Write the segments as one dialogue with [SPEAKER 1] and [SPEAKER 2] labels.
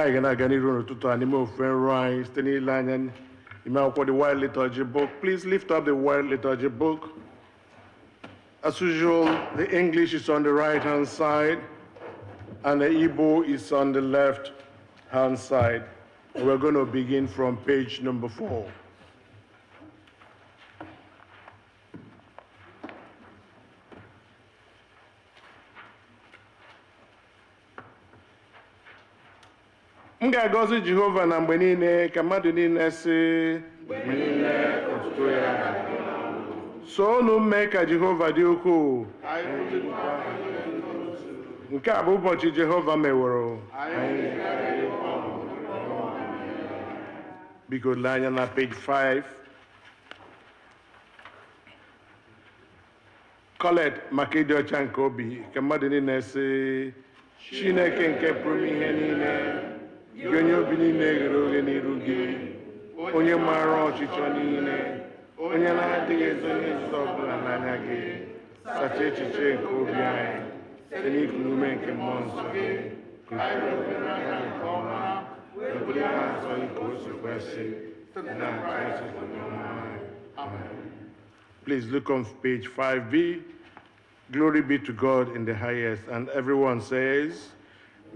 [SPEAKER 1] I can again run to animal friend Ryan, Stanley Lanyan, the Wild Liturgy book. Please lift up the Wild Liturgy book. As usual, the English is on the right hand side and the Igbo is on the left hand side. We're going to begin from page number 4. M ga-agọzi Jehova na mgbe niile ka mmadụ niile sị otuto ya. Soonu mee ka Jehova dị ukwuu. Nke a bụ ụbọchị Jehova meworo. Biko lee anya na page 5. Kolekt maka ịdị ọcha nke obi ka mmadụ niile sị Chineke nke pụrụ ihe niile. Gị onye obi niile ghere oghe n'iru gị, onye maara ọchịchọ niile, onye na-adịghị ezo ihe nzuzo ọbụla n'anya gị, sachaa echiche nke obi anyị site n'iku ume nke mmụọ nsọ gị, ka anyị obere anya nke ọma, wee bụrụ ihe azọ nke o si kwesị, na Amen. Please look on page 5b. Glory be to God in the highest, and everyone says,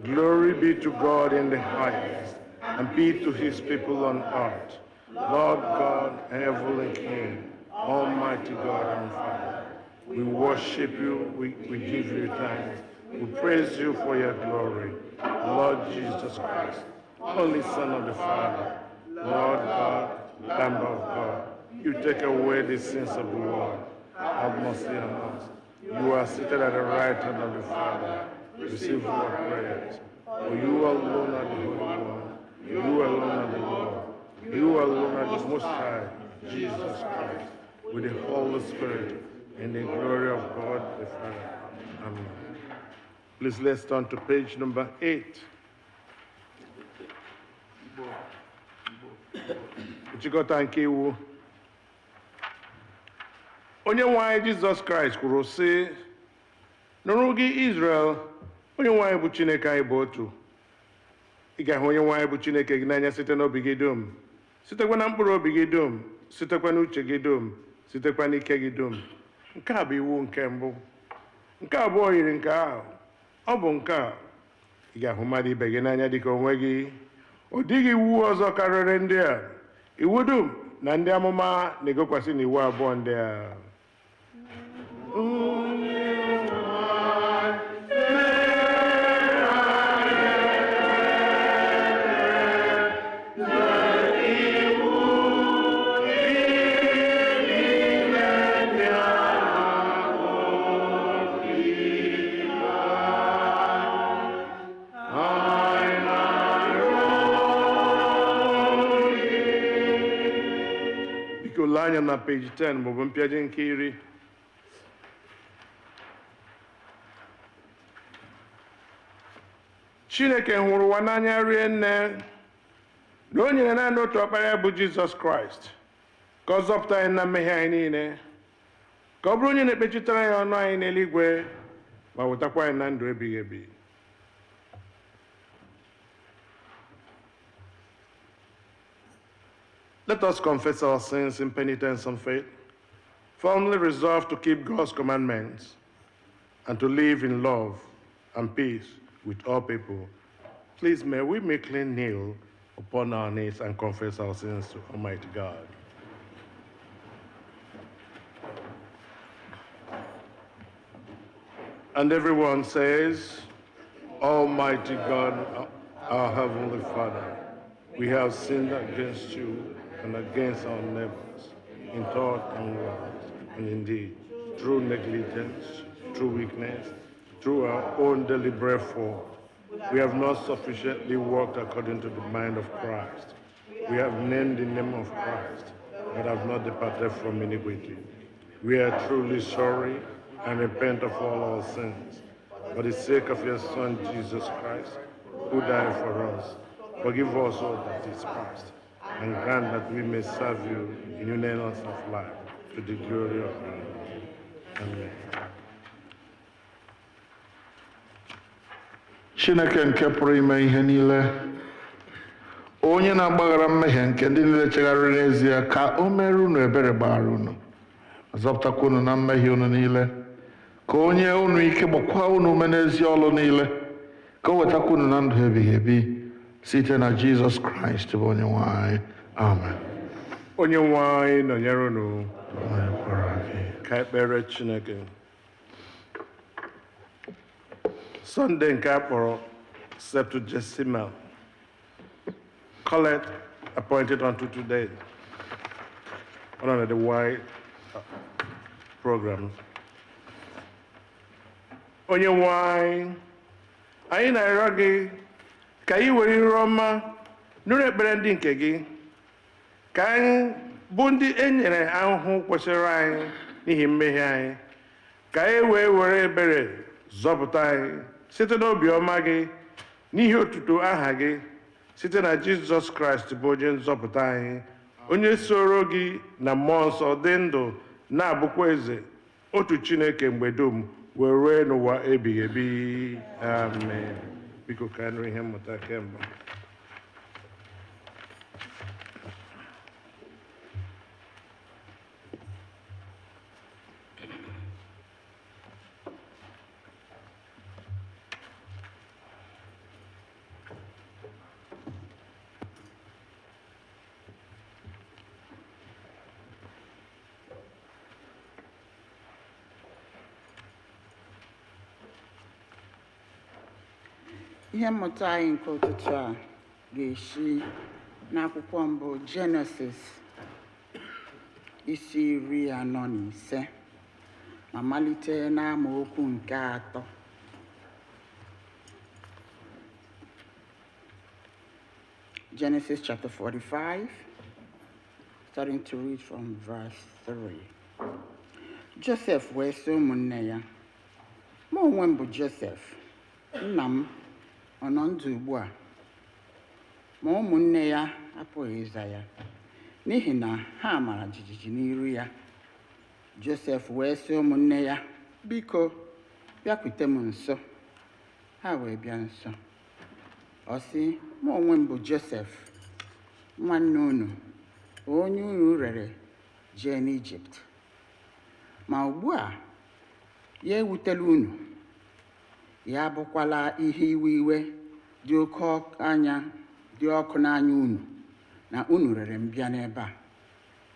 [SPEAKER 1] Glory be to God in the highest, and peace to his people on earth. Lord God, heavenly King, Almighty God and Father, we worship you, we give you thanks, we praise you for your glory. Lord Jesus Christ, Holy Son of the Father, Lord God, Lamb of God, you take away the sins of the world. Have mercy on us. You are seated at the right hand of the Father. Receive our prayers. For you alone are the Holy One. You alone are the Lord. You alone are the Most High, Jesus Christ, with the Holy Spirit, in the glory of God the Father. Amen. Please let's turn to page number 8. Nchikọta Iwu. Onye-nwe-ayi Jesus Christ kwuru sị, nụrụ gị Israel, Onye-nwe-ayi bụ Chineke anyị bụ otu. Ị ga-ahụ Onye-nwe-ayi bụ Chineke gị n'anya site n'obi gị dum, sitekwa na mkpụrụ obi gị dum, sitekwa n'uche gị dum, sitekwa n'ike gị dum. Nke a bụ iwu nke mbụ. Nke abụọ yiri nke ahụ. Ọ bụ nke a, ị ga-ahụ mmadụ ibe gị n'anya dịka onwe gị. Ọ dịghị iwu ọzọ karịrị ndị a. Iwu dum na ndị amụma na-egokwasị n'iwu abụọ ndị a. Anya na page 10 maọbụ mpịaji nke 10. Chineke hụrụ ụwa n'anya rie nne na o nyere naanị otu ọkpara ya bụ Jizọs Kraịst ka ọ zọpụta anyị na mmehie anyị niile, ka ọ bụrụ onye na-ekpechitara ya ọnụ anyị n'eluigwe ma wetakwa anyị na ndụ ebighị ebi. Let us confess our sins in penitence and faith, firmly resolved to keep God's commandments and to live in love and peace with all people. Please, may we meekly kneel upon our knees and confess our sins to Almighty God. And everyone says, Almighty God, our Heavenly Father, we have sinned against you and against our neighbors, in thought and words, and in deed, through negligence, through weakness, through our own deliberate fault. We have not sufficiently walked according to the mind of Christ. We have named the name of Christ, but have not departed from iniquity. We are truly sorry and repent of all our sins. For the sake of your Son, Jesus Christ, who died for us, forgive us all that is past, and grant that we may serve you in newness of life, to the glory of God. Amen.
[SPEAKER 2] Chineke nke pụrụ ime ihe niile, onye na-agbaghara mmehie nke ndị niile chegharịrị n'ezie, ka o mere unu ebere gbaghara unu, zọpụtakwa unu na mmehie unu niile, ka onye unu ike gbakwa unu ume n'ezi ọlụ niile, ka o wetakwa unu na ndụ ebighị ebi site na Jizọs Kraịst bụ Onye-nwe anyị. Amen.
[SPEAKER 1] Onye-nwe anyị nọnyere unu. Ka ekpere Chineke. Sunday nke a kpọrọ Septuagesimal, Kolekt appointed unto today, under the wide program. Onye-nwe anyị na-arịọ gị ka anyị were iru ọma nụrụ ekpere ndị nke gị, ka anyị bụ ndị e nyere ahụhụ kwesịrị anyị n'ihi mmehie anyị, ka anyị were ebere zọpụta anyị site n'obi ọma gị n'ihi otuto aha gị, site na Jizọs Kraịst bụ onye nzọpụta anyị, onye soro gị na mmụọ nsọ dị ndụ na-abụkwa eze otu Chineke mgbe dum wee rue n'ụwa ebighị ebi. Amen. Biko ka anyị nụ ihe mmụta kemgbe.
[SPEAKER 3] Ihe mmụta anyị nke ụtụtụ a ga-esi n'akwụkwọ mbụ Jenesis isi 45 ma malite n'amaokwu nke 3. Genesis chapter 45, starting to read from verse 3. Joseph wee sị ụmụnne ya, mụ onwe m bụ Joseph, nna m ọ nọ ndụ ugbu a? Ma ụmụnne ya apụghị ịza ya, n'ihi na ha mara jijiji n'iru ya. Joseph wee sị ụmụnne ya, biko bịakwute m nso. Ha wee bịa nso. Ọ sị, mụ onwe m bụ Joseph, nwanne unu, onye unu rere jee n'Ijipt. Ma ugbu a ya ewutela unu, ya abụkwala ihe iwe dị ọkụ n'anya unu na unu rere m bịa n'ebe a,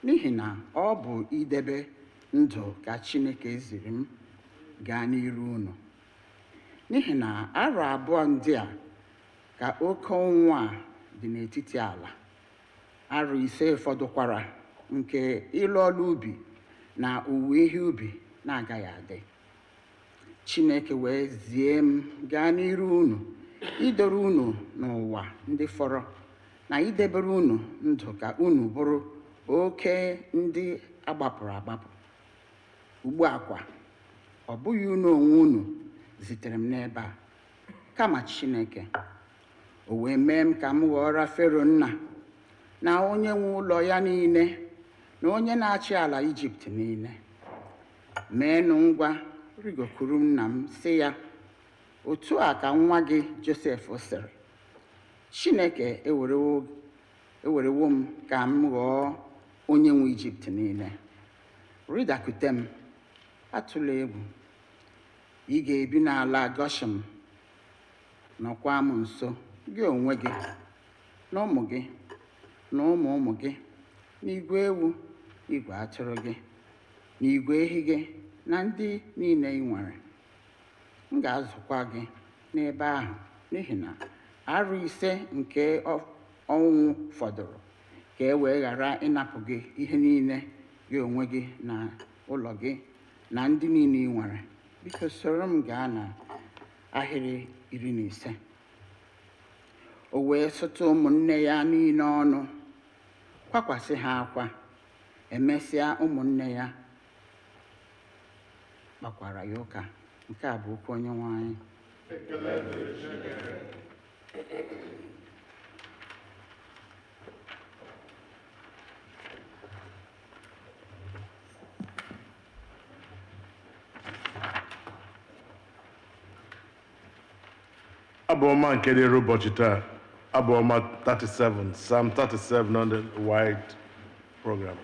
[SPEAKER 3] n'ihi na ọ bụ idebe ndụ ka Chineke ziri m gaa n'iru unu. N'ihi na arọ abụọ ndị a ka oke ụnwụ a dị n'etiti ala, arọ 5 fọdụkwara nke ịlụ ọrụ ubi na owuwe ihe ubi na-agaghị adị. Chineke wee zie m gaa n'iru unu, idoro unu n'ụwa ndị fọrọ, na idebere unu ndụ ka unu bụrụ oke ndị agbapụrụ agbapụ. Ugbu a kwa, ọ bụghị unu onwe unu zitere m n'ebe a, kama Chineke. O wee mee m ka m ghọọrọ Fero nna, na onye nwe ụlọ ya niile, na onye na-achị ala Ijipt niile. Meenụ ngwa rigokuru nna m, sị ya, otu a ka nwa gị Josef sịrị, Chineke ewerewo m ka m ghọọ onye nwe Ijipt niile. Rịdakute m, atụla egwu. Ị ga-ebi n'ala Goshen, nọkwa m nso, gị onwe gị na ụmụ gị na ụmụ ụmụ gị, n'igwe ewu, igwe atụrụ gị, na igwe ehi gị, na ndị niile ị nwere. M ga-azụkwa gị n'ebe ahụ, n'ihi na arọ 5 nke ọnwụ fọdụrụ, ka e wee ghara ịnapụ gị ihe niile gị onwe gị na ụlọ gị na ndị niile ị nwere. Biko soro m gaa na Ahiri 15. O wee sụta ụmụnne ya niile ọnụ, kwakwasị ha akwa. Emesịa ụmụnne ya gbakwara ya ụka. Nke a bụ okwu Onye-nwe anyị.
[SPEAKER 1] Abụ ọma nke dịrị ụbọchị taa. Oma Oma 37, Psalm 37 on the white program.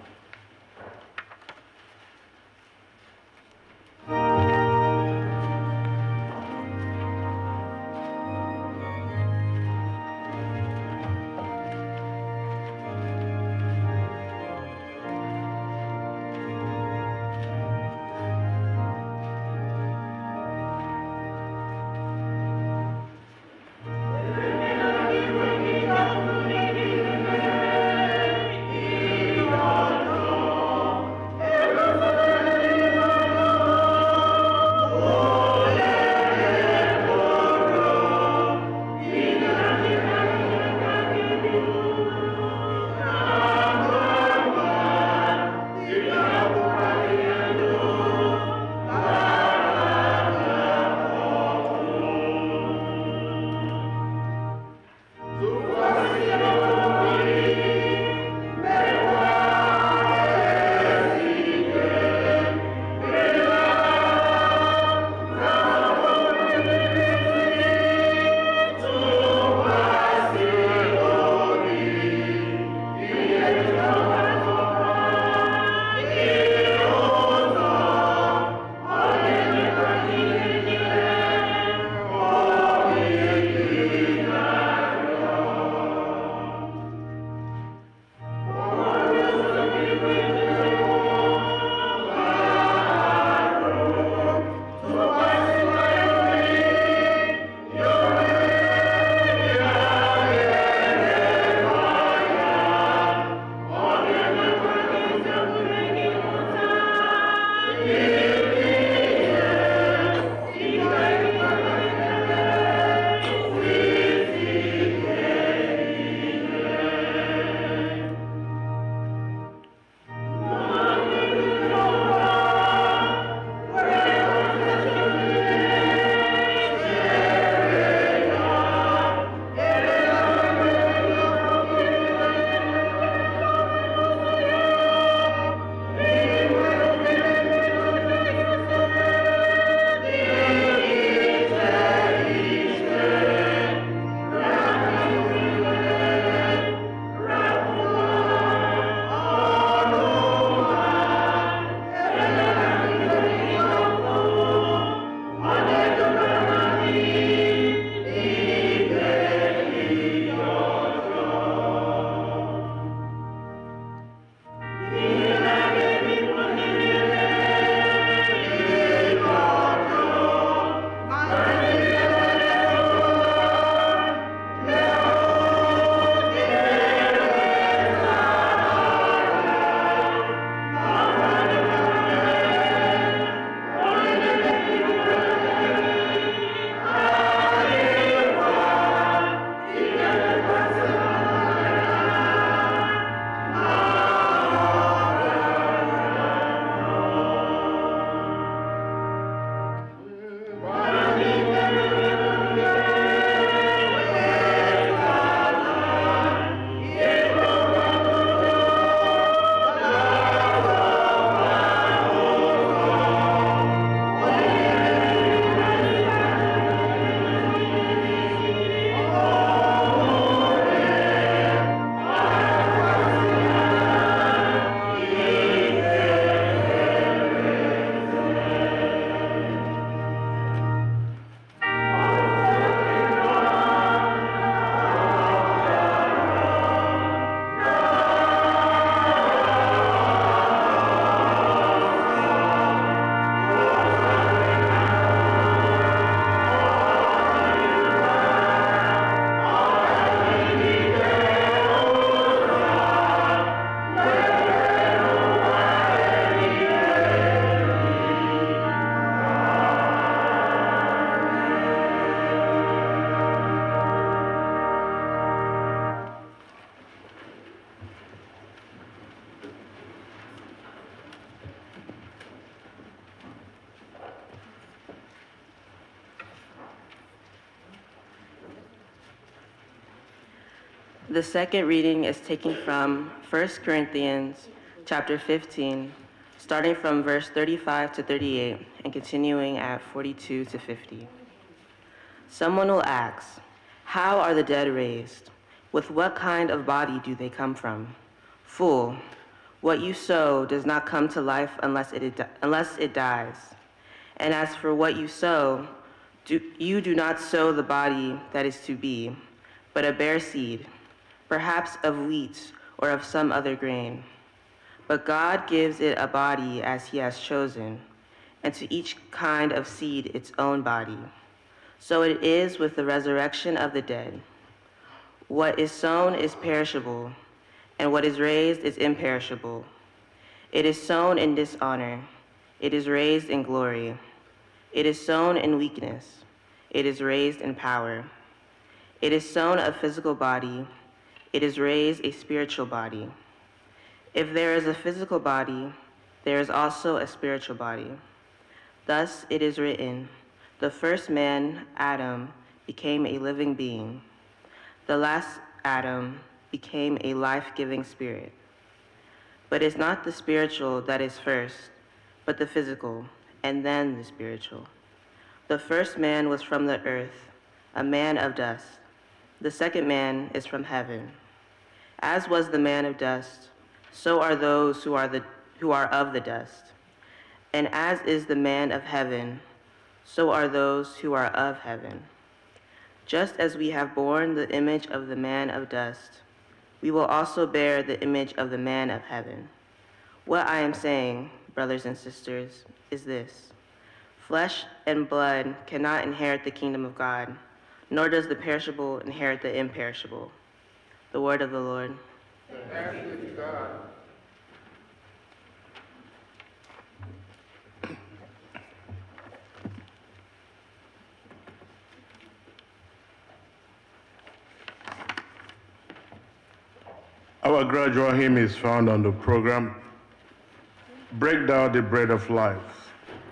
[SPEAKER 4] The second reading is taken from 1 Corinthians chapter 15, starting from verse 35 to 38 and continuing at 42 to 50. Someone will ask, how are the dead raised? With what kind of body do they come from? Fool, what you sow does not come to life unless it dies. And as for what you sow, you do not sow the body that is to be, but a bare seed, perhaps of wheat or of some other grain. But God gives it a body as he has chosen, and to each kind of seed its own body. So it is with the resurrection of the dead. What is sown is perishable, and what is raised is imperishable. It is sown in dishonor, it is raised in glory. It is sown in weakness, it is raised in power. It is sown a physical body, it is raised a spiritual body. If there is a physical body, there is also a spiritual body. Thus it is written, the first man, Adam, became a living being. The last Adam became a life-giving spirit. But it's not the spiritual that is first, but the physical, and then the spiritual. The first man was from the earth, a man of dust. The second man is from heaven. As was the man of dust, so are those who are of the dust. And as is the man of heaven, so are those who are of heaven. Just as we have borne the image of the man of dust, we will also bear the image of the man of heaven. What I am saying, brothers and sisters, is this: flesh and blood cannot inherit the kingdom of God, nor does the perishable inherit the imperishable. The word of the Lord.
[SPEAKER 2] Thanks be to God.
[SPEAKER 1] Our gradual hymn is found on the program, Break Down the Bread of Life,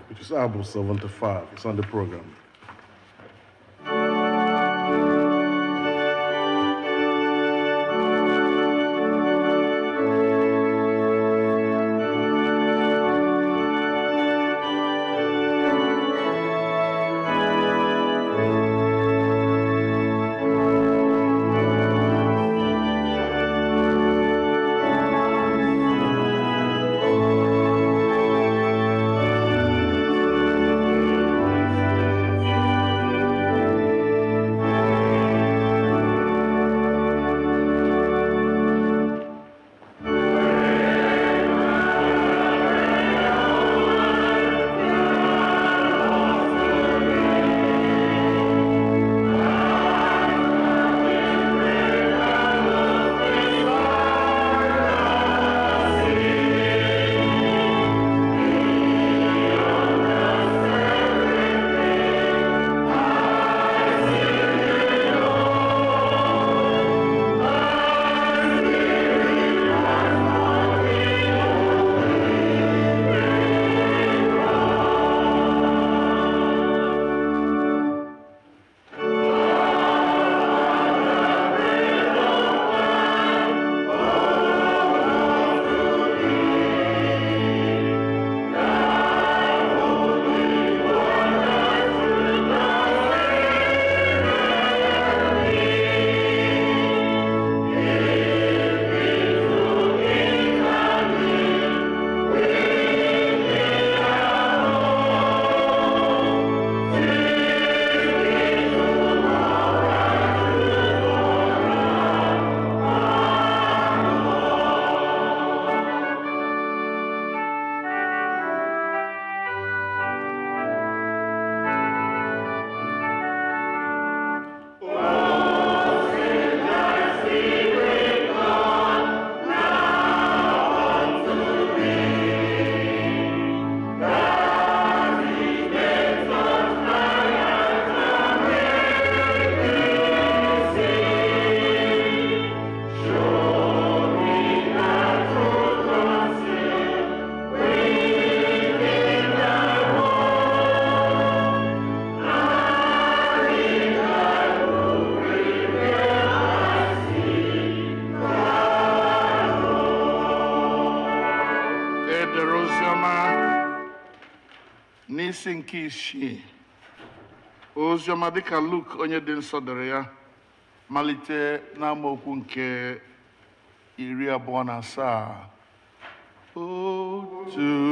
[SPEAKER 1] which is album 75. It's on the program.
[SPEAKER 2] n'isi nke isii oziọma dịka Luk onye dị nsọ dere ya malite n'amaokwu nke 27. Otuto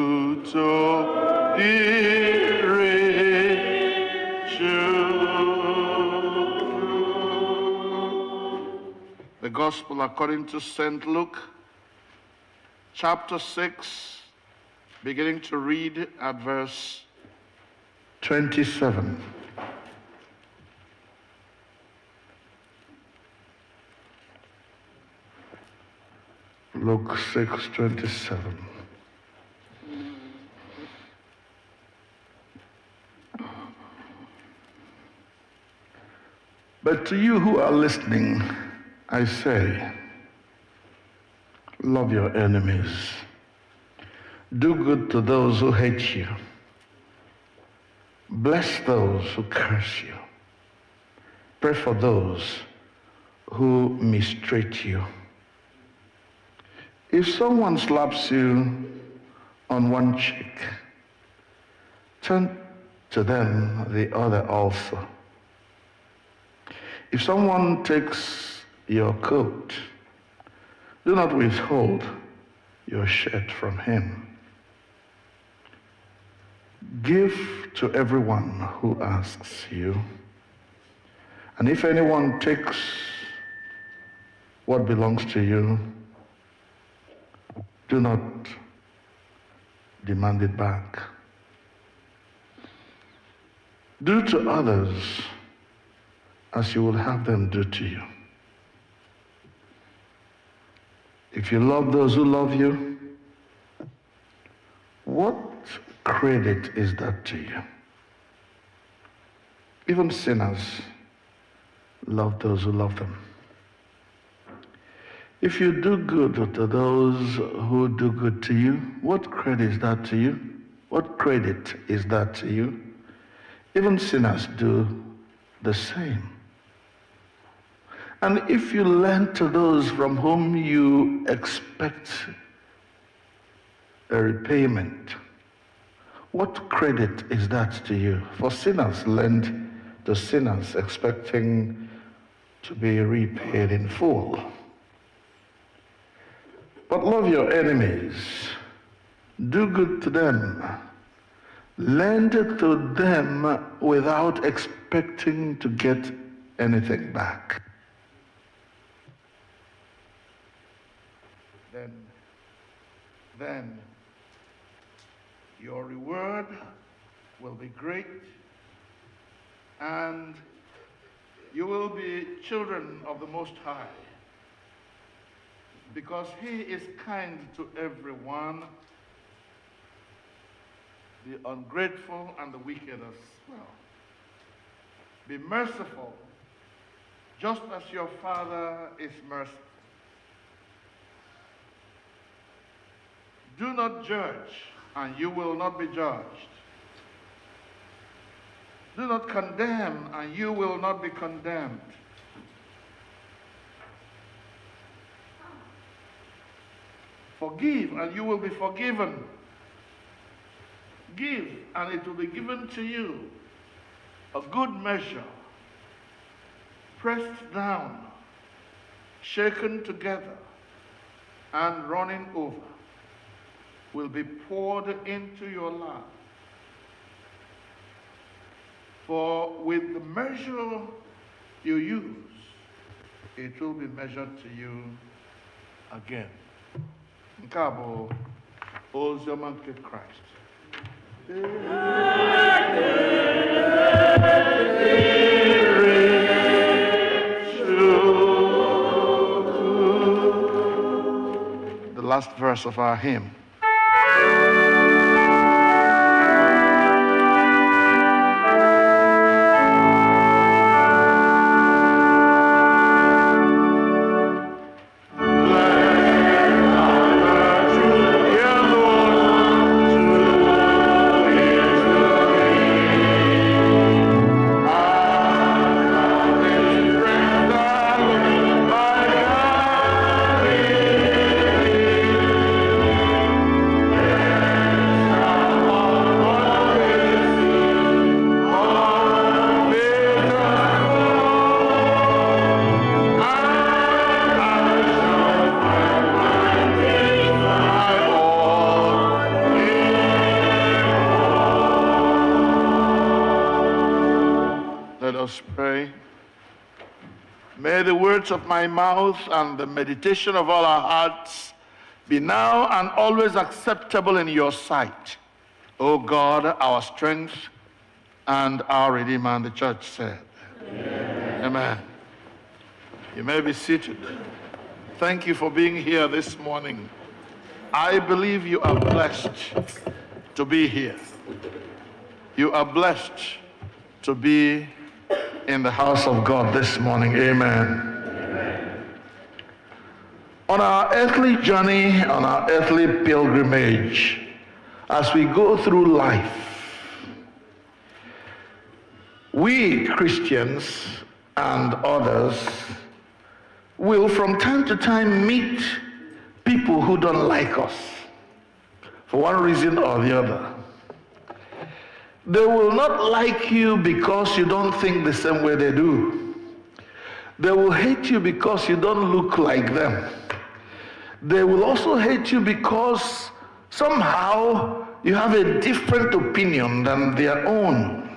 [SPEAKER 2] diri Chukwu. The Gospel according to St. Luke, chapter 6, beginning to read at verse 27. Luke 6:27. But to you who are listening, I say, love your enemies. Do good to those who hate you. Bless those who curse you. Pray for those who mistreat you. If someone slaps you on one cheek, turn to them the other also. If someone takes your coat, do not withhold your shirt from him. Give to everyone who asks you. And if anyone takes what belongs to you, do not demand it back. Do to others as you will have them do to you. If you love those who love you, what credit is that to you? Even sinners love those who love them. If you do good to those who do good to you, what credit is that to you? What credit is that to you? Even sinners do the same. And if you lend to those from whom you expect a repayment, what credit is that to you? For sinners lend to sinners expecting to be repaid in full. But love your enemies. Do good to them. Lend to them without expecting to get anything back. Then your reward will be great, and you will be children of the Most High, because he is kind to everyone, the ungrateful and the wicked as well. Be merciful, just as your Father is merciful. Do not judge, and you will not be judged. Do not condemn, and you will not be condemned. Forgive, and you will be forgiven. Give, and it will be given to you. A good measure, pressed down, shaken together, and running over, will be poured into your lap. For with the measure you use, it will be measured to you again. Nke a bụ oziọma nke Kraịst. The last verse of our hymn. May the words of my mouth and the meditation of all our hearts be now and always acceptable in your sight, O God, our strength and our Redeemer. And the church said, Amen. Amen. You may be seated. Thank you for being here this morning. I believe you are blessed to be here. You are blessed to be in the house of God this morning. Amen. On our earthly journey, on our earthly pilgrimage, as we go through life, we Christians and others will from time to time meet people who don't like us for one reason or the other. They will not like you because you don't think the same way they do. They will hate you because you don't look like them. They will also hate you because somehow you have a different opinion than their own.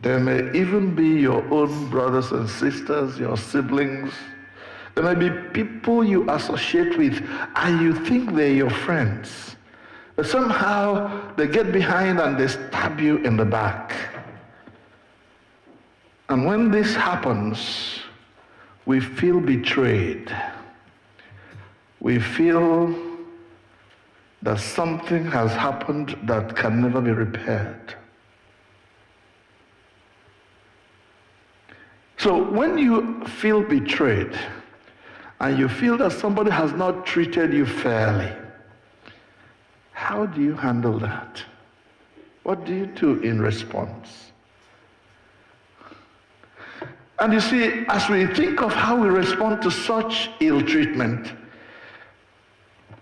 [SPEAKER 2] There may even be your own brothers and sisters, your siblings. There may be people you associate with and you think they're your friends. But somehow they get behind and they stab you in the back. And when this happens, we feel betrayed. We feel that something has happened that can never be repaired. So when you feel betrayed and you feel that somebody has not treated you fairly, how do you handle that? What do you do in response? And you see, as we think of how we respond to such ill treatment,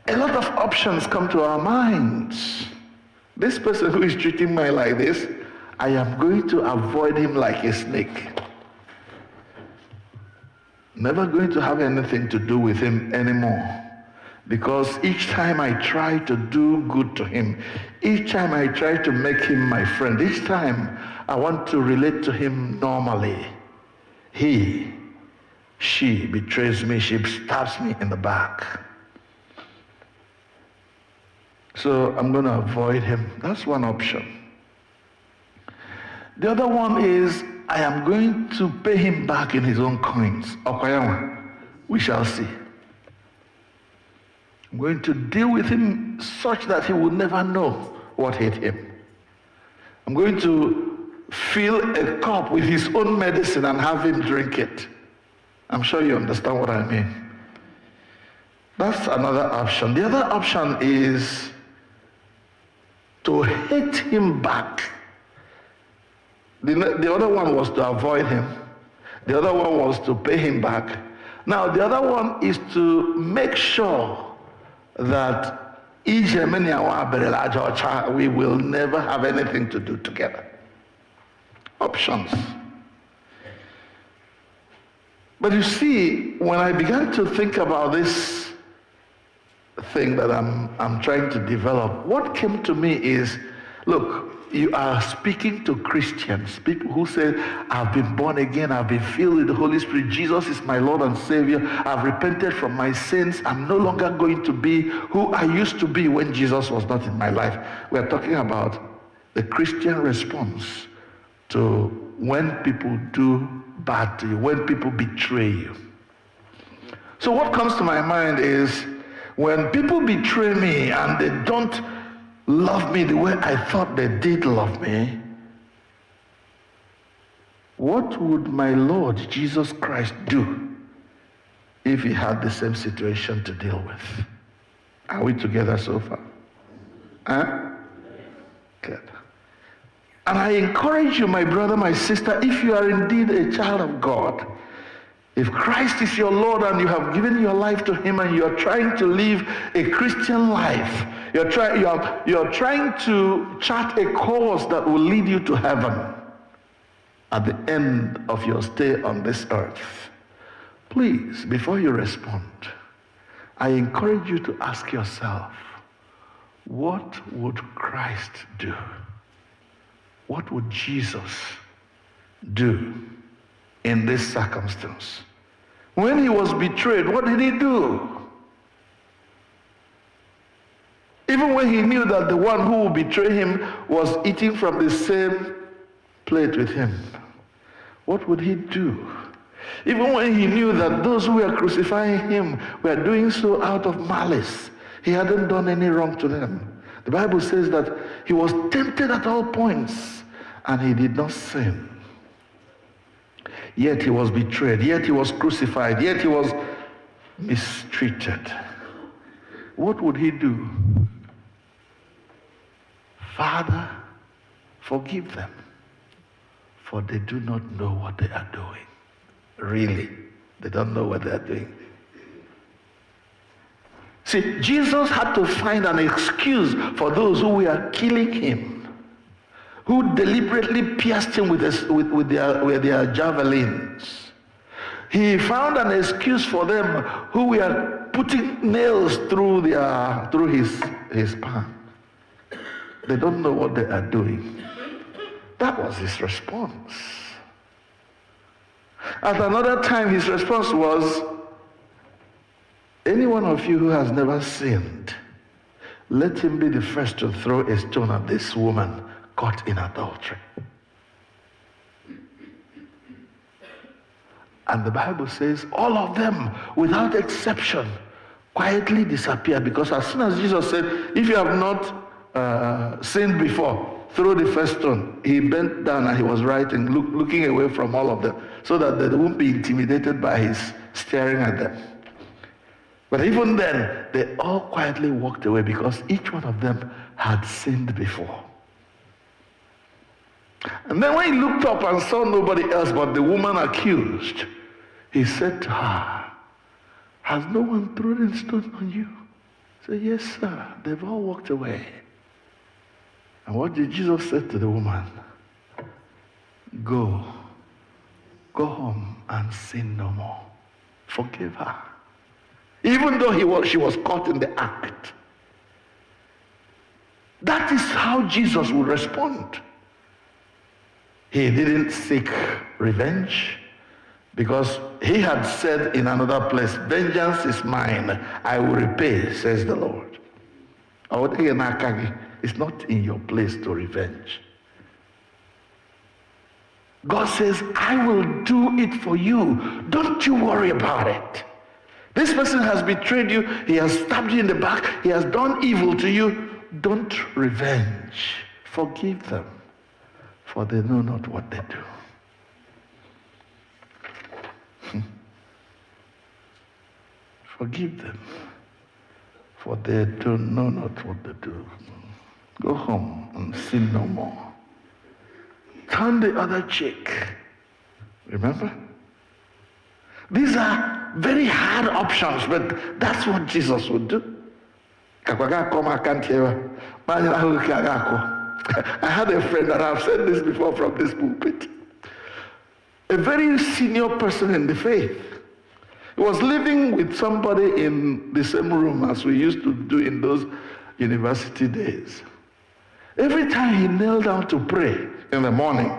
[SPEAKER 2] a lot of options come to our minds. This person who is treating me like this, I am going to avoid him like a snake. Never going to have anything to do with him anymore. Because each time I try to do good to him, each time I try to make him my friend, each time I want to relate to him normally, she betrays me, she stabs me in the back. So I'm going to avoid him. That's one option. The other one is I am going to pay him back in his own coins. We shall see. I'm going to deal with him such that he will never know what hit him. I'm going to fill a cup with his own medicine and have him drink it. I'm sure you understand what I mean. That's another option. The other option is to hate him back. The other one was to avoid him. The other one was to pay him back. Now, the other one is to make sure that we will never have anything to do together. Options. But you see, when I began to think about this thing that I'm trying to develop, what came to me is, look, you are speaking to Christians, people who say, I've been born again, I've been filled with the Holy Spirit, Jesus is my Lord and Savior, I've repented from my sins, I'm no longer going to be who I used to be when Jesus was not in my life. We're talking about the Christian response to when people do bad to you, when people betray you. So what comes to my mind is, when people betray me and they don't love me the way I thought they did love me, what would my Lord Jesus Christ do if he had the same situation to deal with? Are we together so far? Huh? Good. And I encourage you, my brother, my sister, if you are indeed a child of God, if Christ is your Lord and you have given your life to him and you're trying to live a Christian life, you're trying to chart a course that will lead you to heaven at the end of your stay on this earth, please, before you respond, I encourage you to ask yourself, what would Christ do? What would Jesus do in this circumstance? When he was betrayed, what did he do? Even when he knew that the one who would betray him was eating from the same plate with him, what would he do? Even when he knew that those who were crucifying him were doing so out of malice, he hadn't done any wrong to them. The Bible says that he was tempted at all points and he did not sin. Yet he was betrayed, yet he was crucified, yet he was mistreated. What would he do? Father, forgive them, for they do not know what they are doing. Really, they don't know what they are doing. See, Jesus had to find an excuse for those who were killing him, who deliberately pierced him with their javelins. He found an excuse for them who were putting nails through his palm. They don't know what they are doing. That was his response. At another time, his response was, any one of you who has never sinned, let him be the first to throw a stone at this woman caught in adultery. And the Bible says all of them, without exception, quietly disappeared, because as soon as Jesus said, if you have not sinned before, throw the first stone, he bent down and he was writing, looking away from all of them, so that they won't be intimidated by his staring at them. But even then, they all quietly walked away because each one of them had sinned before. And then when he looked up and saw nobody else but the woman accused, he said to her, has no one thrown a stone on you? She said, yes, sir. They've all walked away. And what did Jesus say to the woman? Go home and sin no more. Forgive her. Even though she was caught in the act. That is how Jesus would respond. He didn't seek revenge, because he had said in another place, vengeance is mine, I will repay, says the Lord. It's not in your place to revenge. God says, I will do it for you. Don't you worry about it. This person has betrayed you. He has stabbed you in the back. He has done evil to you. Don't revenge. Forgive them, for they know not what they do. Forgive them, for they do know not what they do. Go home and sin no more. Turn the other cheek. Remember? These are very hard options, but that's what Jesus would do. I had a friend, and I've said this before from this pulpit, a very senior person in the faith. He was living with somebody in the same room as we used to do in those university days. Every time he knelt down to pray in the morning,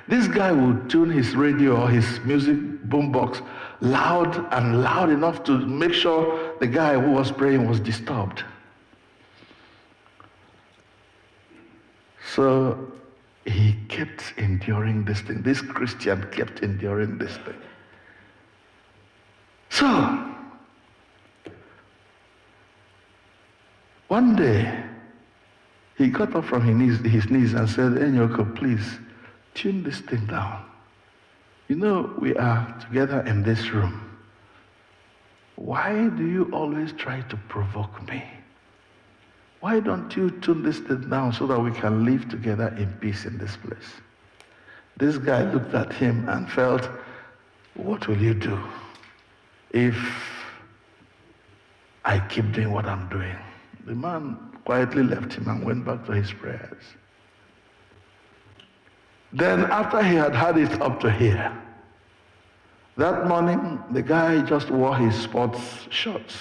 [SPEAKER 2] this guy would tune his radio or his music boombox loud and loud enough to make sure the guy who was praying was disturbed. So he kept enduring this thing. This Christian kept enduring this thing. So, one day, he got up from his knees and said, Enyoko, please, tune this thing down. You know, we are together in this room. Why do you always try to provoke me? Why don't you tune this thing down so that we can live together in peace in this place? This guy looked at him and felt, what will you do if I keep doing what I'm doing? The man quietly left him and went back to his prayers. Then after he had had it up to here, that morning the guy just wore his sports shorts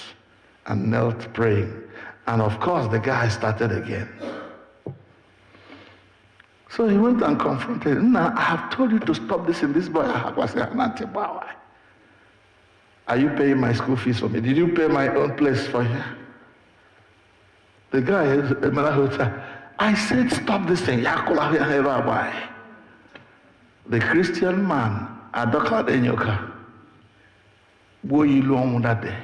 [SPEAKER 2] and knelt praying. And of course the guy started again. So he went and confronted him. Now, I have told you to stop this in this boy. Are you paying my school fees for me? Did you pay my own place for you? The guy, I said, stop this thing. The Christian man, Adoka Enyoka, Boyilu that day.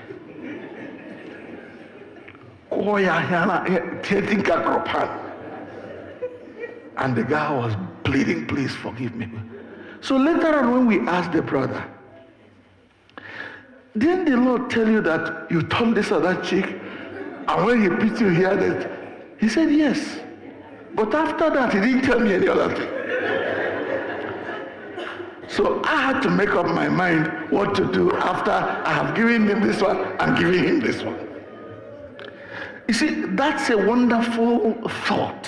[SPEAKER 2] And the guy was pleading, please forgive me. So later on, when we asked the brother, didn't the Lord tell you that you told this or that chick? And when he beat you, he had it. He said, yes. But after that, he didn't tell me any other thing. So I had to make up my mind what to do after I have given him this one and giving him this one. You see, that's a wonderful thought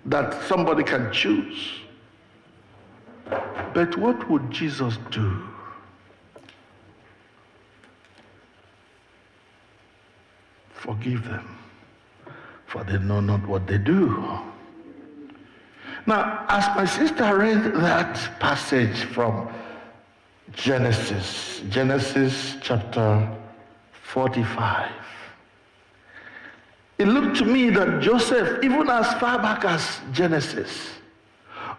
[SPEAKER 2] that somebody can choose. But what would Jesus do? Forgive them, for they know not what they do. Now, as my sister read that passage from Genesis chapter 45, it looked to me that Joseph, even as far back as Genesis,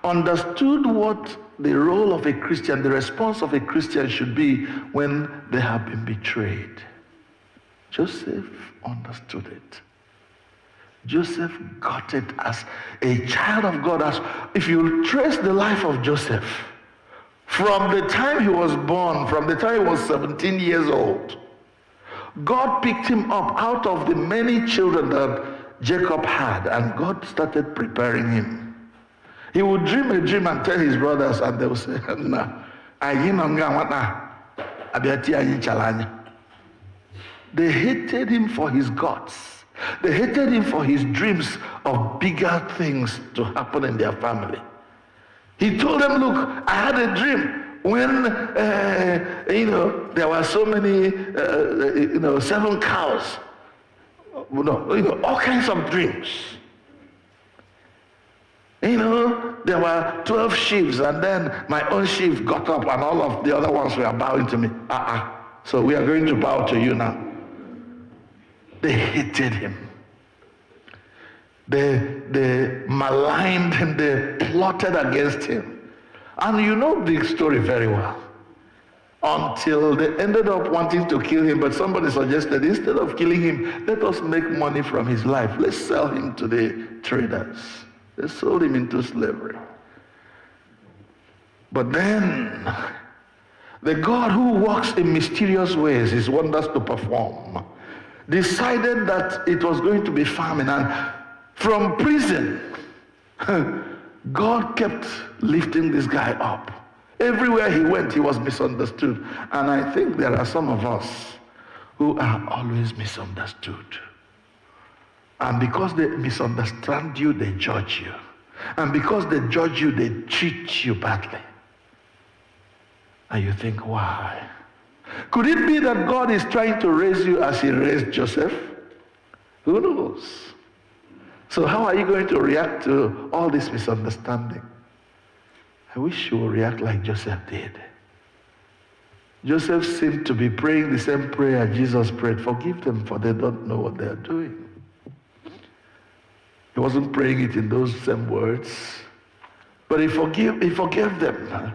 [SPEAKER 2] understood what the role of a Christian, the response of a Christian should be when they have been betrayed. Joseph understood it. Joseph got it as a child of God. As if you trace the life of Joseph, from the time he was born, from the time he was 17 years old, God picked him up out of the many children that Jacob had, and God started preparing him. He would dream a dream and tell his brothers, and they would say, they hated him for his guts. They hated him for his dreams of bigger things to happen in their family. He told them, look, I had a dream when, there were so many, 7 cows. All kinds of dreams. There were 12 sheaves, and then my own sheaf got up and all of the other ones were bowing to me. So we are going to bow to you now. They hated him. They maligned him. They plotted against him. And you know the story very well. Until they ended up wanting to kill him, but somebody suggested, instead of killing him, let us make money from his life. Let's sell him to the traders. They sold him into slavery. But then, the God who works in mysterious ways, his wonders to perform, decided that it was going to be famine, and from prison, God kept lifting this guy up. Everywhere he went, he was misunderstood. And I think there are some of us who are always misunderstood. And because they misunderstand you, they judge you. And because they judge you, they treat you badly. And you think, why? Could it be that God is trying to raise you as he raised Joseph? Who knows? So how are you going to react to all this misunderstanding? I wish you would react like Joseph did. Joseph seemed to be praying the same prayer Jesus prayed. Forgive them, for they don't know what they are doing. He wasn't praying it in those same words, but he forgave them.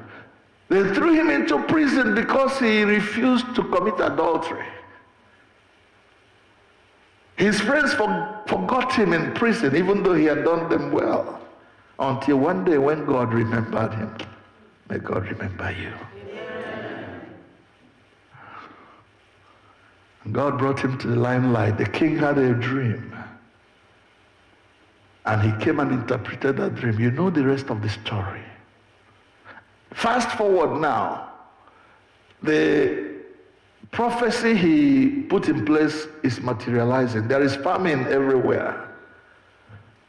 [SPEAKER 2] They threw him into prison because he refused to commit adultery. His friends forgot him in prison, even though he had done them well. Until one day when God remembered him. May God remember you. God brought him to the limelight. The king had a dream. And he came and interpreted that dream. You know the rest of the story. Fast forward now. The prophecy he put in place is materializing. There is famine everywhere,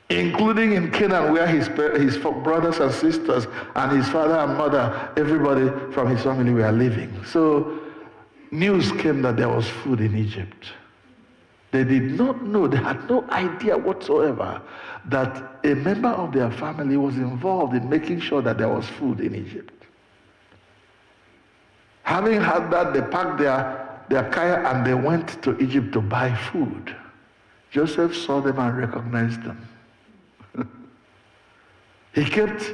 [SPEAKER 2] including in Canaan, where his brothers and sisters and his father and mother, everybody from his family were living. So news came that there was food in Egypt. They did not know, they had no idea whatsoever that a member of their family was involved in making sure that there was food in Egypt. Having had that, they packed their kaya and they went to Egypt to buy food. Joseph saw them and recognized them. He kept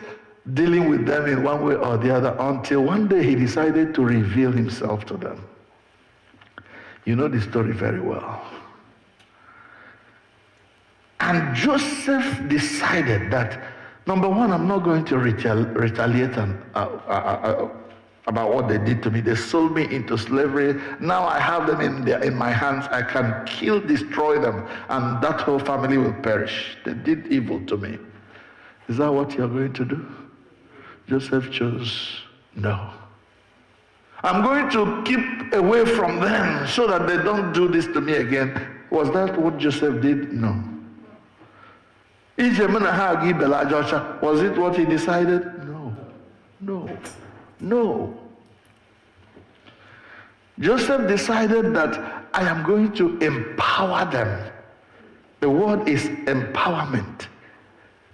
[SPEAKER 2] dealing with them in one way or the other until one day he decided to reveal himself to them. You know the story very well. And Joseph decided that, number one, I'm not going to retaliate about what they did to me. They sold me into slavery. Now I have them in my hands. I can kill, destroy them, and that whole family will perish. They did evil to me. Is that what you're going to do? Joseph chose no. I'm going to keep away from them so that they don't do this to me again. Was that what Joseph did? No. Was it what he decided? No. Joseph decided that I am going to empower them. The word is empowerment.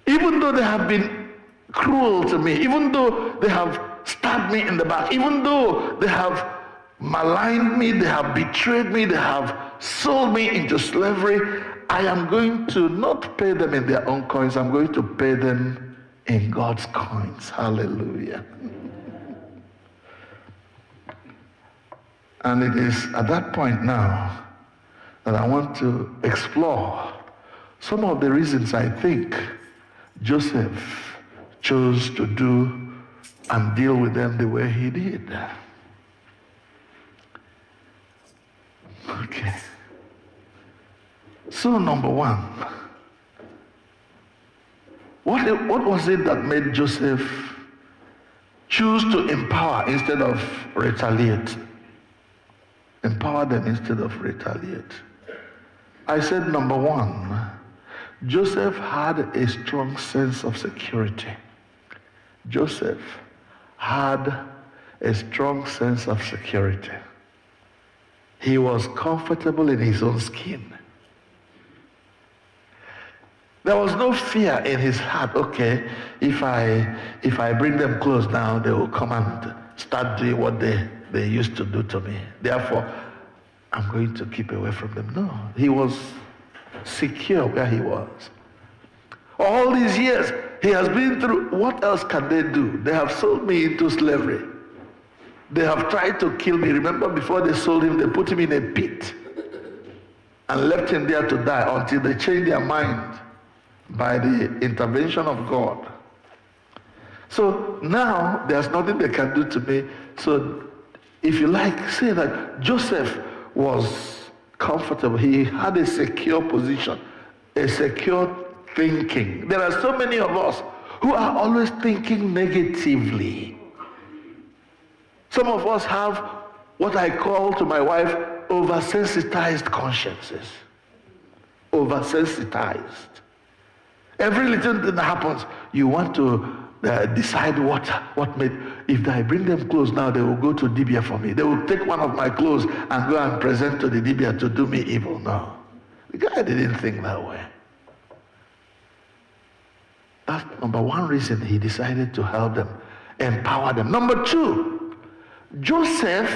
[SPEAKER 2] Even though they have been cruel to me, even though they have stabbed me in the back, even though they have maligned me, they have betrayed me, they have sold me into slavery, I am going to not pay them in their own coins, I'm going to pay them in God's coins. Hallelujah. And it is at that point now that I want to explore some of the reasons I think Joseph chose to do and deal with them the way he did. Okay. So number one, what was it that made Joseph choose to empower instead of retaliate? Empower them instead of retaliate. I said number one, Joseph had a strong sense of security. Joseph had a strong sense of security. He was comfortable in his own skin. There was no fear in his heart. Okay, if I bring them close now, they will come and start doing what they used to do to me. Therefore, I'm going to keep away from them. No, he was secure where he was. All these years, he has been through, what else can they do? They have sold me into slavery. They have tried to kill me. Remember, before they sold him, they put him in a pit and left him there to die until they changed their mind by the intervention of God. So now, there's nothing they can do to me. So, if you like, say that Joseph was comfortable. He had a secure position, a secure thinking. There are so many of us who are always thinking negatively. Some of us have what I call to my wife oversensitized consciences. Oversensitized. Every little thing that happens, you want to decide what made. If I bring them close now, they will go to Dibia for me. They will take one of my clothes and go and present to the Dibia to do me evil. No. The guy didn't think that way. That's number one reason he decided to help them, empower them. Number two, Joseph,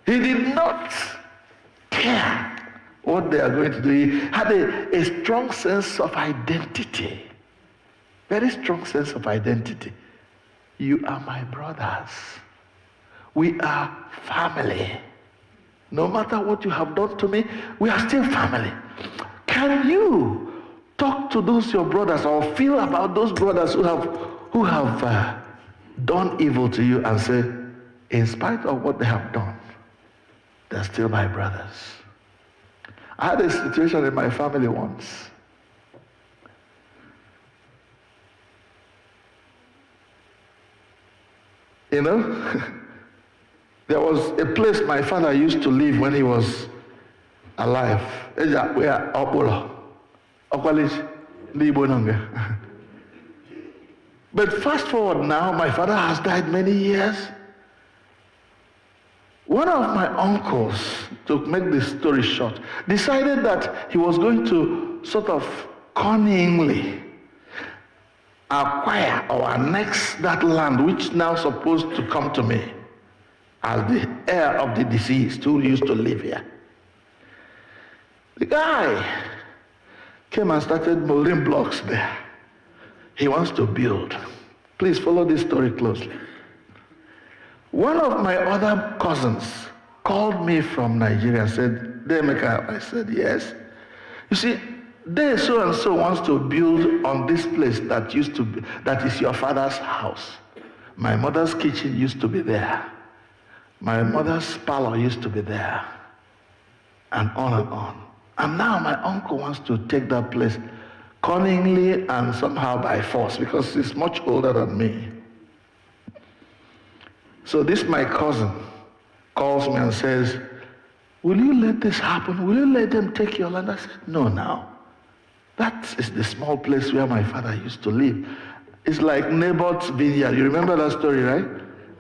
[SPEAKER 2] he did not care what they are going to do. He had a strong sense of identity. Very strong sense of identity. You are my brothers. We are family. No matter what you have done to me, we are still family. Can you talk to those your brothers or feel about those brothers who have done evil to you and say, in spite of what they have done, they're still my brothers? I had a situation in my family once. You know, there was a place my father used to live when he was alive. Where But fast forward now, my father has died many years. One of my uncles, to make the story short, decided that he was going to sort of cunningly acquire or annex that land which now supposed to come to me as the heir of the deceased who used to live here. The guy came and started molding blocks there. He wants to build. Please follow this story closely. One of my other cousins called me from Nigeria and said, Demeka, I said, yes. You see, they so-and-so wants to build on this place that is your father's house. My mother's kitchen used to be there. My mother's parlor used to be there. And on and on. And now my uncle wants to take that place cunningly and somehow by force because he's much older than me. So this my cousin calls me and says, will you let this happen? Will you let them take your land? I said, no now. That is the small place where my father used to live. It's like Naboth's vineyard. You remember that story, right?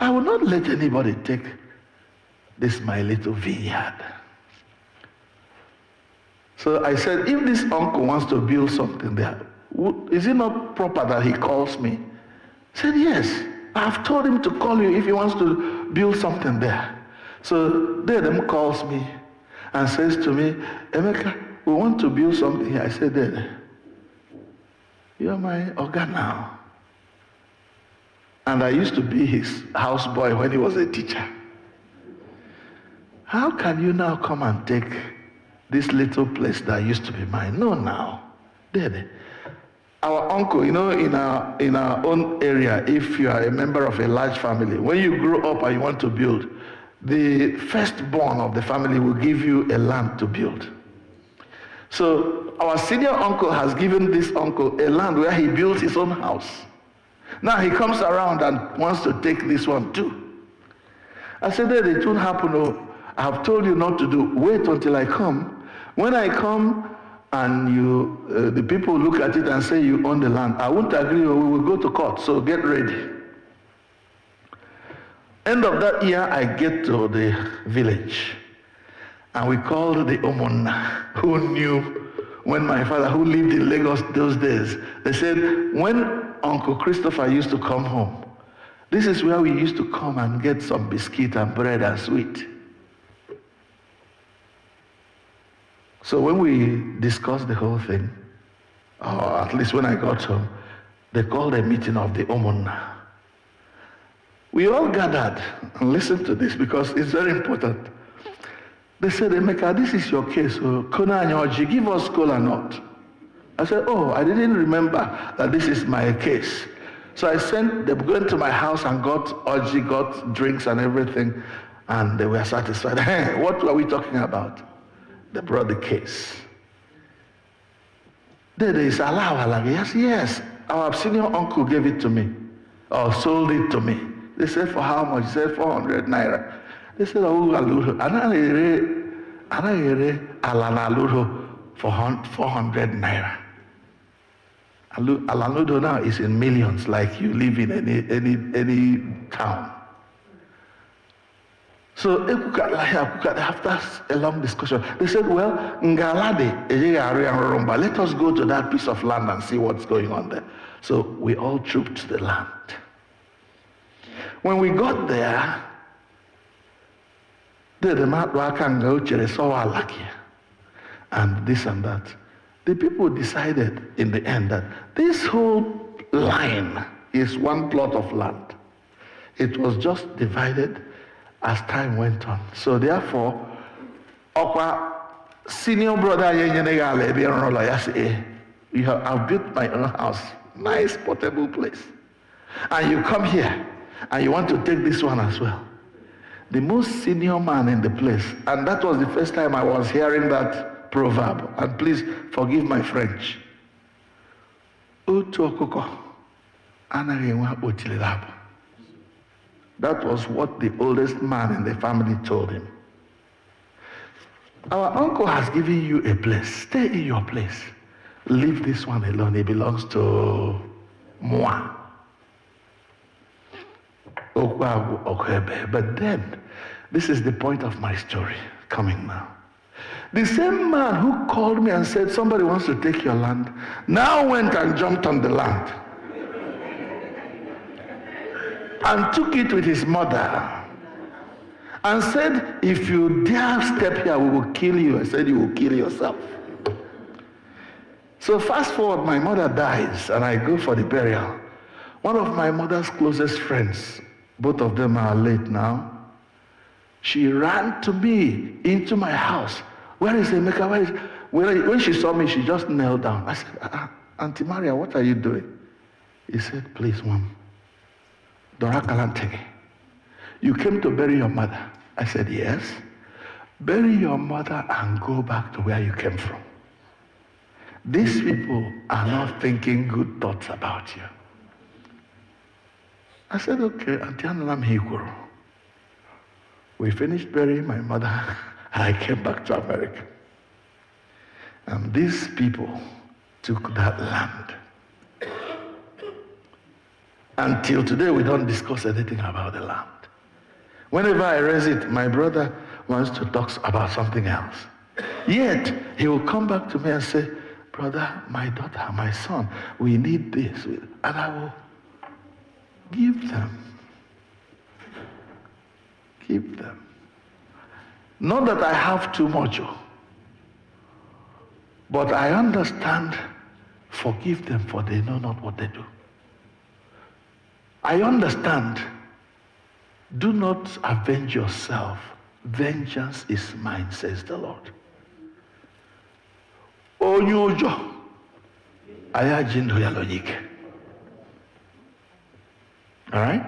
[SPEAKER 2] I will not let anybody take this my little vineyard. So I said, if this uncle wants to build something there, is it not proper that he calls me? I said, yes. I've told him to call you if he wants to build something there. So Dedem calls me and says to me, Emeka, we want to build something here. I said, Dede, you're my Oga now. And I used to be his houseboy when he was a teacher. How can you now come and take this little place that used to be mine? No, now. Dede. Our uncle, in our own area, if you are a member of a large family, when you grow up and you want to build, the firstborn of the family will give you a land to build. So our senior uncle has given this uncle a land where he builds his own house. Now he comes around and wants to take this one too. I said that it won't happen. Oh, I have told you not to do. Wait until I come. When I come and the people look at it and say you own the land, I won't agree or we will go to court. So get ready. End of that year, I get to the village. And we called the Oma Oma, who knew when my father, who lived in Lagos those days, they said, when Uncle Christopher used to come home, this is where we used to come and get some biscuit and bread and sweet. So when we discussed the whole thing, or at least when I got home, they called a meeting of the Oma Oma. We all gathered and listened to this because it's very important. They said, Emeka, this is your case. So, Kona Anyoji, give us kola nut. I said, oh, I didn't remember that this is my case. So I sent them going to my house and got Oji, got drinks and everything, and they were satisfied. Hey, what were we talking about? They brought the case. They said, yes, our senior uncle gave it to me, or sold it to me. They said, for how much? He said, 400 naira. They said, oh, Anagere Alanaludo for 400 naira. Alanudo now is in millions, like you live in any town. So after a long discussion, they said, well, let us go to that piece of land and see what's going on there. So we all trooped to the land. When we got there, and this and that. The people decided in the end that this whole line is one plot of land. It was just divided as time went on. So therefore, our senior brother, I've built my own house, nice portable place. And you come here and you want to take this one as well. The most senior man in the place, and that was the first time I was hearing that proverb, and please forgive my French. That was what the oldest man in the family told him. Our uncle has given you a place. Stay in your place. Leave this one alone. It belongs to moi. But then, This is the point of my story coming now. The same man who called me and said, somebody wants to take your land, now went and jumped on the land and took it with his mother and said, if you dare step here, we will kill you. I said, you will kill yourself. So fast forward, my mother dies and I go for the burial. One of my mother's closest friends, both of them are late now, she ran to me into my house. Where is Emeka? Where is... When she saw me, she just knelt down. I said, Auntie Maria, what are you doing? He said, please, Mom, Dora Kalantege, you came to bury your mother. I said, yes. Bury your mother and go back to where you came from. These people are not thinking good thoughts about you. I said, okay, Auntie Annalam Hikuru. We finished burying my mother and I came back to America. And these people took that land. Until today, we don't discuss anything about the land. Whenever I raise it, my brother wants to talk about something else. Yet, he will come back to me and say, brother, my daughter, my son, we need this. And I will give them. Give them. Not that I have too much, but I understand, forgive them for they know not what they do. I understand, do not avenge yourself. Vengeance is mine, says the Lord. Onyojo, ayajindo yalonyike. All right?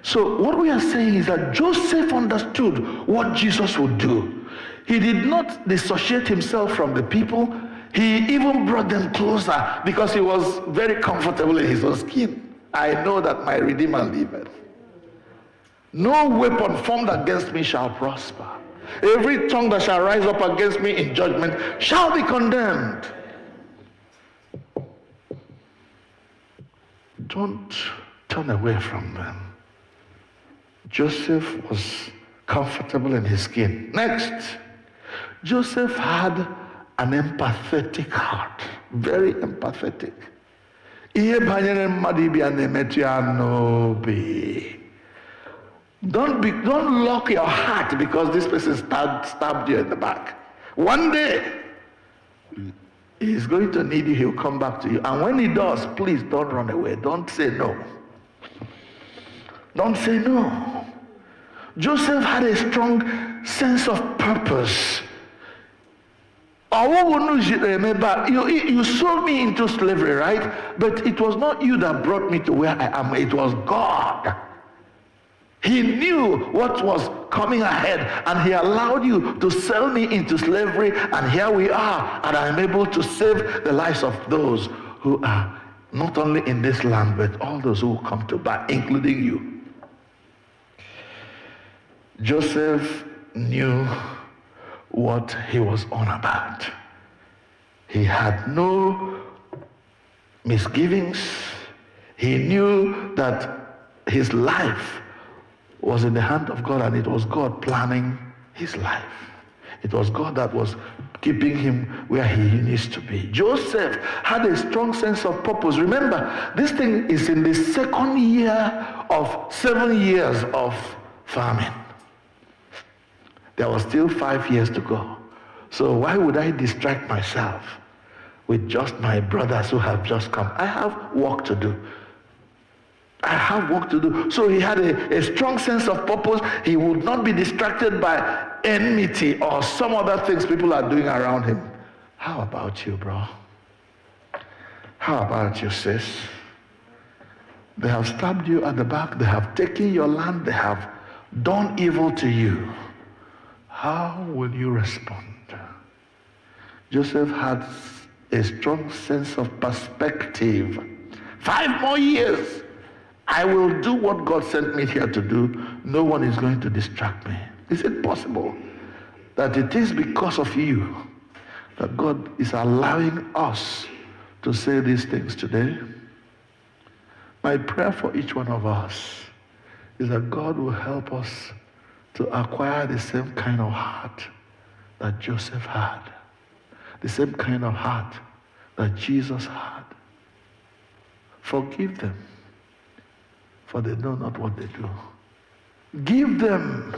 [SPEAKER 2] So what we are saying is that Joseph understood what Jesus would do. He did not dissociate himself from the people. He even brought them closer because he was very comfortable in his own skin. I know that my Redeemer liveth. No weapon formed against me shall prosper. Every tongue that shall rise up against me in judgment shall be condemned. Don't turn away from them. Joseph was comfortable in his skin. Next, Joseph had an empathetic heart, very empathetic. Don't lock your heart because this person stabbed you in the back. One day, he's going to need you, he'll come back to you. And when he does, please don't run away. Don't say no. Don't say no. Joseph had a strong sense of purpose. You sold me into slavery, right? But it was not you that brought me to where I am. It was God. He knew what was coming ahead, and he allowed you to sell me into slavery, and here we are, and I'm able to save the lives of those who are not only in this land, but all those who come to buy, including you. Joseph knew what he was on about. He had no misgivings. He knew that his life was in the hand of God, and it was God planning his life. It was God that was keeping him where he needs to be. Joseph had a strong sense of purpose. Remember, this thing is in the second year of 7 years of famine. There was still 5 years to go. So why would I distract myself with just my brothers who have just come? I have work to do. I have work to do. So he had a strong sense of purpose. He would not be distracted by enmity or some other things people are doing around him. How about you, bro? How about you, sis? They have stabbed you at the back. They have taken your land. They have done evil to you. How will you respond? Joseph had a strong sense of perspective. 5 more years. I will do what God sent me here to do. No one is going to distract me. Is it possible that it is because of you that God is allowing us to say these things today? My prayer for each one of us is that God will help us to acquire the same kind of heart that Joseph had, the same kind of heart that Jesus had. Forgive them, for they know not what they do. Give them,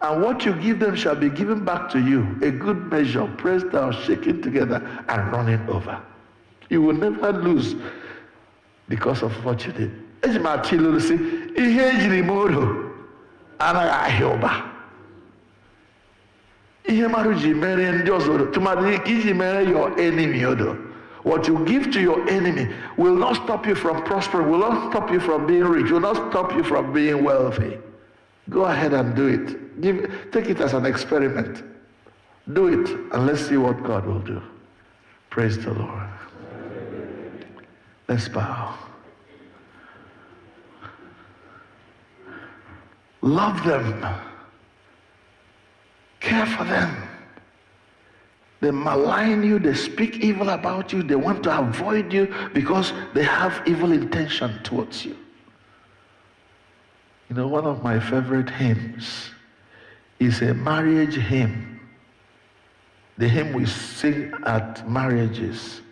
[SPEAKER 2] and what you give them shall be given back to you, a good measure, pressed down, shaken together, and running over. You will never lose because of what you did. Your enemy. What you give to your enemy will not stop you from prospering, will not stop you from being rich, will not stop you from being wealthy. Go ahead and do it. Take it as an experiment. Do it, and let's see what God will do. Praise the Lord. Let's bow. Love them. Care for them. They malign you, they speak evil about you, they want to avoid you because they have evil intention towards you. You know, one of my favorite hymns is a marriage hymn. The hymn we sing at marriages.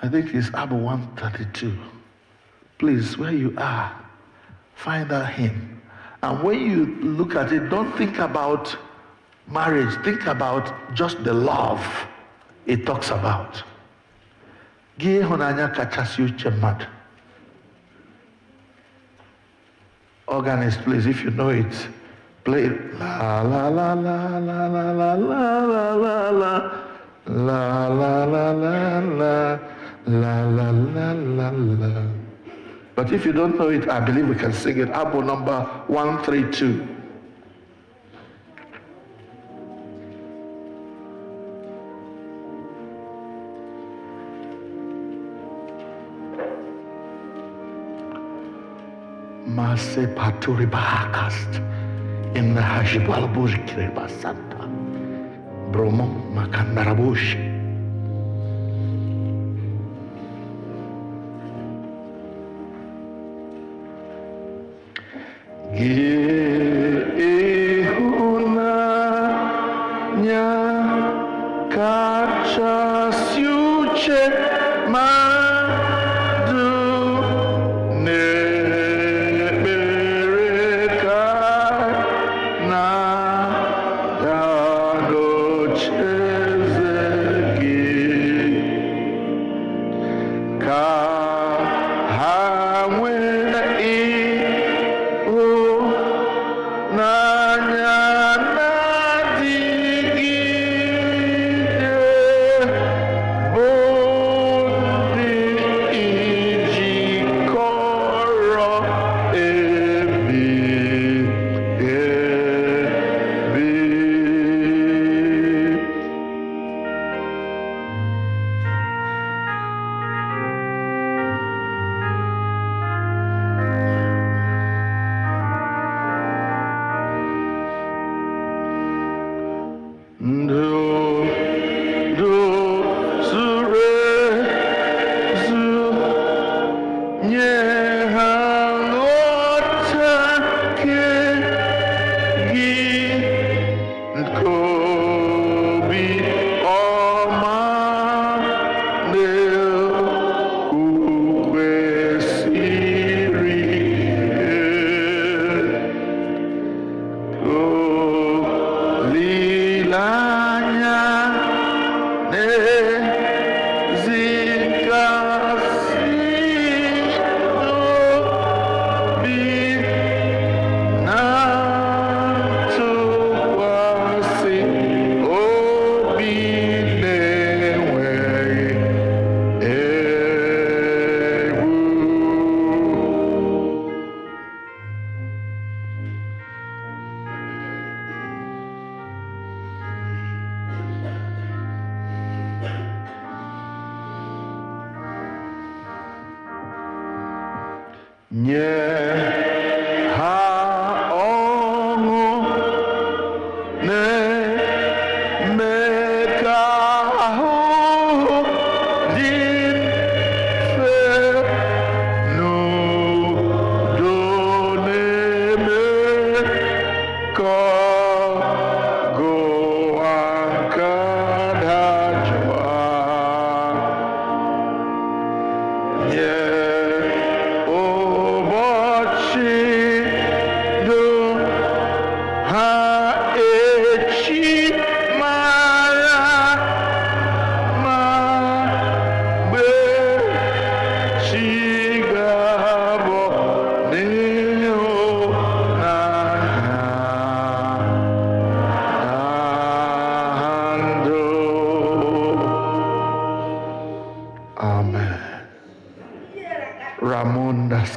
[SPEAKER 2] I think it's Abba 132. Please, where you are, find that hymn. And when you look at it, don't think about marriage, think about just the love it talks about. Organist, please, if you know it, play it. La la la la la la la la la la la la la la la la la la la. But if you don't know it, I believe we can sing it. Album number 132. Mase paturi bahakast in the hashibal bushkire basanta bromo makandarabush. Ihunanya kacha siuche madu ne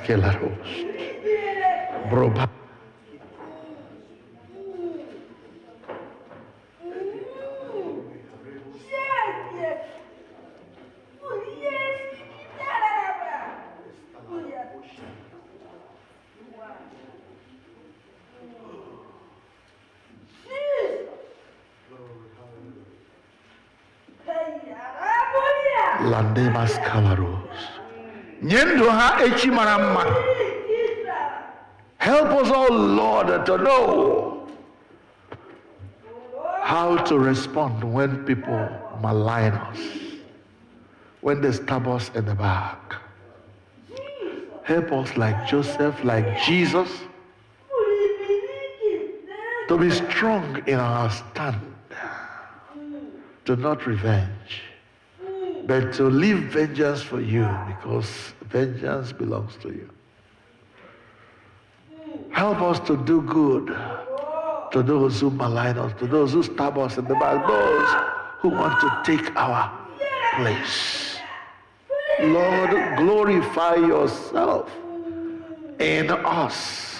[SPEAKER 2] skelaros. Broba. Landemas Kalaros. Nyendo ha echi marama. Help us, oh Lord, to know how to respond when people malign us, when they stab us in the back. Help us like Joseph, like Jesus, to be strong in our stand, to not revenge, but to leave vengeance for you, because vengeance belongs to you. Help us to do good to those who malign us, to those who stab us in the back, those who want to take our place. Lord, glorify yourself in us.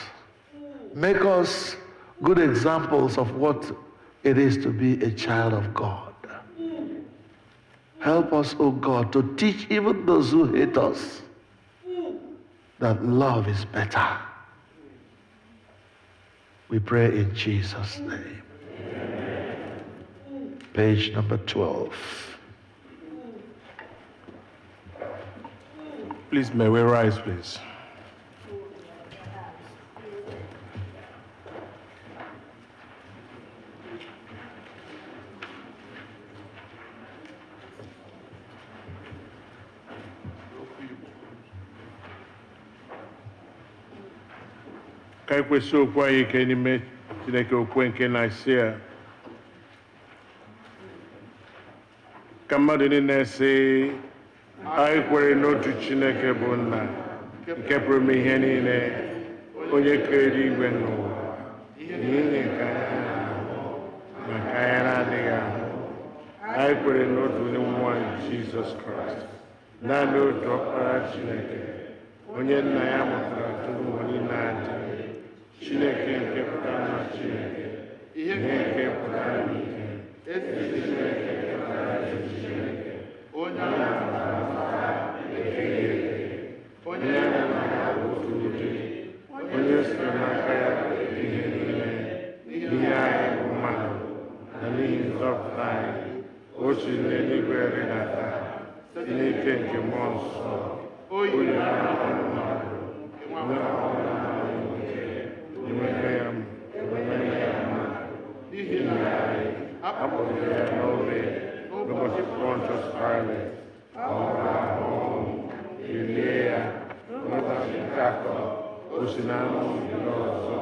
[SPEAKER 2] Make us good examples of what it is to be a child of God. Help us, oh God, to teach even those who hate us that love is better. We pray in Jesus' name. Page number 12.
[SPEAKER 1] Please, may we rise, please. Ka ekwesị okwu anyị ike n'ime Chineke okwu nke na-asị ya ka mmadụ niile sị anyị kwere n'otu Chineke bụ nna nke pụrụ ime ihe niile, onye kere igwe n'ụwa, ihe niile nke anyị na-ahụ ma nke anyị na-adịghị ahụ. Anyị kwere n'otu onye nwa Jizọs Kraịst, naanị otu ọkpara Chineke, onye nna ya mụtara tupu ụwa niile adị, Chineke nke pụtara na Chineke, ihe nke pụtara n'ike, ezi Chineke nke pụtara na Chineke, onye onye na-ahụ otu ụdị, onye site n'aka ya ihe niile, ihe anyị bụ mmadụ, na n'ihi nzọpụta anyị, o si n'eluigwe rịdata site n'ike nke mmụọ nsọ, o yiri ahụ mmadụ, nwe ọhụrụ n'ihi na anyị akpọrọ ya n'obe n'ụbọchị Pontius Pilate, ọ nwụrụ ahụ, elie ya, n'ụbọchị nke atọ o si n'anwụ bilie ọzọ,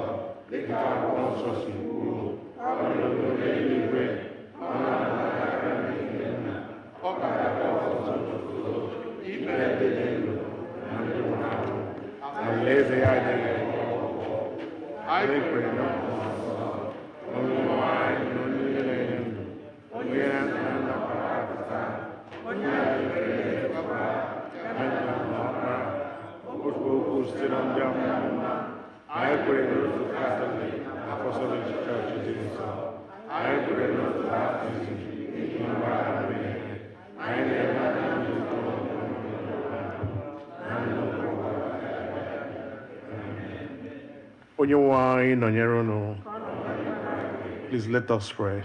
[SPEAKER 1] dịka akwụkwọ nsọ si kwuo, ọ nọ n'eluigwe, ọ na-anara n'ike Nna, ọ ga-abịa ọzọ ikpe ndị dị ndụ na ndị nwụrụ anwụ, alaeze ya adịghị anyị kwere na Onye-nwe-ayi na onye na-enye ndụ, onye na-anapụta, onye na-ekwekwa anya na ọkpara, otu okwu site na ndị amụma. Anyị kwere n'otu Katọlik Apọstọlik Chọọchị dị nsọ. Anyị kwere n'otu baptizim nke mgbaghara mmehie. Anyị na-eme na nzukọ na nnukwu ụwa. Onye-nwe-ayi nọnyere unu. Please let us pray.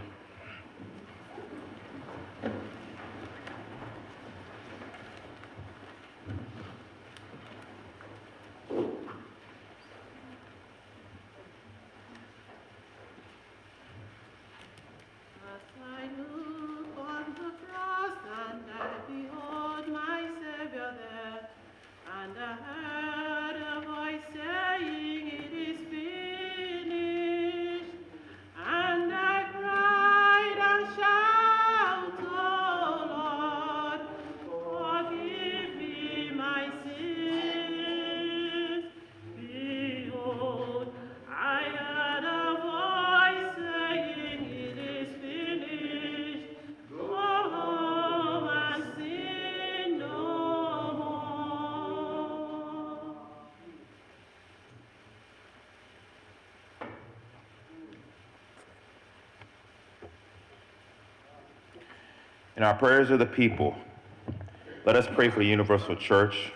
[SPEAKER 5] In our prayers of the people, let us pray for the universal church,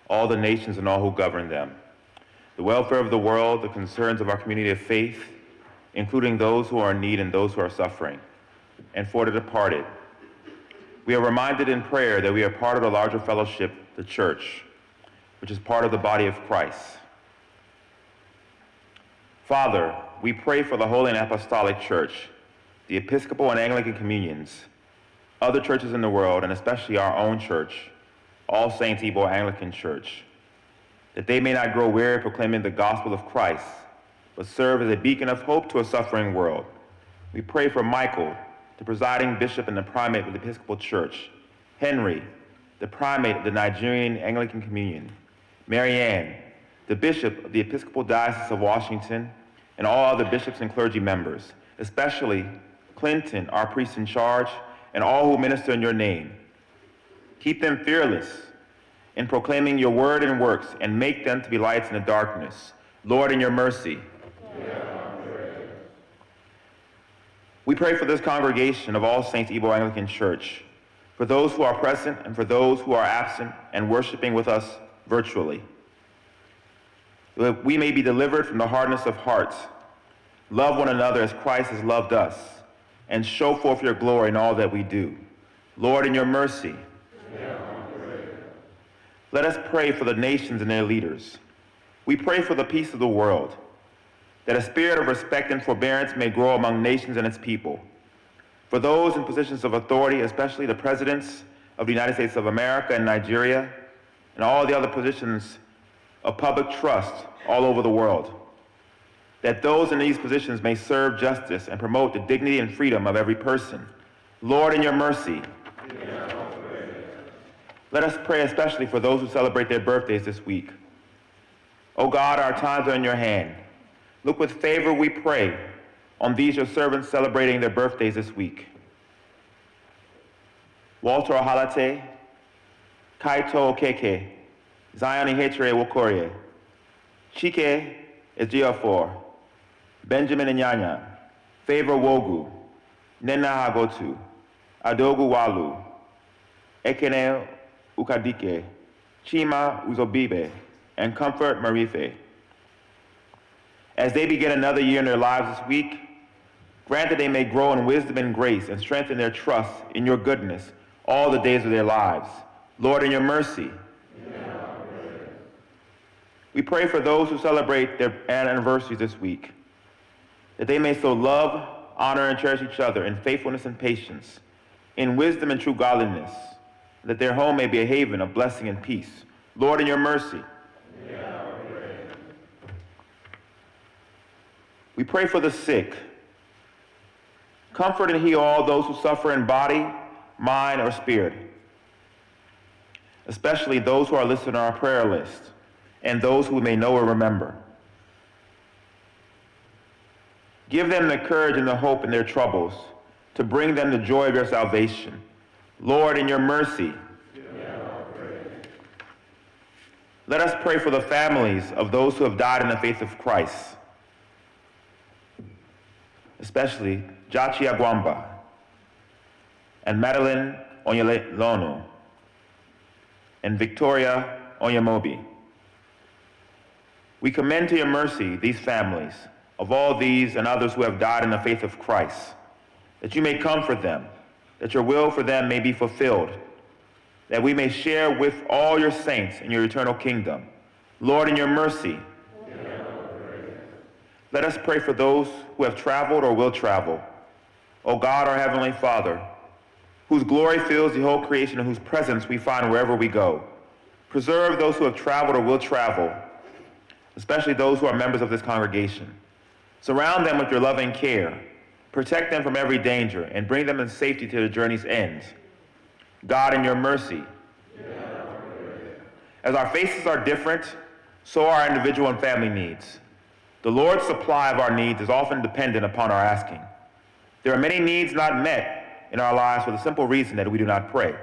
[SPEAKER 5] all the nations and all who govern them, the welfare of the world, the concerns of our community of faith, including those who are in need and those who are suffering, and for the departed. We are reminded in prayer that we are part of the larger fellowship, the church, which is part of the body of Christ. Father, we pray for the Holy and Apostolic Church, the Episcopal and Anglican communions, other churches in the world, and especially our own church, All Saints Igbo Anglican Church, that they may not grow weary proclaiming the gospel of Christ, but serve as a beacon of hope to a suffering world. We pray for Michael, the presiding bishop and the primate of the Episcopal Church, Henry, the primate of the Nigerian Anglican Communion, Marianne, the bishop of the Episcopal Diocese of Washington, and all other bishops and clergy members, especially Clinton, our priest in charge, and all who minister in your name. Keep them fearless in proclaiming your word and works, and make them to be lights in the darkness. Lord, in your mercy. We pray for this congregation of All Saints Igbo Anglican Church, for those who are present and for those who are absent and worshiping with us virtually. That we may be delivered from the hardness of hearts, love one another as Christ has loved us, and show forth your glory in all that we do. Lord, in your mercy. Let us pray for the nations and their leaders. We pray for the peace of the world, that a spirit of respect and forbearance may grow among nations and its people. For those in positions of authority, especially the presidents of the United States of America and Nigeria, and all the other positions of public trust all over the world, that those in these positions may serve justice and promote the dignity and freedom of every person. Lord, in your mercy. Let us pray especially for those who celebrate their birthdays this week. O God, our times are in your hand. Look with favor, we pray, on these your servants celebrating their birthdays this week. Walter Ohalate, Kaito Okeke, Zion Ihetere Wokorie, Chike Ejiofor, Benjamin Inyanya, Favor Wogu, Nena Hagotu, Adogu Walu, Ekene Ukadike, Chima Uzobibe, and Comfort Marife. As they begin another year in their lives this week, grant that they may grow in wisdom and grace and strengthen their trust in your goodness all the days of their lives. Lord, in your mercy. We pray for those who celebrate their anniversaries this week, that they may so love, honor, and cherish each other in faithfulness and patience, in wisdom and true godliness, that their home may be a haven of blessing and peace. Lord, in your mercy. We pray for the sick. Comfort and heal all those who suffer in body, mind, or spirit, especially those who are listed on our prayer list and those who may know or remember. Give them the courage and the hope in their troubles to bring them the joy of your salvation. Lord, in your mercy. Let us pray for the families of those who have died in the faith of Christ, especially Jachi Agwamba and Madeline Onyelonu and Victoria Onyemobi. We commend to your mercy these families of all these and others who have died in the faith of Christ, that you may comfort them, that your will for them may be fulfilled, that we may share with all your saints in your eternal kingdom. Lord, in your mercy. Let us pray for those who have traveled or will travel. O God, our Heavenly Father, whose glory fills the whole creation and whose presence we find wherever we go. Preserve those who have traveled or will travel, especially those who are members of this congregation. Surround them with your loving care. Protect them from every danger and bring them in safety to their journey's end. God, in your mercy. As our faces are different, so are our individual and family needs. The Lord's supply of our needs is often dependent upon our asking. There are many needs not met in our lives for the simple reason that we do not pray.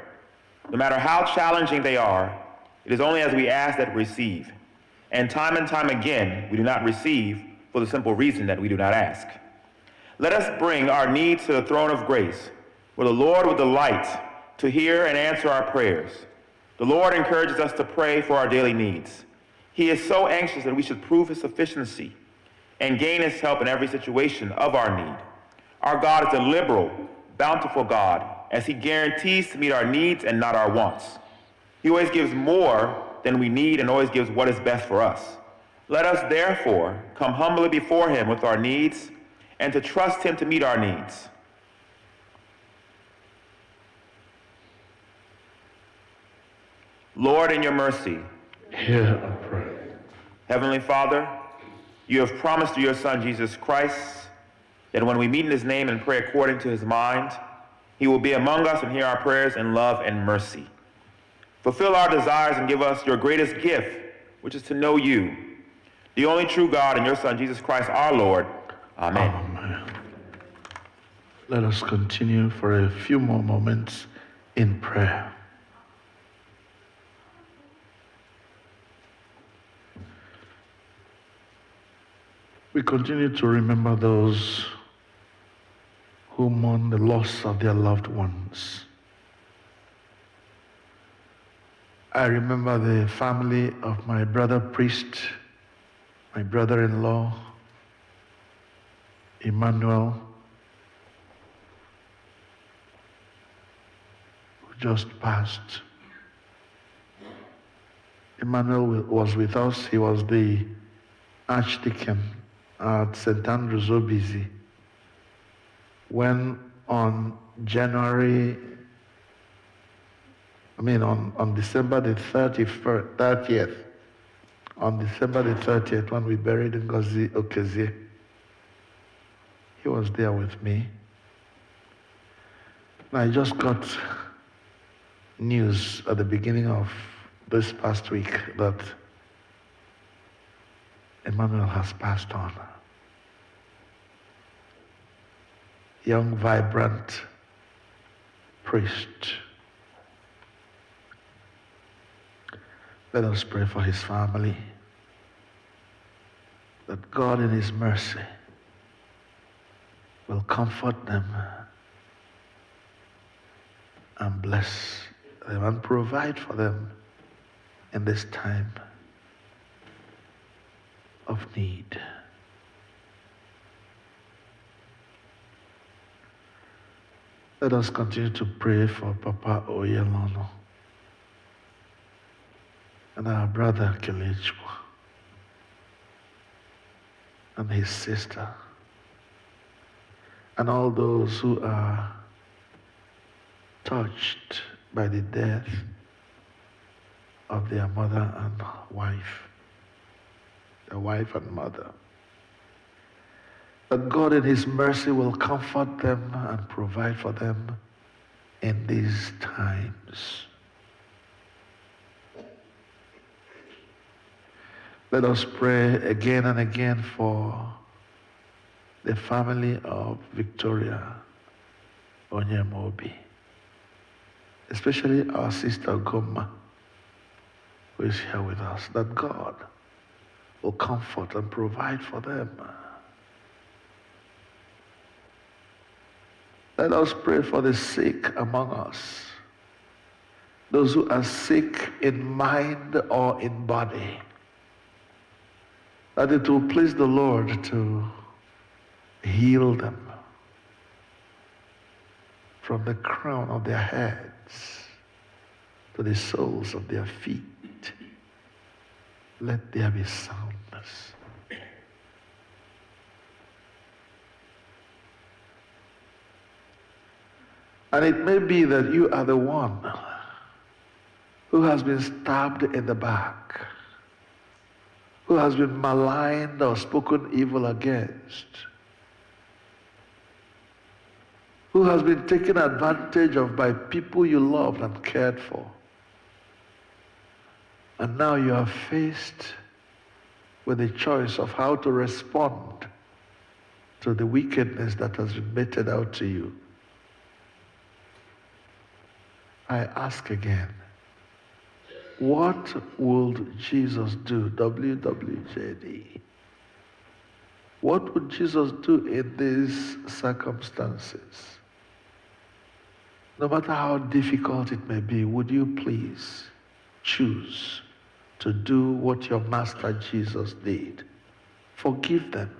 [SPEAKER 5] No matter how challenging they are, it is only as we ask that we receive. And time again, we do not receive for the simple reason that we do not ask. Let us bring our needs to the throne of grace, For the Lord will delight to hear and answer our prayers. The Lord encourages us to pray for our daily needs. He is so anxious that we should prove his sufficiency and gain his help in every situation of our need. Our God is a liberal, bountiful God, as he guarantees to meet our needs and not our wants. He always gives more than we need and always gives what is best for us. Let us therefore come humbly before him with our needs and to trust him to meet our needs. Lord, in your mercy,
[SPEAKER 2] hear our prayer.
[SPEAKER 5] Heavenly Father, you have promised through your Son, Jesus Christ, that when we meet in his name and pray according to his mind, he will be among us and hear our prayers in love and mercy. Fulfill our desires and give us your greatest gift, which is to know you, the only true God, and your Son, Jesus Christ, our Lord. Amen.
[SPEAKER 2] Amen. Let us continue for a few more moments in prayer. We continue to remember those who mourn the loss of their loved ones. I remember the family of my brother priest, my brother-in-law, Emmanuel, who just passed. Emmanuel was with us. He was the archdeacon at St. Andrew's Obizi when on December the 30th, on December the 30th, when we buried Ngozi Okezie, he was there with me. And I just got news at the beginning of this past week that Emmanuel has passed on. Young, vibrant priest. Let us pray for his family, that God in his mercy will comfort them and bless them and provide for them in this time of need. Let us continue to pray for Papa Oyelono and our brother Kelechwa and his sister and all those who are touched by the death of their mother and wife, their wife and mother. That God in his mercy will comfort them and provide for them in these times. Let us pray again and again for the family of Victoria Onyemobi, especially our sister Goma, who is here with us, that God will comfort and provide for them. Let us pray for the sick among us, those who are sick in mind or in body, that it will please the Lord to heal them from the crown of their heads to the soles of their feet. Let there be soundness. And it may be that you are the one who has been stabbed in the back, who has been maligned or spoken evil against, who has been taken advantage of by people you loved and cared for. And now you are faced with the choice of how to respond to the wickedness that has been meted out to you. I ask again, what would Jesus do? WWJD. What would Jesus do in these circumstances? no matter how difficult it may be, would you please choose to do what your Master Jesus did? Forgive them,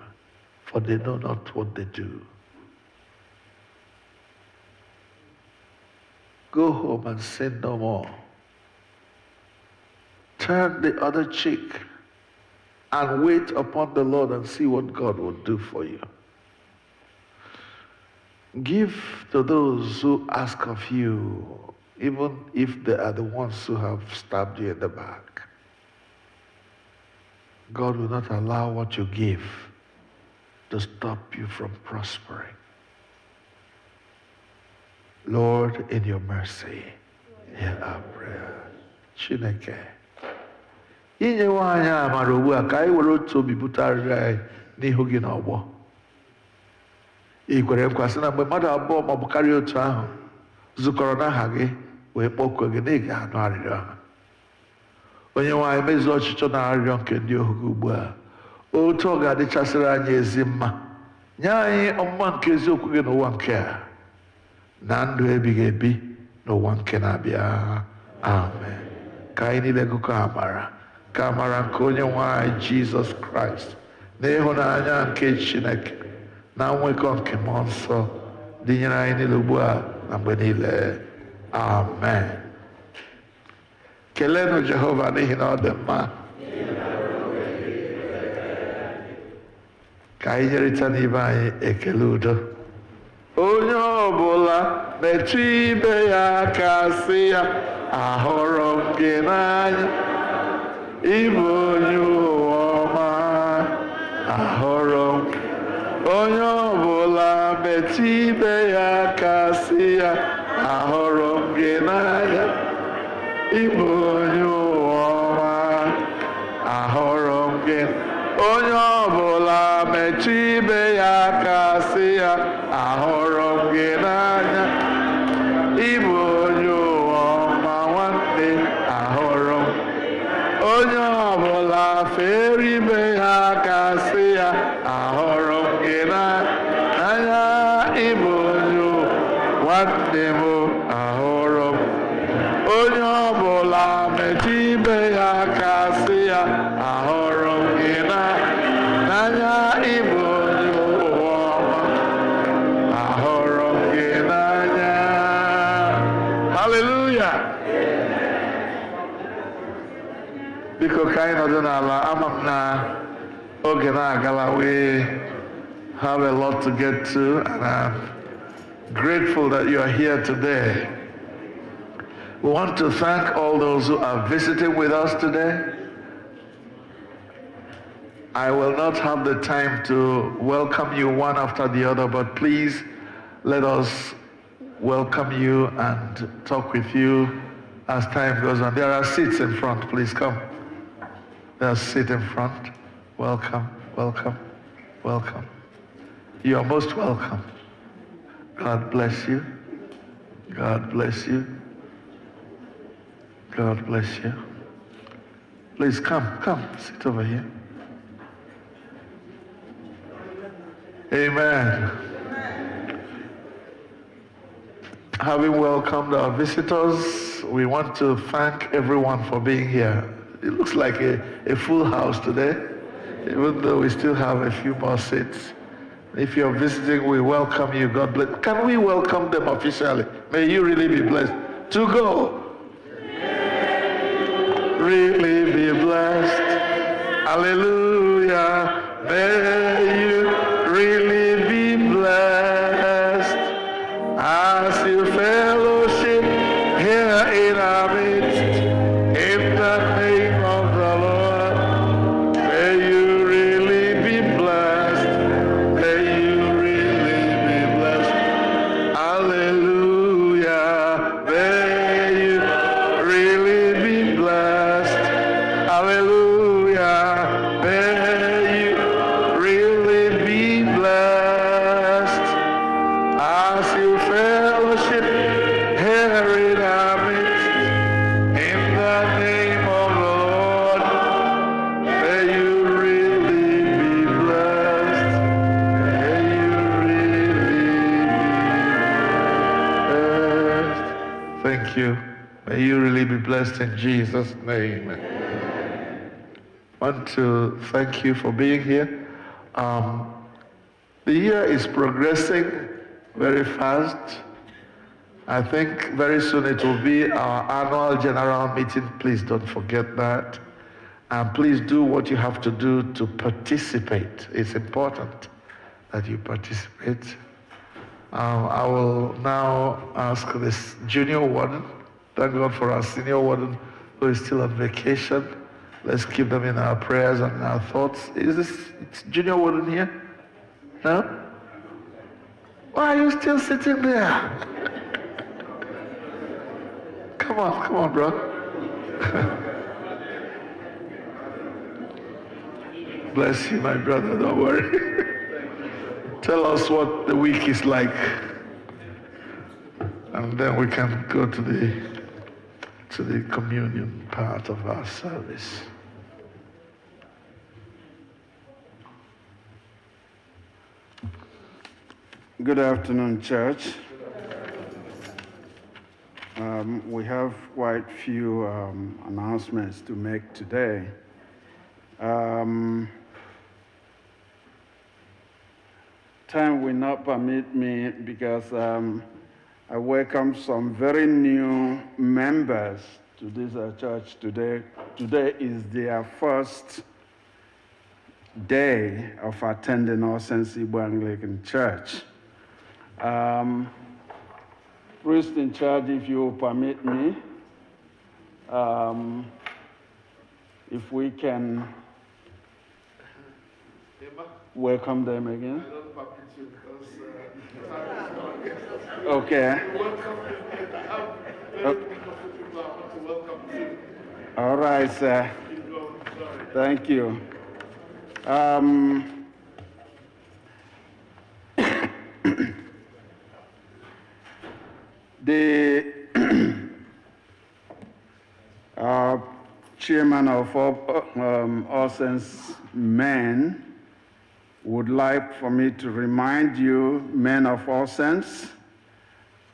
[SPEAKER 2] for they know not what they do. Go home and sin no more. Turn the other cheek and wait upon the Lord and see what God will do for you. Give to those who ask of you, even if they are the ones who have stabbed you in the back. God will not allow what you give to stop you from prospering. Lord, in your mercy, hear our prayer. Chineke, inyewe anyị amara ugbu a ka anyị were otu obi bute arịrịọ anyị n'ihu gị n'ọgbọ. I kwere nkwa sị na mgbe mmadụ abụọ maọbụ karịa otu ahụ zukọrọ n'aha gị wee kpọkuo gị na ị ga-anụ arịrịọ ha. Onye-nwe anyị, mezuo ọchịchọ na arịrịọ nke ndị ohu gị ugbu a. Otu ọ ga-adịchasịrị anyị ezi mma. Nye anyị ọmụma nke eziokwu gị n'ụwa nke a, na ndụ ebighị ebi n'ụwa nke na-abịa. Amen. Ka anyị niile gụkọ amara, ka amara nke Onye-nwe anyị Jizọs Kraịst na ịhụnanya nke Chineke na nwekọ nke mmụọ nsọ dịnyere anyị niile ugbu a na mgbe niile. Amen. Keleenụ Jehova n'ihi na ọ dị mma. Ka anyị nyerịta n'ibe anyị ekele udo. Onye ọbụla metụ ibe ya aka sị ya, ahụrụ m gị n'anya, ịbụ onye ụwa ọma, ahụrụ m. Onye ọbụla metụ ibe ya aka sị ya, ahụrụ m gị n'anya, ịbụ onye ụwa ọma, ahụrụ m gị. Onye ọbụla metụ ibe ya aka sị ya, ahụrụ m gị n'anya, ịbụ onye ụwa ọma nwanne, ahụrụ m. Onye ọbụla fere ibe ya aka sị ya, ahụrụ m gị n'anya, ịbụ onye nwanne m, ahụrụ m. Onye ọbụla metụ ibe ya aka sị ya, ahụrụ m gị n'anya, ịbụ onye ụwa ọma, ahụrụ m gị n'anya. Hallelujah. Biko ka anyị nọdụ n'ala. Ama m na oge na-agala. We have a lot to get to, and I'm grateful that you are here today. We want to thank all those who are visiting with us today. I will not have the time to welcome you one after the other, but please let us welcome you and talk with you as time goes on. There are seats in front. Please come. There's a seat in front. Welcome, welcome, welcome. You are most welcome. God bless you. God bless you. God bless you. Please come, sit over here. Amen. Having welcomed our visitors, we want to thank everyone for being here. It looks like a full house today, even though we still have a few more seats. If you're visiting, we welcome you. God bless. Can we welcome them officially? May you really be blessed. To go. Really be blessed. Hallelujah. May you really be blessed as you fellowship here in our midst. In the name of the Lord, may you really be blessed. May you really be blessed. Hallelujah. May you really be blessed. Hallelujah. May you really be blessed as you fellowship here in our midst. In the name of the Lord, may you really be blessed. May you really be blessed. thank you. May you really be blessed in Jesus' name. I want to thank you for being here. The year is progressing very fast. I think very soon it will be our annual general meeting. Please don't forget that. And please do what you have to do to participate. It's important that you participate. I will now ask this junior warden. Thank God for our senior warden who is still on vacation. Let's keep them in our prayers and in our thoughts. It's junior warden here? No? Why are you still sitting there? Come on, bro. Bless you, my brother, don't worry. Tell us what the week is like. And then we can go to the communion part of our service.
[SPEAKER 6] Good afternoon, church. We have quite few announcements to make today. Time will not permit me because I welcome some very new members to this church today. Today is their first day of attending All Saints Igbo Anglican Church. Priest in charge, if you will permit me, if we can welcome them again.
[SPEAKER 2] I don't permit you because
[SPEAKER 6] Okay. All right, sir. Thank you. The chairman of All Saints Men would like for me to remind you, men of All Saints,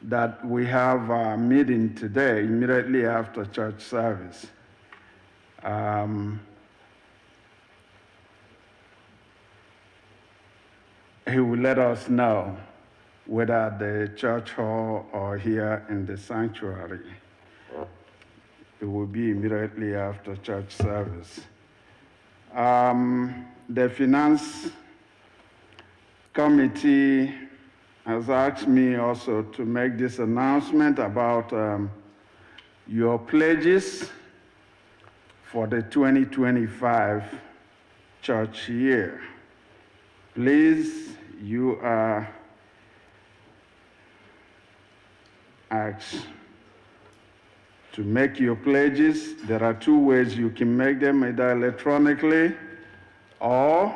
[SPEAKER 6] that we have a meeting today immediately after church service. He will let us know whether at the church hall or here in the sanctuary. It will be immediately after church service. The finance committee has asked me also to make this announcement about your pledges for the 2025 church year. Please, you are asked to make your pledges. There are two ways you can make them, either electronically or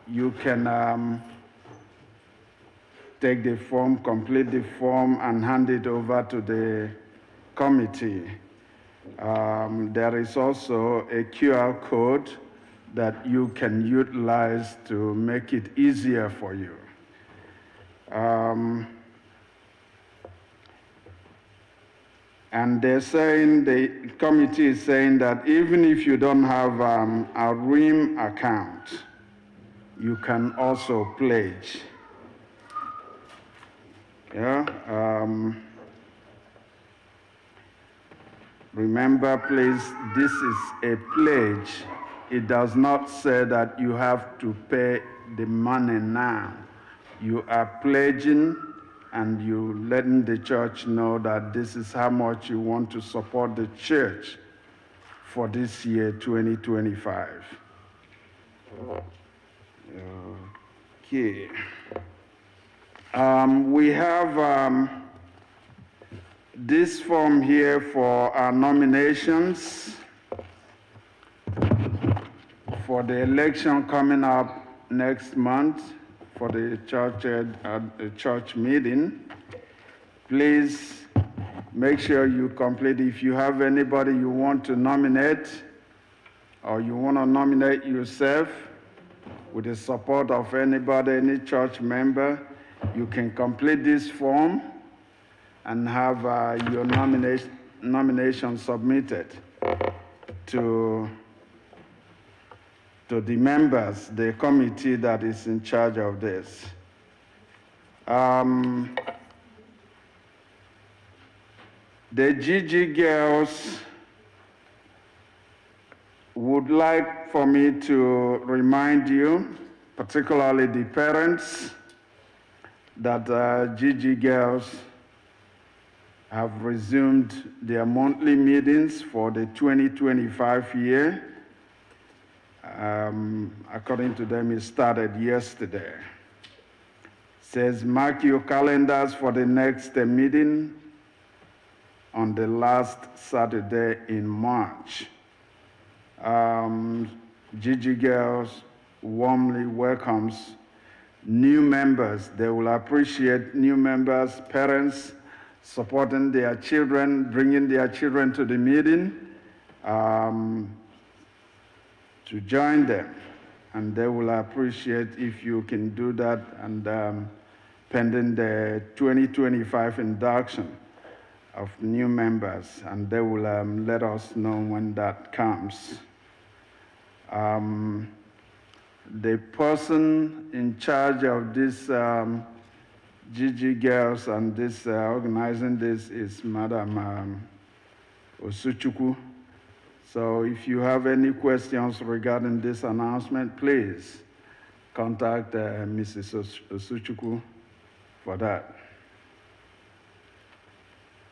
[SPEAKER 6] you can take the form, complete the form, and hand it over to the committee. There is also a QR code that you can utilize to make it easier for you. And they're saying, the committee is saying that even if you don't have a RIM account, you can also pledge. Yeah. Remember, please, this is a pledge. It does not say that you have to pay the money now. You are pledging and you letting the church know that this is how much you want to support the church for this year, 2025. Okay. We have this form here for our nominations for the election coming up next month for the church meeting. Please make sure you complete. If you have anybody you want to nominate or you want to nominate yourself with the support of anybody, any church member, you can complete this form and have your nomination submitted to the members, the committee that is in charge of this. The GG girls would like for me to remind you, particularly the parents, that GG girls have resumed their monthly meetings for the 2025 year. According to them, it started yesterday. Says, mark your calendars for the next meeting on the last Saturday in March. GG Girls warmly welcomes new members. They will appreciate new members, parents supporting their children, bringing their children to the meeting to join them. And they will appreciate if you can do that, and pending the 2025 induction of new members, and they will let us know when that comes. The person in charge of this GG Girls and this organizing this is Madam Osuchukwu. So if you have any questions regarding this announcement, please contact Mrs. Osuchukwu for that.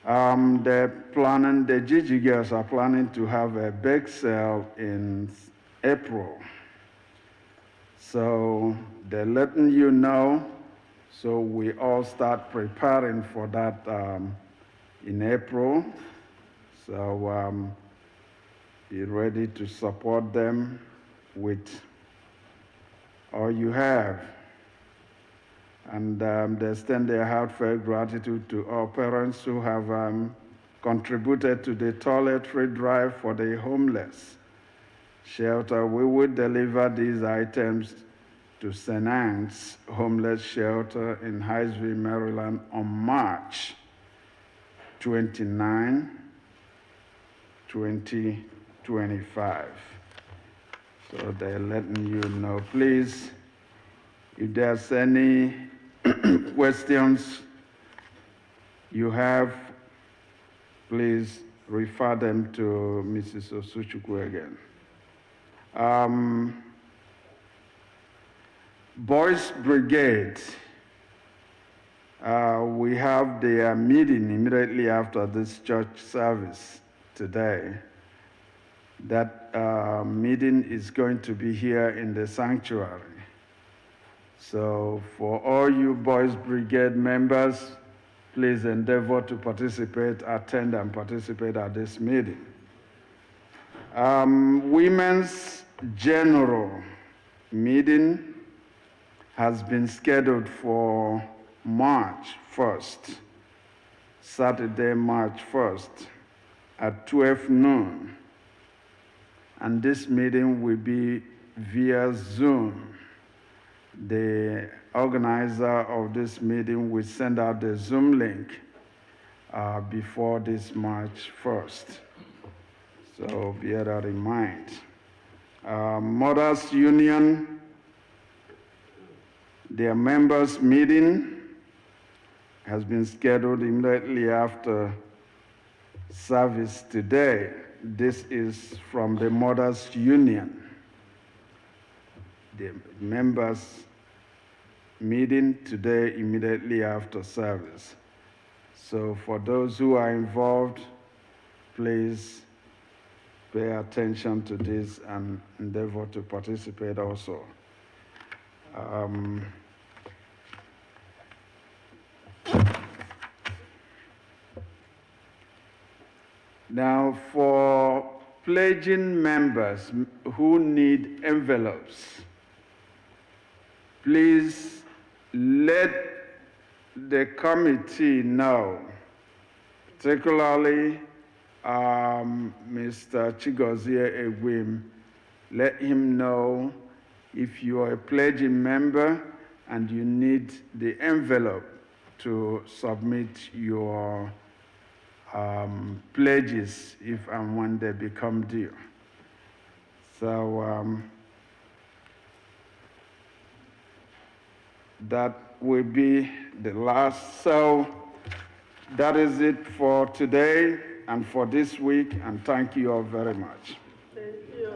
[SPEAKER 6] The GG Girls are planning to have a bake sale in April. So they're letting you know, so we all start preparing for that in April. So be ready to support them with all you have. And they extend their heartfelt gratitude to all parents who have contributed to the toiletry drive for the homeless shelter. We will deliver these items to St. Anne's Homeless Shelter in Hinesville, Maryland on March 29, 2025. So they're letting you know. Please, if there's any questions you have, please refer them to Mrs. Osuchukwu again. Boys Brigade, we have their meeting immediately after this church service today. That meeting is going to be here in the sanctuary. So for all you Boys Brigade members, please endeavor to participate, attend and participate at this meeting. Women's General meeting has been scheduled for March 1st, Saturday, March 1st at 12 noon. And this meeting will be via Zoom. The organizer of this meeting will send out the Zoom link before this March 1st. So bear that in mind. Mothers Union, their members meeting has been scheduled immediately after service today. This is from the Mothers Union. The members meeting today immediately after service. So for those who are involved, please pay attention to this and endeavor to participate also. Now for pledging members who need envelopes, please let the committee know, particularly Mr. Chigozie Egwim, let him know if you are a pledging member and you need the envelope to submit your pledges if and when they become due. So that will be the last. So that is it for today and for this week, and thank you all very much.
[SPEAKER 7] Thank you.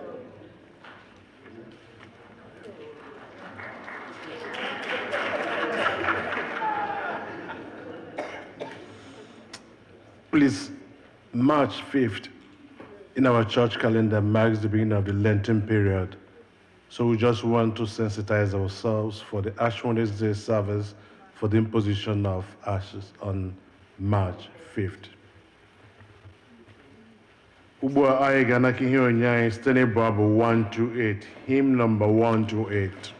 [SPEAKER 1] Please, March 5th in our church calendar marks the beginning of the Lenten period. So we just want to sensitize ourselves for the Ash Wednesday service for the imposition of ashes on March 5th. Ugbu a anyị ga-anaka ihe onyinye anyị site n'ịbụ abụ 128, hymn number 128.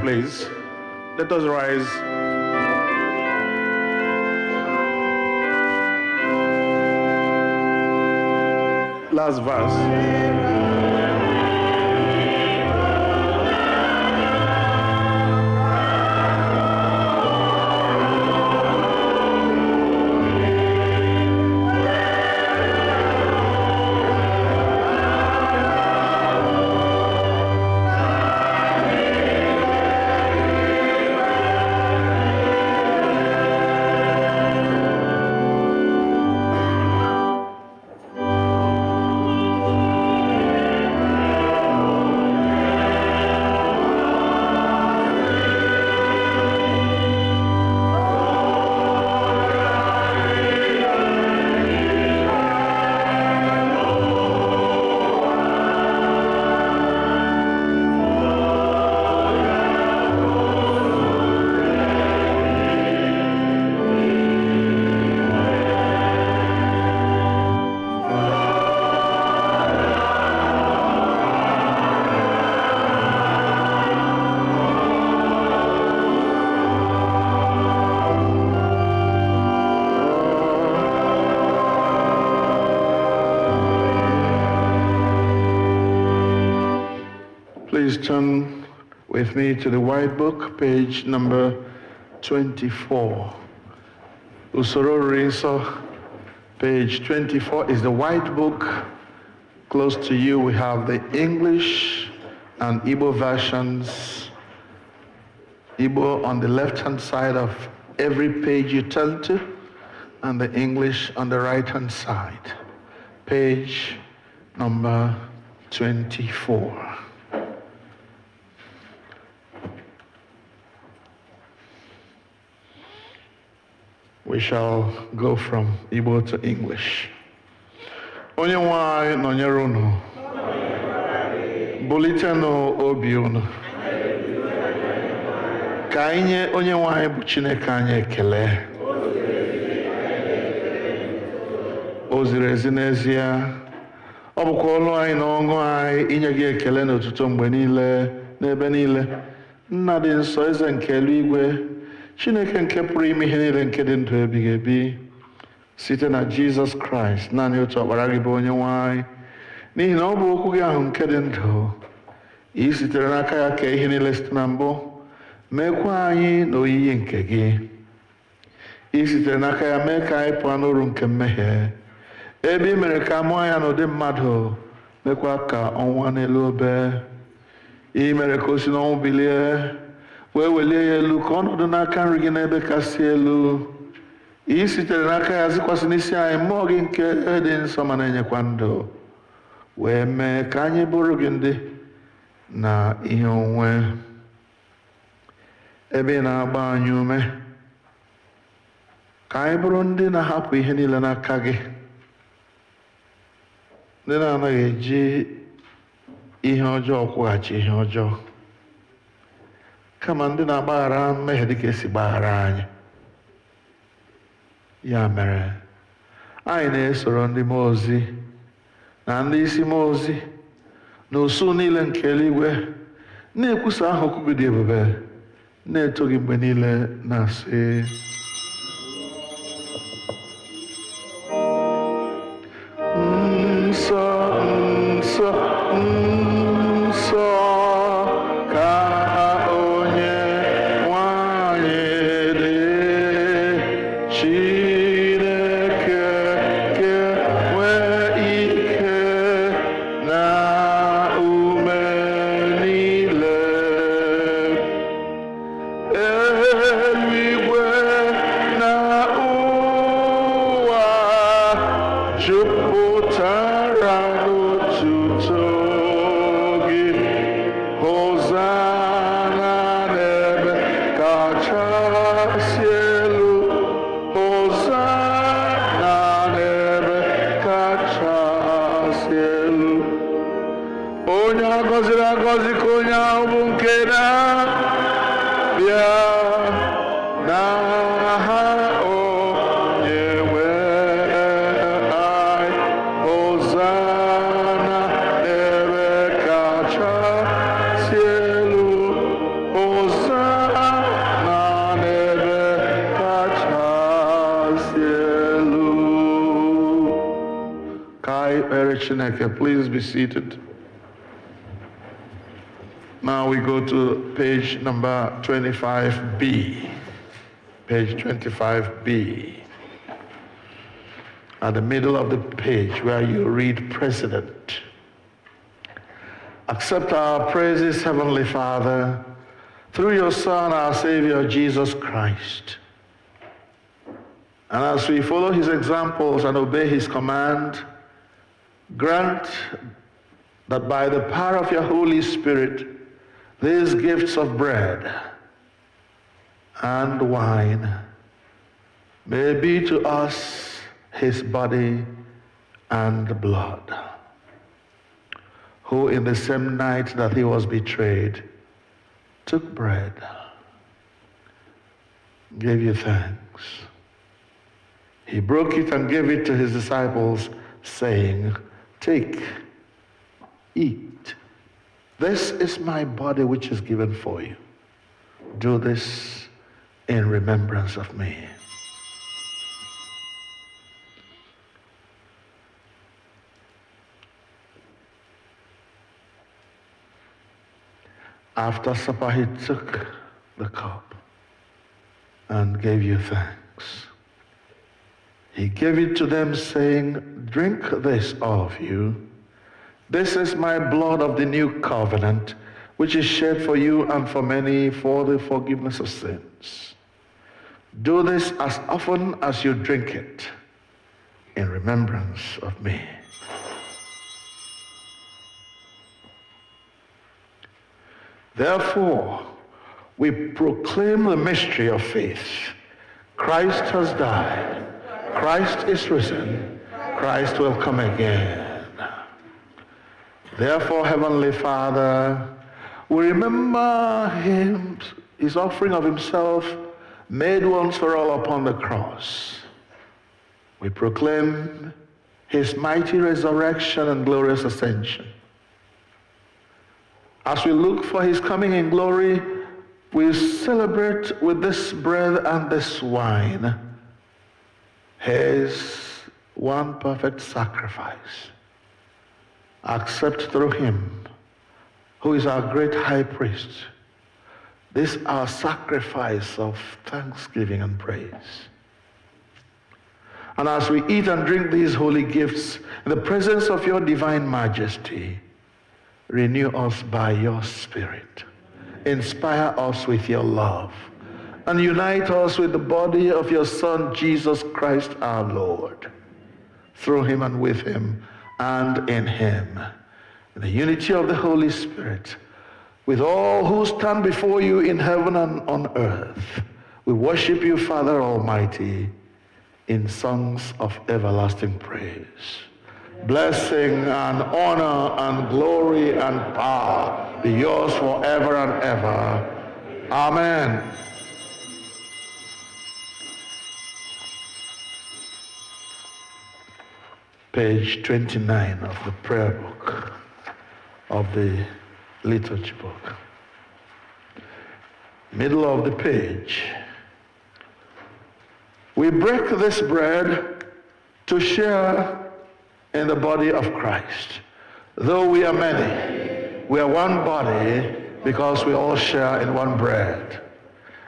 [SPEAKER 1] Please, let us rise. Last verse. Please turn with me to the White Book, page number 24. Usoro Rinso, page 24 is the White Book. Close to you, we have the English and Igbo versions. Igbo on the left-hand side of every page you turn to, and the English on the right-hand side. Page number 24. We
[SPEAKER 2] We shall go from Igbo to English. Onye-nwe-ayi nọnyere unu. Bulitenụ obi unu. Ka anyị nye Onye-nwe-ayi bụ Chineke anyị ekele. O ziri ezi n'ezie. Ọ bụkwa olu anyị na ọṅụ anyị inye gị ekele n'ụtụtụ mgbe niile n'ebe niile. Nna dị nsọ, eze nke eluigwe, Chineke nke pụrụ ime ihe niile nke dị ndụ ebighị ebi, site na Jizọs Kraịst, naanị otu ọkpara gị bụ Onye-nwe anyị, n'ihi na ọ bụ okwu gị ahụ nke dị ndụ. Ị sitere n'aka ya kee ihe niile site na mbụ, meekwa anyị n'oyiyi nke gị. Ị sitere n'aka ya mee ka anyị pụọ n'uru nke mmehie, ebe ị mere ka mụọ ya n'ụdị mmadụ, mekwa ka ọnwa n'elu obe. Ị mere ka o si n'ọnwụ bilie, wee welie ya elu ka ọnọdụ n'aka nri gị n'ebe kasị elu. Ị sitere n'aka ya zikwasị n'isi anyị mmụọ gị nke dị nsọ ma na-enyekwa ndụ, wee mee ka anyị bụrụ gị ndị na ihe onwe. Ebe ị na-agba anyị ume ka anyị bụrụ ndị na-ahapụ ihe niile n'aka gị, ndị na-anaghị eji ihe ọjọọ kwụghachi ihe ọjọọ, kama ndị na-agbaghara mmehie dịka esi gbaghara anyị. Ya mere, anyị na-esoro ndị mmụọ ozi na ndị isi mmụọ ozi na usuu niile nke eluigwe na-ekwusa aha okwu gị dị ebube, na-eto gị mgbe niile, na-asị: nsọ, nsọ, nsọ ka Onye-nwe-ayi dị, Chineke nke nwee ike na ume niile. Eluigwe na ụwa jupụtara n'otuto gị. Hosana n'ebe kachasị elu, Hosana n'ebe kachasị elu. Onye a gọziri agọzi ka onye ahụ bụ nke na-abịa n'aha Onye-nwe-ayi. Hosana n'ebe kachasị elu, Hosana n'ebe kachasị elu. Ka anyị kpere Chineke. Please be seated. Now we go to page number 25B. Page 25B. At the middle of the page where you read President. Accept our praises, Heavenly Father, through your Son, our Savior, Jesus Christ. And as we follow his examples and obey his command, grant that by the power of your Holy Spirit, these gifts of bread and wine may be to us his body and blood, who in the same night that he was betrayed took bread, gave you thanks. He broke it and gave it to his disciples, saying, "Take, eat. This is my body which is given for you. Do this in remembrance of me." After supper, he took the cup and gave you thanks. He gave it to them, saying, "Drink this, all of you. This is my blood of the new covenant, which is shed for you and for many for the forgiveness of sins. Do this as often as you drink it in remembrance of me." Therefore, we proclaim the mystery of faith. Christ has died. Christ is risen. Christ will come again. Therefore, Heavenly Father, we remember him, his offering of himself made once for all upon the cross. We proclaim his mighty resurrection and glorious ascension. As we look for his coming in glory, we celebrate with this bread and this wine his one perfect sacrifice. Accept through him, who is our great high priest, this our sacrifice of thanksgiving and praise. And as we eat and drink these holy gifts in the presence of your divine majesty, renew us by your Spirit. Inspire us with your love. And unite us with the body of your Son, Jesus Christ our Lord. Through him and with him and in him. In the unity of the Holy Spirit. With all who stand before you in heaven and on earth. We worship you, Father Almighty, in songs of everlasting praise. Blessing and honor and glory and power be yours forever and ever. Amen. Page 29 of the prayer book of the liturgy book. Middle of the page. We break this bread to share in the body of Christ. Though we are many, we are one body because we all share in one bread.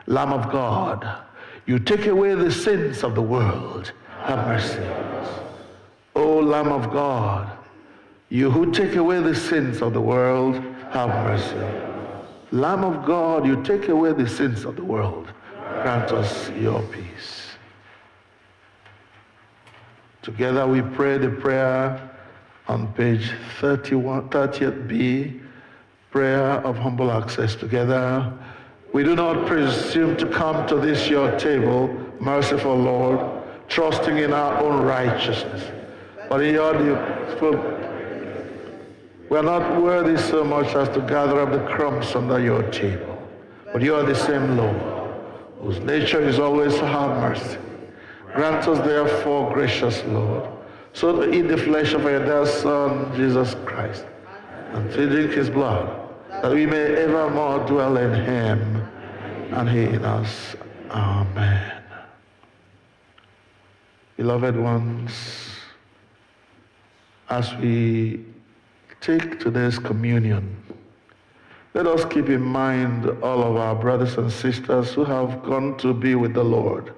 [SPEAKER 2] Lamb of God, you take away the sins of the world. Have mercy on us. O Lamb of God, you who take away the sins of the world, have mercy on us. Lamb of God, you take away the sins of the world. Grant us your peace. Together we pray the prayer on page 30B, prayer of humble access. Together, we do not presume to come to this your table, merciful Lord, trusting in our own righteousness. But in your we are not worthy so much as to gather up the crumbs under your table. But you are the same Lord, whose nature is always to have mercy. Grant us therefore, gracious Lord, so to eat the flesh of your dear Son, Jesus Christ, and to drink his blood, that we may evermore dwell in him, and he in us. Amen. Beloved ones, as we take today's communion, let us keep in mind all of our brothers and sisters who have gone to be with the Lord.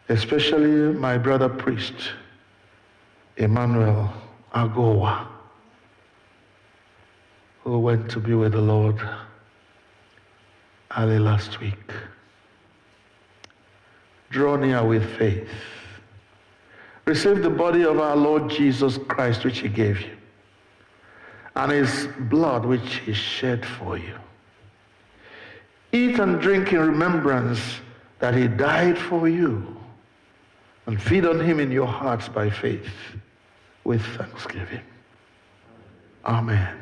[SPEAKER 2] Especially my brother priest, Emmanuel Agowa, who went to be with the Lord early last week. Draw near with faith. Receive the body of our Lord Jesus Christ, which he gave you, and his blood, which he shed for you. Eat and drink in remembrance that he died for you, and feed on him in your hearts by faith with thanksgiving. Amen.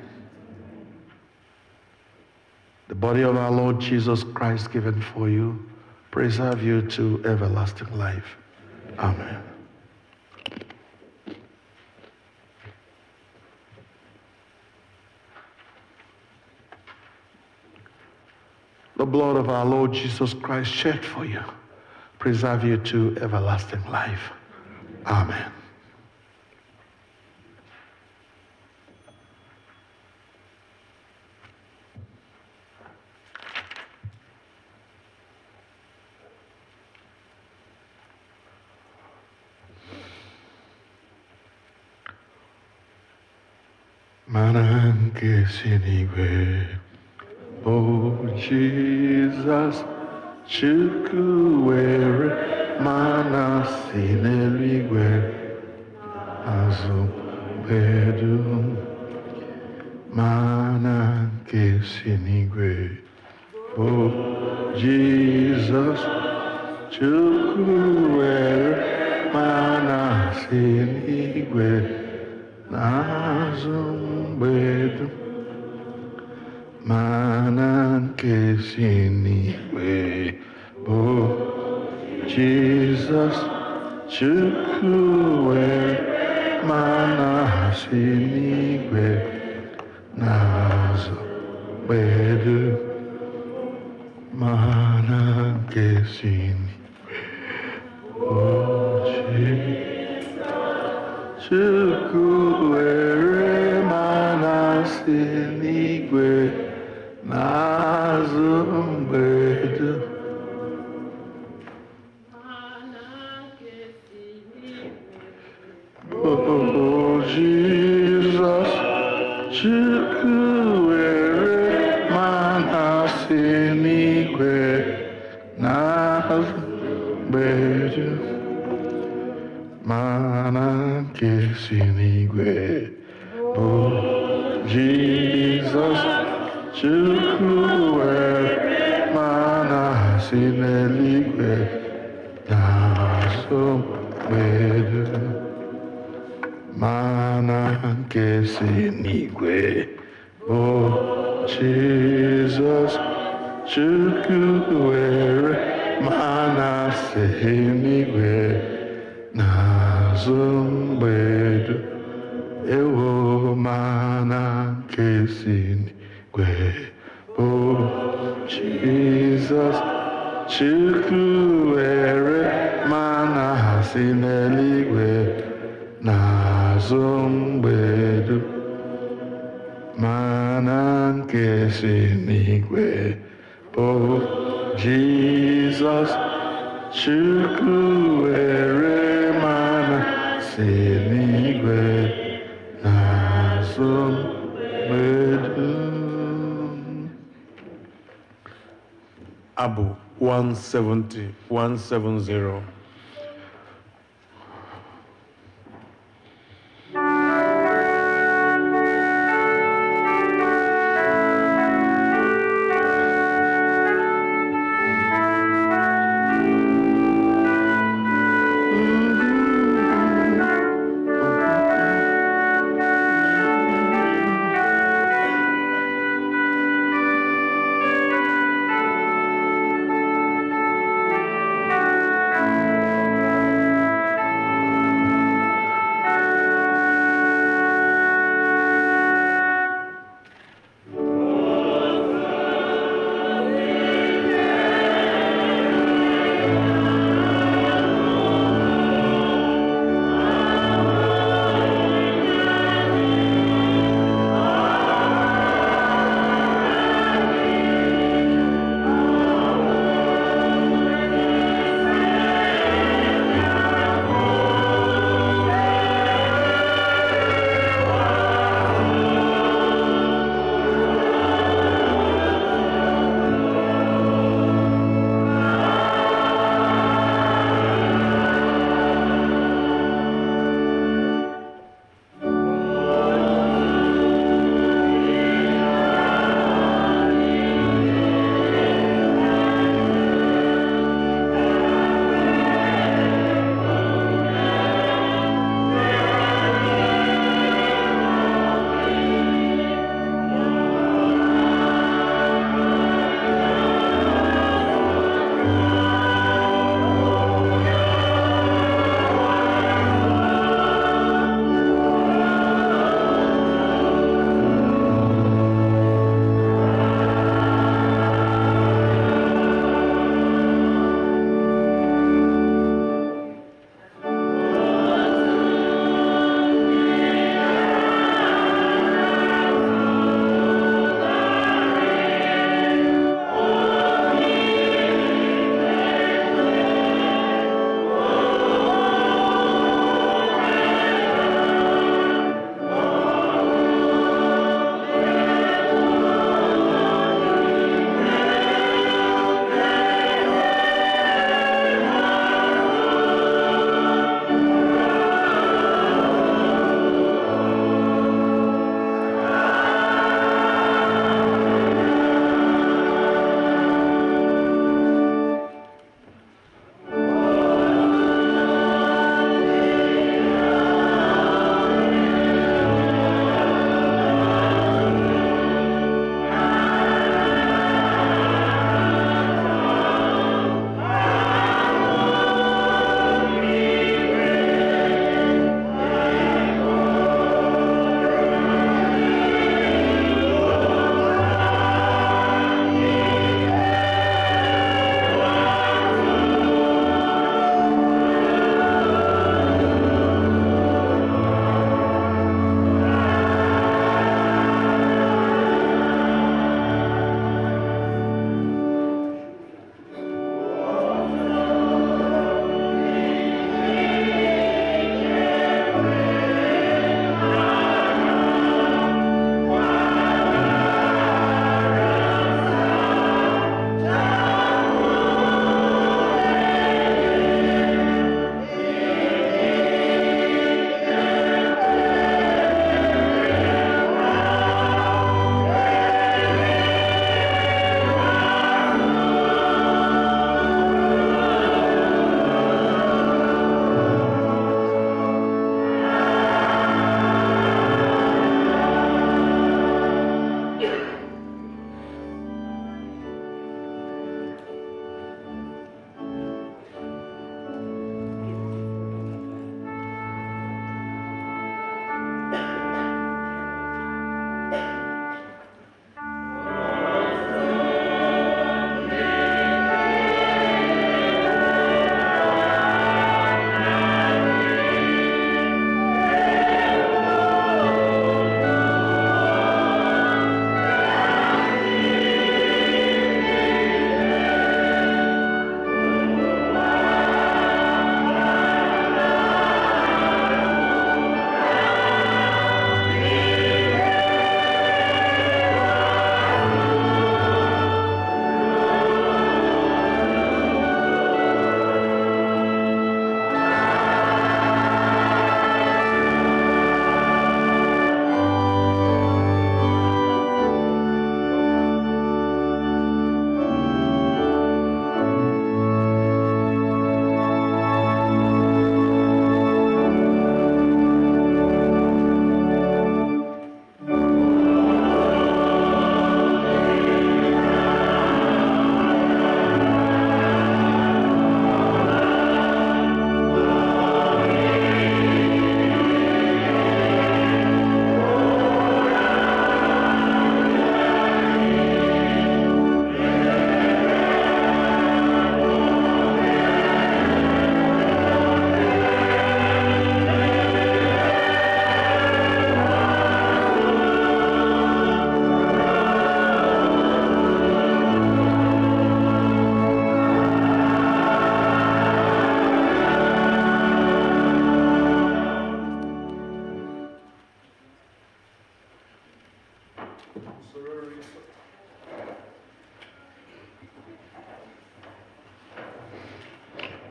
[SPEAKER 2] The body of our Lord Jesus Christ given for you, preserve you to everlasting life. Amen. The blood of our Lord Jesus Christ shed for you, preserve you to everlasting life. Amen. Mana nke si n'igwe, O Jesus, Chukwu were mana si n'eluigwe, azụ bedum. Mana nke si n'igwe, O Jesus, Chukwu were mana si n'igwe n'azụ mgbedu mana nke si n'igwe bụ Jizọs. Chukwu were mana si n'igwe n'azụ mgbedu mana nke si n'igwe Chukwu were mana si n'igwe n'azụ mgbedu Jesus, Chukwu were mana si n'igwe n'azụ mgbedu mana nke si n'igwe bụ Jizọs. Chukwu were mana si n'eluigwe n'azụ mgbedu mana nke si n'igwe bụ Jizọs. Chukwu were mana si n'igwe n'azụ mgbedu ewo mana nke si n'igwe bụ Jizọs. Chukwu were mana si n'eluigwe n'azụ mgbedu mana nke si n'igwe bụ Jizọs. Chukwu were mana si n'igwe n'azụ mgbedu.
[SPEAKER 1] Abụ 170.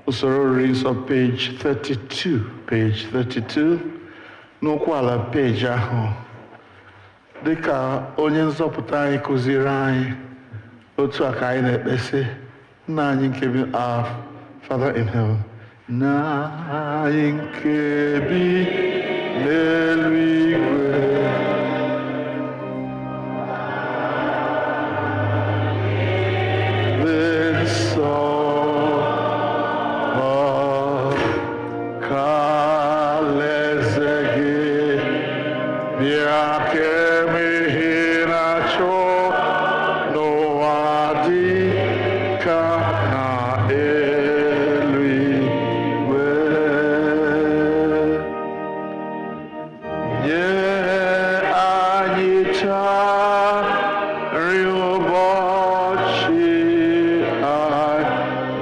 [SPEAKER 2] Usoro nsọ page 32 n'okwu ala page ahụ dịka onye nzọpụta anyị kụziri anyị otu a ka anyị na-ekpesị nna anyị nke bi our Father in heaven, nna anyị nke bi n'eluigwe, dị nsọ ka alaeze gị bịa, ka emehie na-achọ n'ụwa dị ka n'eluigwe. Nye anyị taa nri ụbọchị anyị,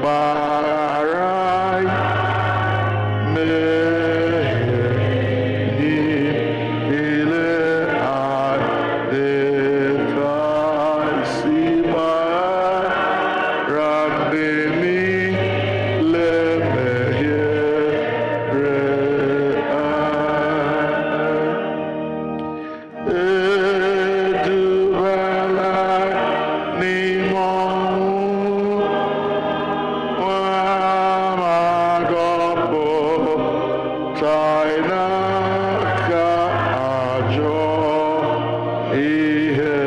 [SPEAKER 2] gbaghara anyị mmehie niile anyị dịka anyị si gbaghara ndị niile mehiere anyị. Edubala n'ime ọnwụ, ma dọpụta anyị n'aka ajọ ihe,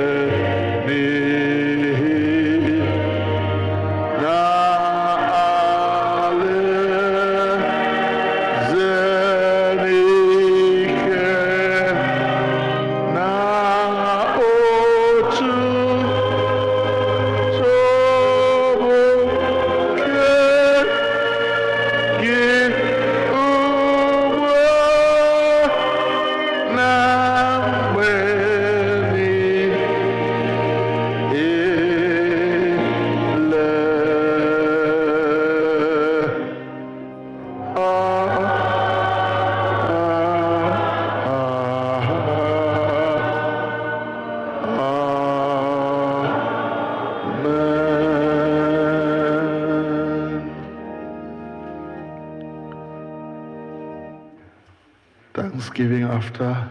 [SPEAKER 2] n'ihi na alaeze n'ike na otuto bụ nke gị ugbu a na mgbe Thanksgiving after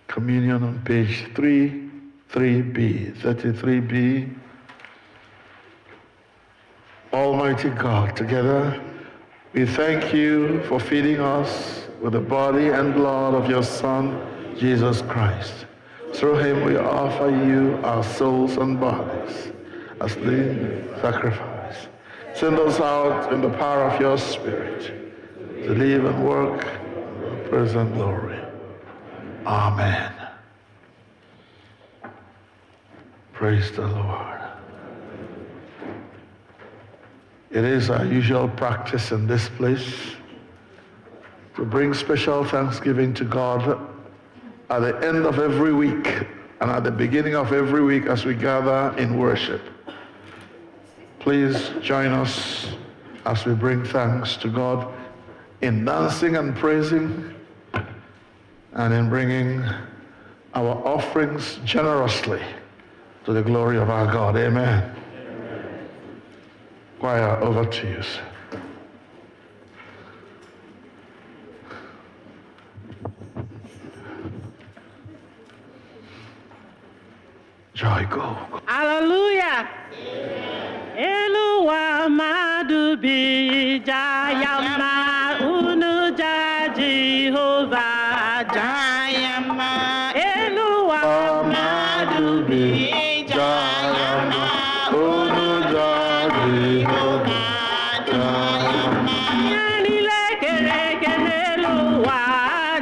[SPEAKER 2] communion on page 33B. Almighty God, together we thank you for feeding us with the body and blood of your Son, Jesus Christ. Through him we offer you our souls and bodies as living sacrifice. Send us out in the power of your Spirit to live and work in present glory. Amen. Praise the Lord. It is our usual practice in this place to bring special thanksgiving to God at the end of every week and at the beginning of every week as we gather in worship. Please join us as we bring thanks to God in dancing and praising and in bringing our offerings generously to the glory of our God. Amen. Choir, over to you, sir. Joy, go.
[SPEAKER 7] Hallelujah. Eluwa madu bi jayama unu ja Jehovah jayama. Eluwa madu bi jayama unu ja Jehovah jayama. Yani lekere keneluwa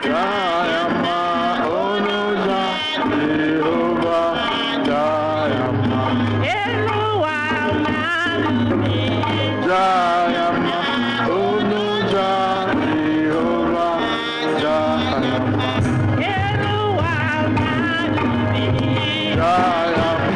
[SPEAKER 7] jayama unu ja Jehovah jayama. Eluwa madu bi jayama unu ja Jehovah jayama. Eluwa madu bi jayama.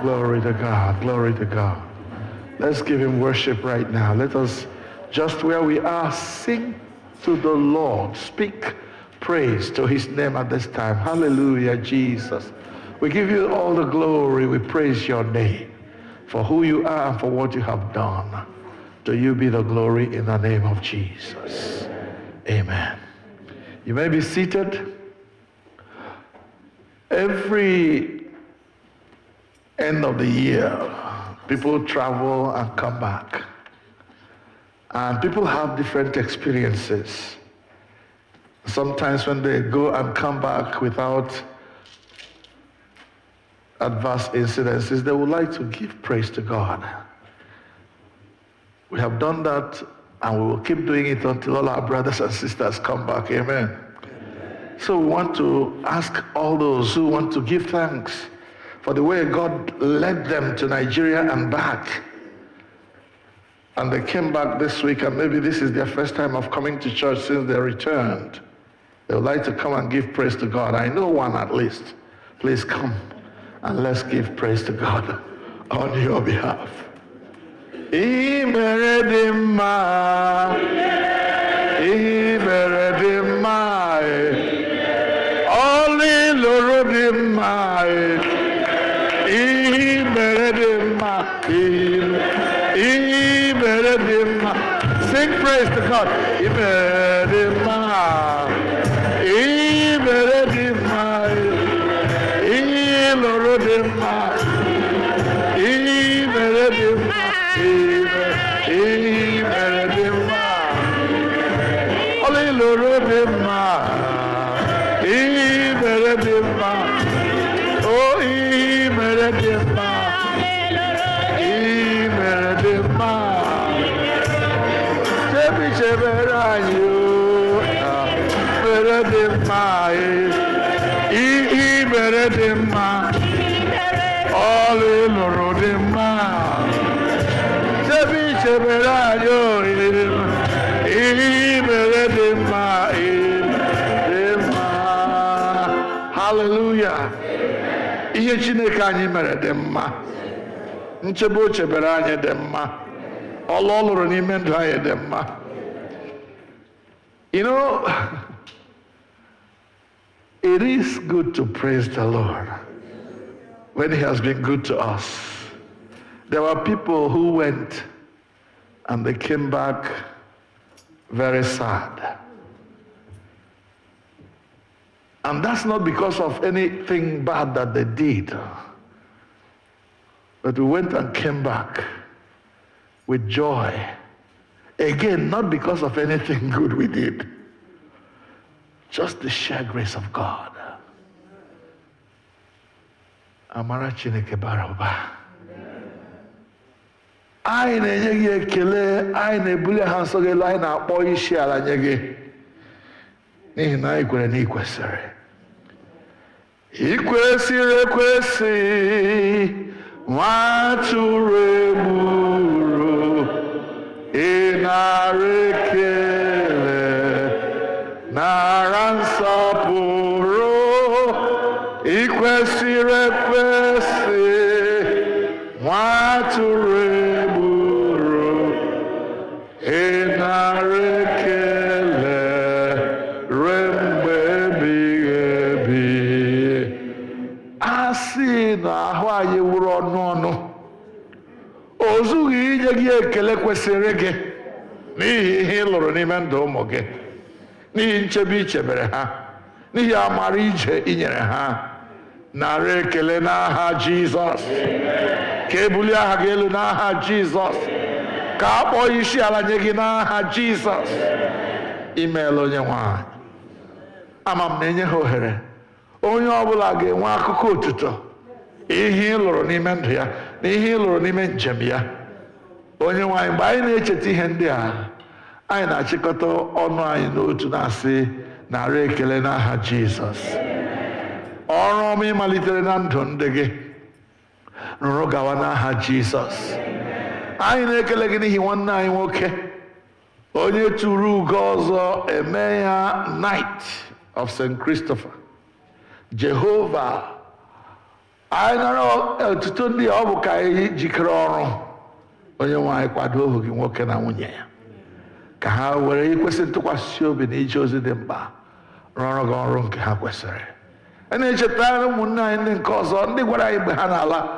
[SPEAKER 2] Glory to God, glory to God. Let's give him worship right now. Let us, just where we are, sing to the Lord. Speak praise to his name at this time. Hallelujah, Jesus. We give you all the glory. We praise your name for who you are and for what you have done. To you be the glory in the name of Jesus. Amen. You may be seated. Every end of the year, people travel and come back. And people have different experiences. Sometimes when they go and come back without adverse incidences, they would like to give praise to God. We have done that, and we will keep doing it until all our brothers and sisters come back. Amen. So we want to ask all those who want to give thanks for the way God led them to Nigeria and back. And they came back this week, and maybe this is their first time of coming to church since they returned. They would like to come and give praise to God. I know one at least. Please come and let's give praise to God on your behalf. Imeredima, Imeredima, Oli Lorodima, Imeredima, Imeredima. Sing praise to God. Imeredima, Imeredima, Ilorodima, Imeredima, Imeredima, Oli Lorodima, Imeredima, oh Imeredima, Imeredima, Shebi Sheberayu, Imeredima, Imeredima, Oli Lorodima, Shebi Sheberayu, Imeredima, Imeredima. Hallelujah. Ihe Chineke anyị mere dị mma. Nchebe o chebere anyị dị mma. Ọlụ ọ lụrụ n'ime ndụ anyị dị mma. You know, it is good to praise the Lord when he has been good to us. There were people who went and they came back very sad. And that's not because of anything bad that they did. But we went and came back with joy. Again, not because of anything good we did. Just the sheer grace of God. Amara Chineke bara ụba. Anyị na-enye gị ekele, anyị na-ebuli ha nsọ gị elu, anyị na-akpọ isi ala nye gị. N'ihi na anyị kwere na ị kwesịrị. Ị kwesịrị ekwesị, nwa atụrụ egburu, ị nara ekele, nara nsọpụrụ. Ị kwesịrị ekwesị, nwa atụrụ egburu, ị nara ekele ruo mgbe ebighị ebi. Asị na ahụ anyị wụrụ ọnụ ọnụ, o zughị inye gị ekele kwesịrị gị n'ihi ihe ị lụrụ n'ime ndụ ụmụ gị, n'ihi nchebe i chebere ha, n'ihi amara ije i nyere ha. Nara ekele n'aha Jizọs. Ka ebulie aha gị elu n'aha Jizọs. Ka a kpọọ isi ala nye gị n'aha Jizọs. Imeela Onye-nwe anyị. Ama m na-enye ha ohere. Onye ọbụla ga-enwe akụkọ otuto ihe ị lụrụ n'ime ndụ ya na ihe ị lụrụ n'ime njem ya Onye-nwe-ayi, mgbe anyị na-echeta ihe ndị a, anyị na-achịkọta ọnụ anyị n'otu na-asị narị ekele n'aha Jizọs. Ọrụ ọma ị malitere na ndụ ndị gị rụrụ gawa n'aha Jizọs. Anyị na-ekele gị n'ihi nwanne anyị nwoke onye tụrụ ugo ọzọ, eme ya Knight of St. Christopher. Jehova, anyị nara ọtụtụ ndị ọ bụ ka anyị jikere ọrụ. Onye-nwe-ayi, kwado ohu gị nwoke na nwunye ya ka ha were ikwesị ntụkwasị obi na ije ozi dị mkpa rụọrọ gị ọrụ nke ha kwesịrị. A na-echetara ụmụnne anyị ndị nke ọzọ ndị gwara anyị mgbe ha na-ala,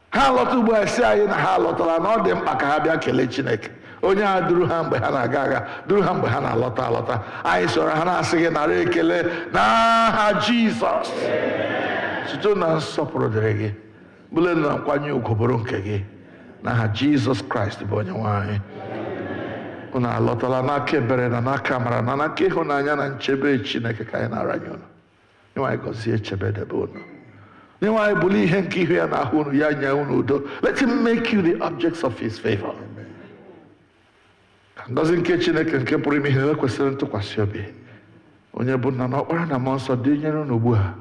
[SPEAKER 2] ha lọta ugbu a sị anyị na ha lọtara na ọ dị mkpa ka ha bịa kelee Chineke. Onye a duru ha mgbe ha na-aga agha, duru ha mgbe ha na-alọta alọta. Anyị soro ha na-asị gị nara ekele n'aha Jizọs. Site na nsọpụrụ dịrị gị, bụle na nkwanye ugwu bụrụ nke gị, n'aha Jizọs Kraịst bụ Onye-nwe-anyị. Unu alọtala n'aka ebere na n'aka amara na n'aka ịhụnanya na nchebe Chineke ka anyị na-aranye unu. Onye-nwe-ayi gọzie chebe debe unu. Onye-nwe-ayi bulie ihe nke ihu ya n'ahụ unu, ya nye unu udo. Let him make you the objects of his favor. Ka ngọzi nke Chineke nke pụrụ ime ihe niile kwesịrị ntụkwasị obi, onye bụ Nna na Ọkpara na Mmụọ Nsọ, dị nyere unu ugbu a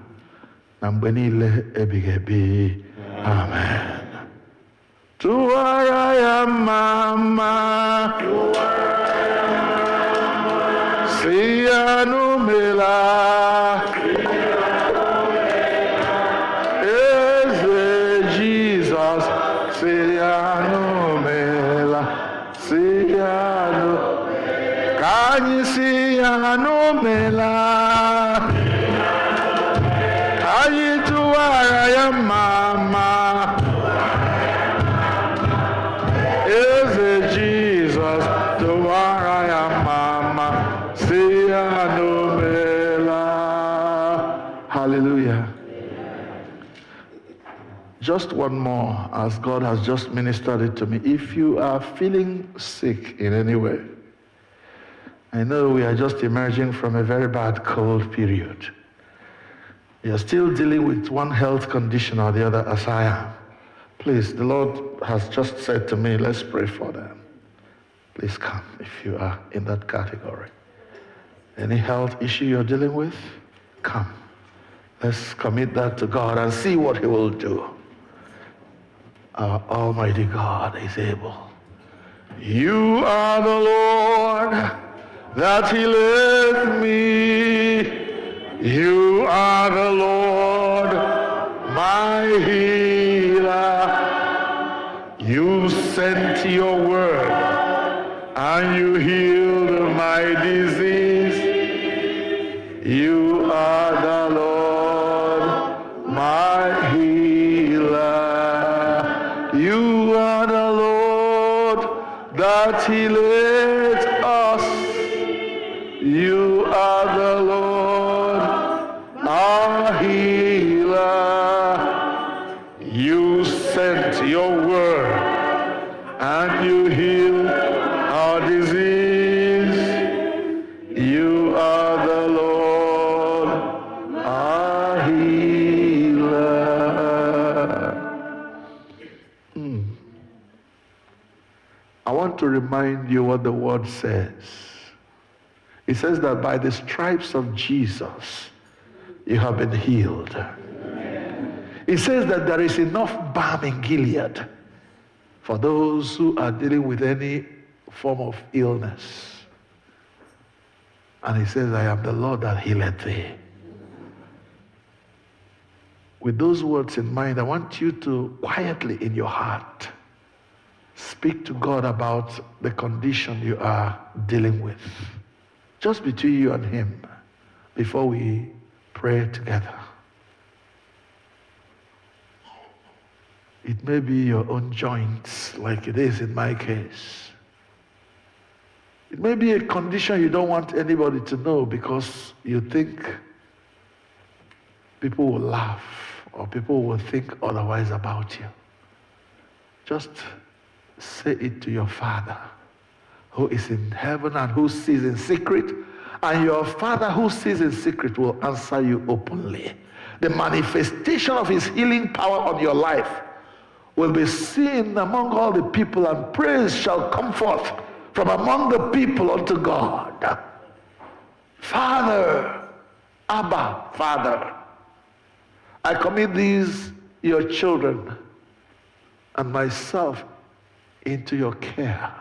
[SPEAKER 2] na mgbe niile ebighị ebi. Amen. Tụwara ya mma mma, si ya n'umela, Eze Jizọs, si ya n'umela, si ya n'umela, ka anyị si ya n'umela, anyị tụwara ya mma mma. Eze Jesus, tụwara ya mama, si ya n'omela. Hallelujah. Just one more, as God has just ministered it to me. If you are feeling sick in any way, I know we are just emerging from a very bad cold period. You're still dealing with one health condition or the other, as I am. Please, the Lord has just said to me, let's pray for them. Please come if you are in that category. Any health issue you're dealing with, come. Let's commit that to God and see what he will do. Our Almighty God is able. You are the Lord that healeth me. You are the Lord, my healer. You sent your word and you healed my disease. You are the Lord, my healer. You are the Lord that healeth us. You are the Lord, our healer. You sent your word and you healed our disease. You are the Lord, our healer. I want to remind you what the word says. It says that by the stripes of Jesus, you have been healed. It says that there is enough balm in Gilead for those who are dealing with any form of illness. And he says, I am the Lord that healeth thee. With those words in mind, I want you to quietly in your heart speak to God about the condition you are dealing with. Just between you and him before we pray together. It may be your own joints, like it is in my case. It may be a condition you don't want anybody to know because you think people will laugh or people will think otherwise about you. Just say it to your Father who is in heaven and who sees in secret, and your Father who sees in secret will answer you openly. The manifestation of his healing power on your life will be seen among all the people, and praise shall come forth from among the people unto God. Father, Abba, Father, I commit these, your children, and myself into your care.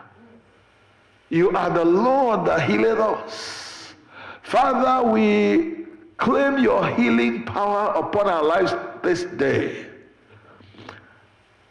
[SPEAKER 2] You are the Lord that healeth us. Father, we claim your healing power upon our lives this day.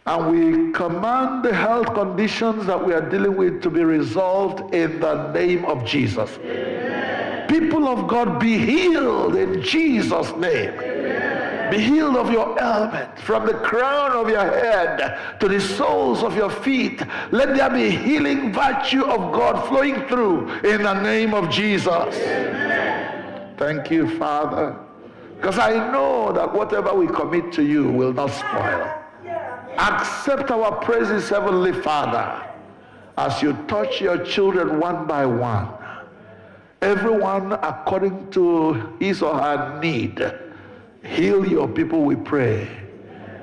[SPEAKER 2] And we command the health conditions that we are dealing with to be resolved in the name of Jesus. Amen. People of God, be healed in Jesus' name. Amen. Be healed of your ailment, from the crown of your head to the soles of your feet. Let there be healing virtue of God flowing through in the name of Jesus. Amen. Thank you, Father, because I know that whatever we commit to you will not spoil. Accept our praises, Heavenly Father, as you touch your children one by one, everyone according to his or her need. Heal your people, we pray,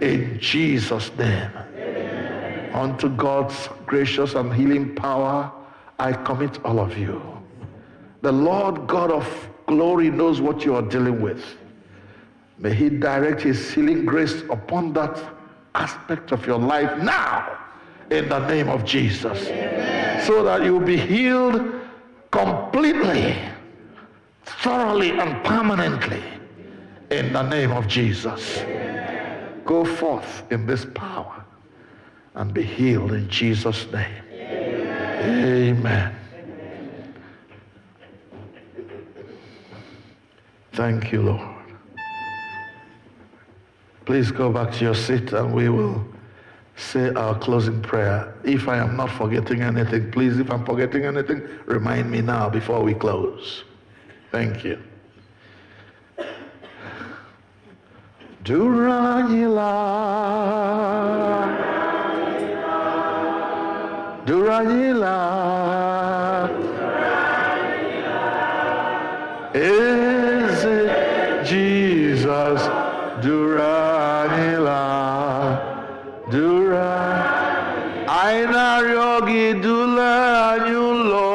[SPEAKER 2] in Jesus' name. Amen. Unto God's gracious and healing power, I commit all of you. The Lord God of glory knows what you are dealing with. May he direct his healing grace upon that aspect of your life now, in the name of Jesus. Amen. So that you will be healed completely, thoroughly, and permanently, in the name of Jesus. Amen. Go forth in this power and be healed in Jesus' name. Amen. Amen. Thank you, Lord. Please go back to your seat and we will say our closing prayer. If I am not forgetting anything, please, if I'm forgetting anything, remind me now before we close. Thank you. Duranyila, Duranyila, is it Jesus? Duranyila, Duranyila, Ainaryogi Dulanyulo,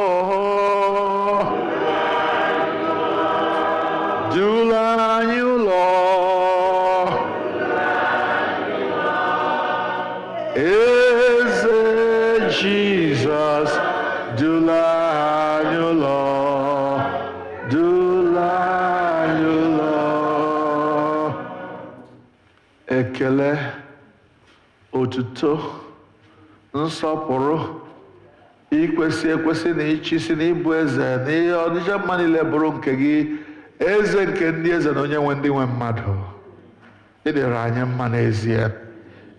[SPEAKER 2] Dulanyulo, is it Jesus? Dulanyulo, Dulanyulo. Ekele, otuto, nsọpụrụ, ikwesị ekwesị na ịchịisi na ịbụ eze na ihe ọdịcha mma niile bụrụ nke gị, eze nke ndị eze na onye nwe ndị nwe mmadụ. Ị dịrị anyị mma n'ezie.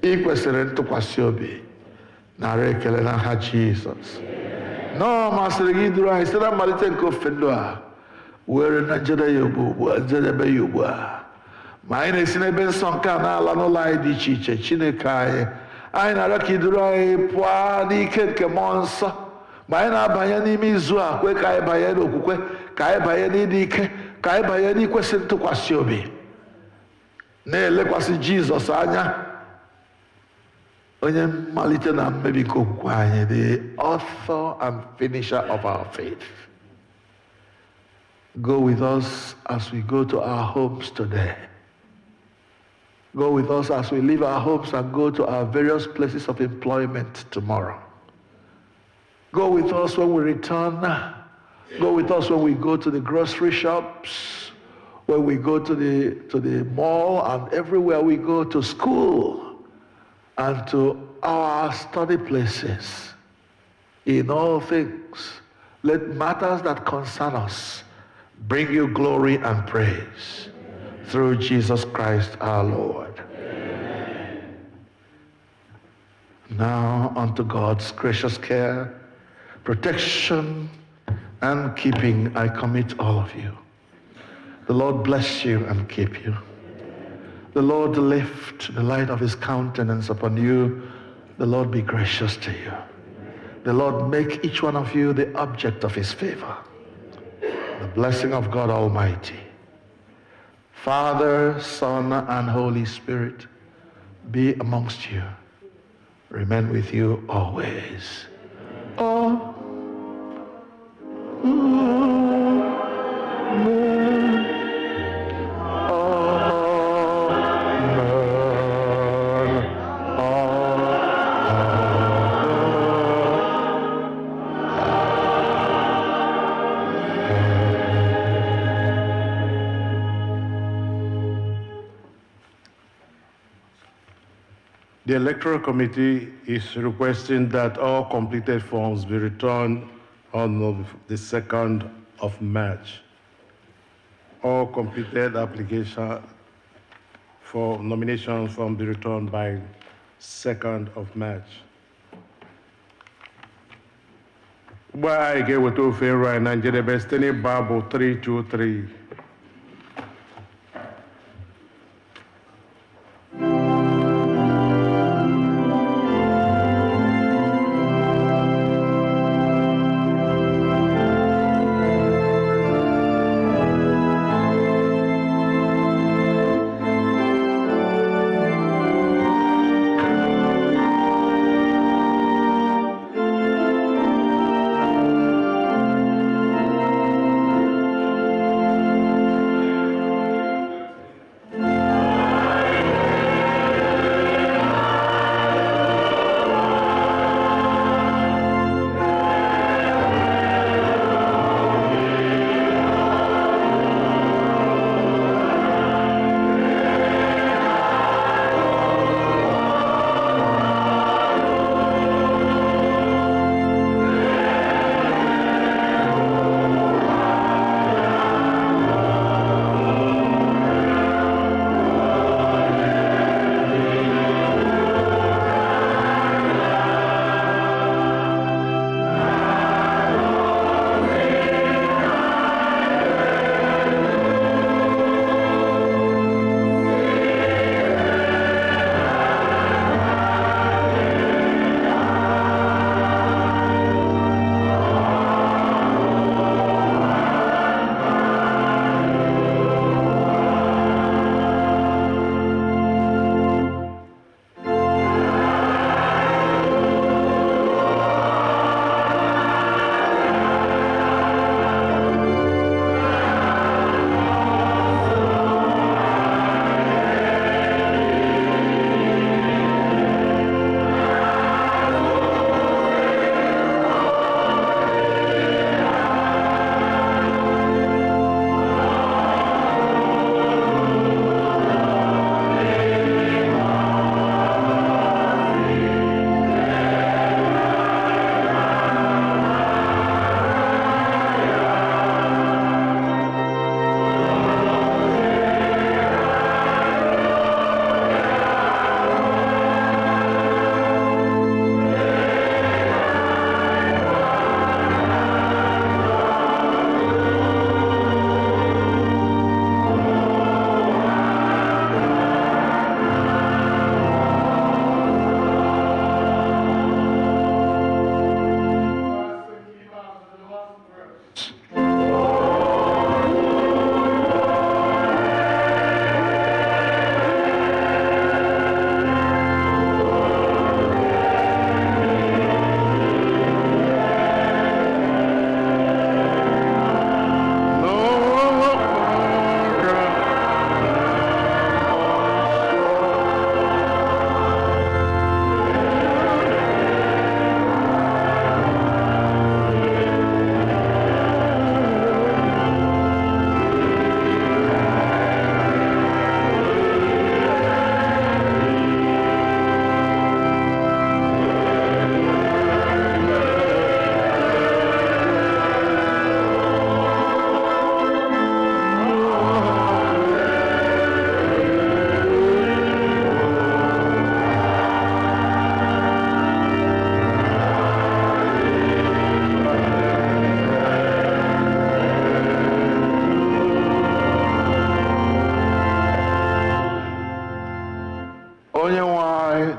[SPEAKER 2] Ị kwesịrị ntụkwasị obi. Nara ekele n'aha Jizọs. Nọọ masịrị gị duru anyị site na mmalite nke ofe ndụ a were na njedebe ya ugbu a. Ma anyị na-esi n'ebe nsọ nke a na-ala n'ụlọ anyị dị iche iche, Chineke anyị na-arịọ ka iduru anyị pụọ n'ike nke mmụọ nsọ. Ma anyị na-abanye n'ime izu a, kwe ka anyị banye n'okwukwe, ka anyị banye n'ịdị ike, ka anyị banye n'ikwesị ntụkwasị obi, na-elekwasị Jizọs anya, onye mmalite na mmebi nke okwukwe anyị, the author and finisher of our faith. Go with us as we go to our homes today. Go with us as we leave our homes and go to our various places of employment tomorrow. Go with us when we return. Go with us when we go to the grocery shops, when we go to the mall, and everywhere we go, to school and to our study places. In all things, let matters that concern us bring you glory and praise. Through Jesus Christ our Lord. Amen. Now unto God's gracious care, protection, and keeping I commit all of you. The Lord bless you and keep you. The Lord lift the light of his countenance upon you. The Lord be gracious to you. The Lord make each one of you the object of his favor. The blessing of God Almighty, Father, Son, and Holy Spirit be amongst you remain with you always.
[SPEAKER 1] The Electoral Committee is requesting that all completed forms be returned on the 2nd of March. All completed application for nominations form be returned by 2nd of March. Ugbu a anyị ga-eweta ofe nro anyị na njedebe site n'ịgba abụ 323.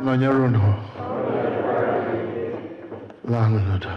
[SPEAKER 2] nọnyere unu. Laa n'udo.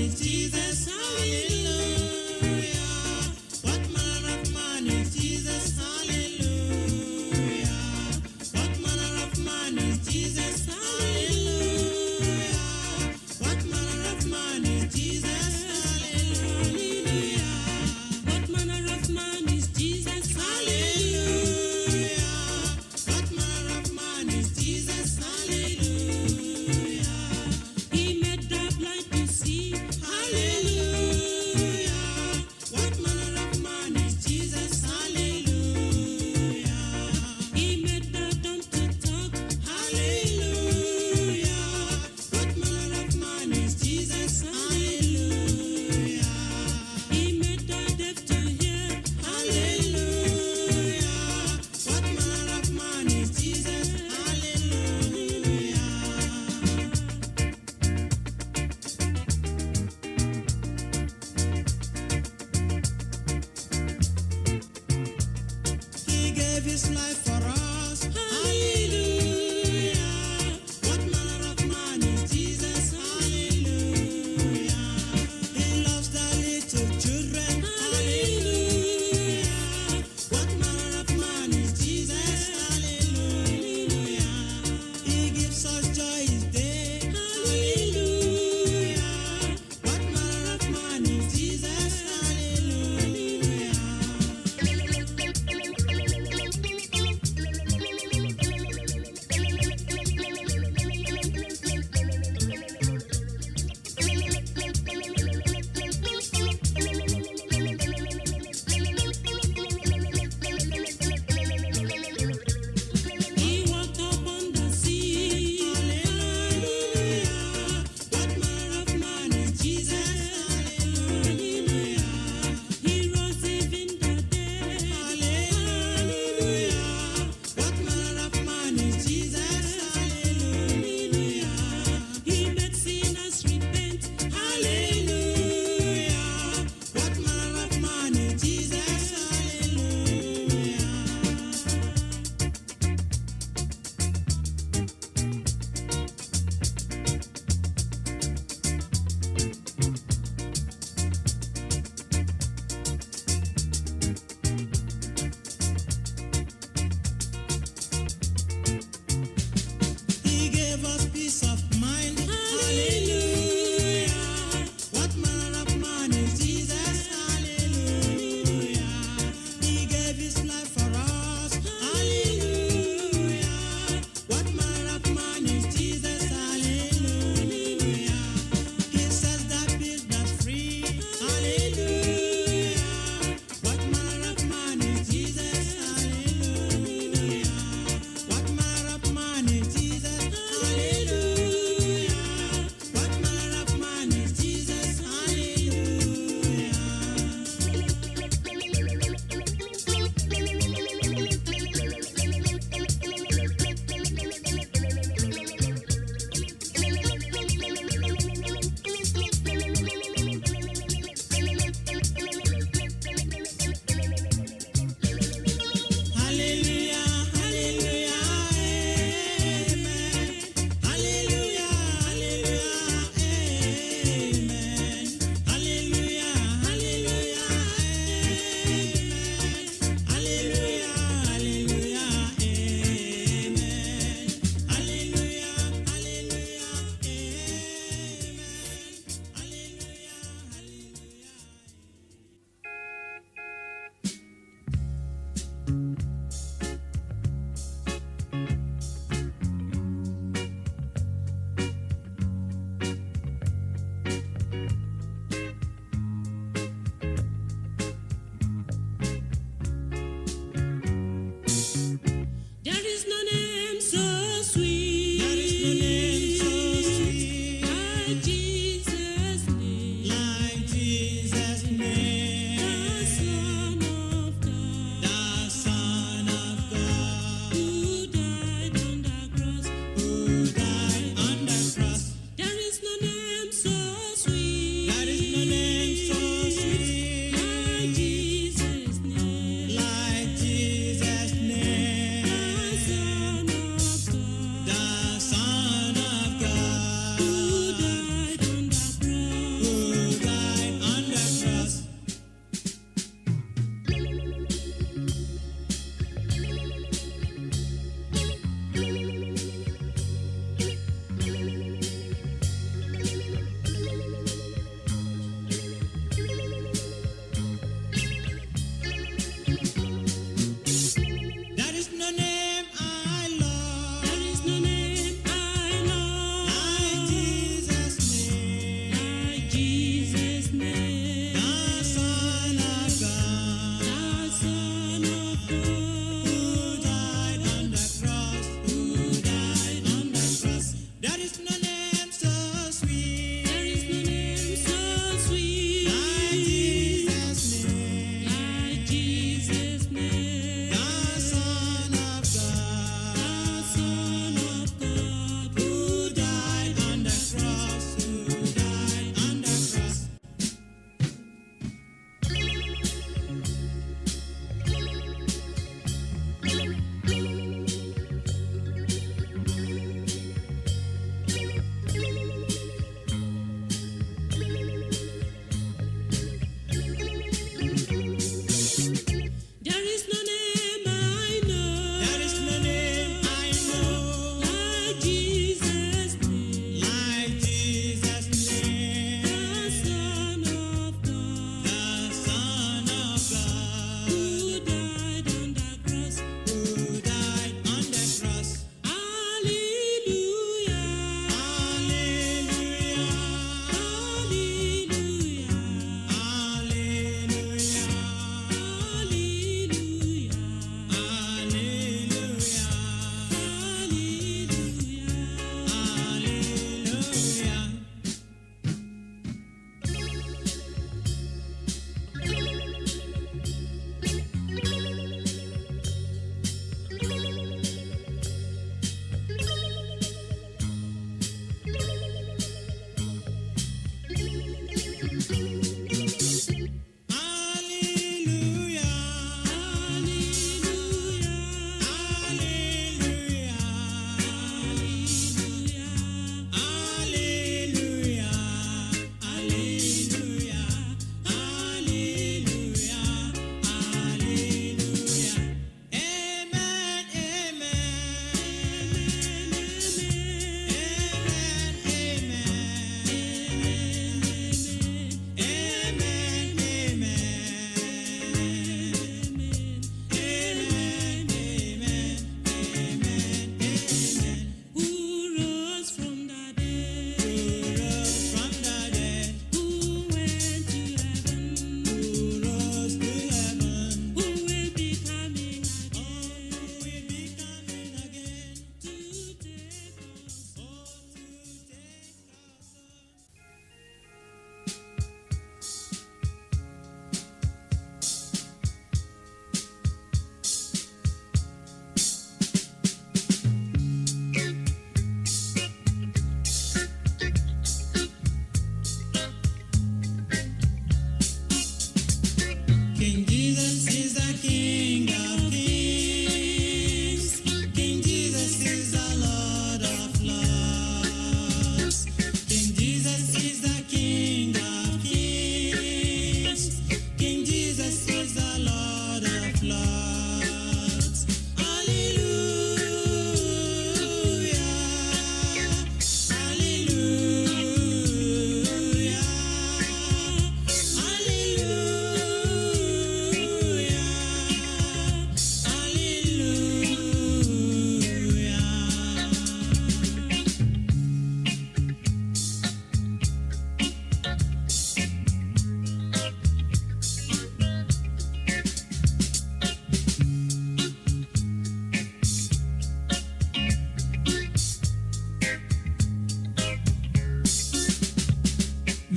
[SPEAKER 8] is Jesus? Hallelujah. What manner of man is Jesus? Hallelujah. What manner of man is Jesus? Hallelujah. What manner of man is Jesus? Hallelujah. What manner of man is Jesus? Hallelujah. What manner of man is Jesus? Hallelujah. He made the blind to see. Hallelujah. What manner of man is Jesus? Hallelujah. He made the dumb to talk. Hallelujah. What manner of man is Jesus? Hallelujah. He made the deaf to hear. Hallelujah. What manner of man is Jesus? Hallelujah. He gave his life for us. Hallelujah. What manner of man is Jesus? Hallelujah. He loves the little children. Hallelujah. What manner of man is Jesus? Hallelujah. He gives us joy each day. Hallelujah. What manner of man is Jesus? Hallelujah.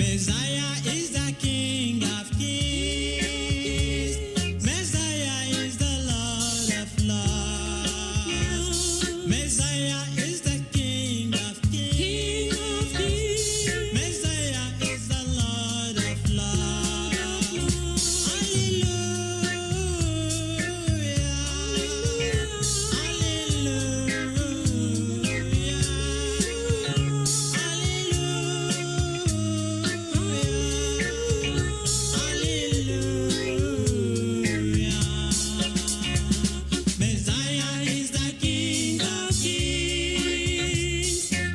[SPEAKER 8] Messiah is the King of Kings. Messiah is the Lord of Lords. Messiah is the King of Kings. Messiah is the Lord of Lords. Hallelujah. Messiah is the King of Kings.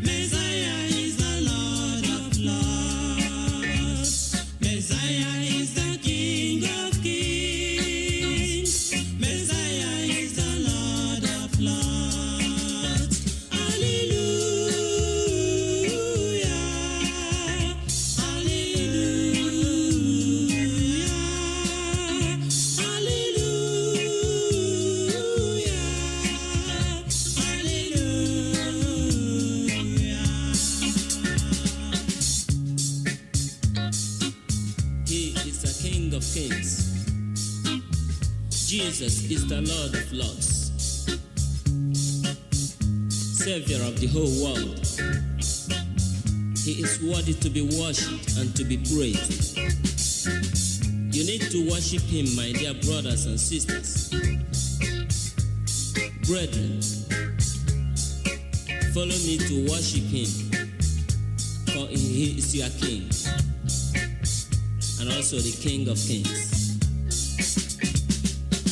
[SPEAKER 8] Messiah is the Lord of Lords. Messiah is the King of Kings. Messiah is the Lord of Lords. Hallelujah.
[SPEAKER 9] He is the King of Kings. Jesus is the Lord of Lords, Savior of the whole world. He is worthy to be worshipped and to be praised. You need to worship Him, my dear brothers and sisters. Brethren, follow me to worship Him, for He is your King and also the King of Kings.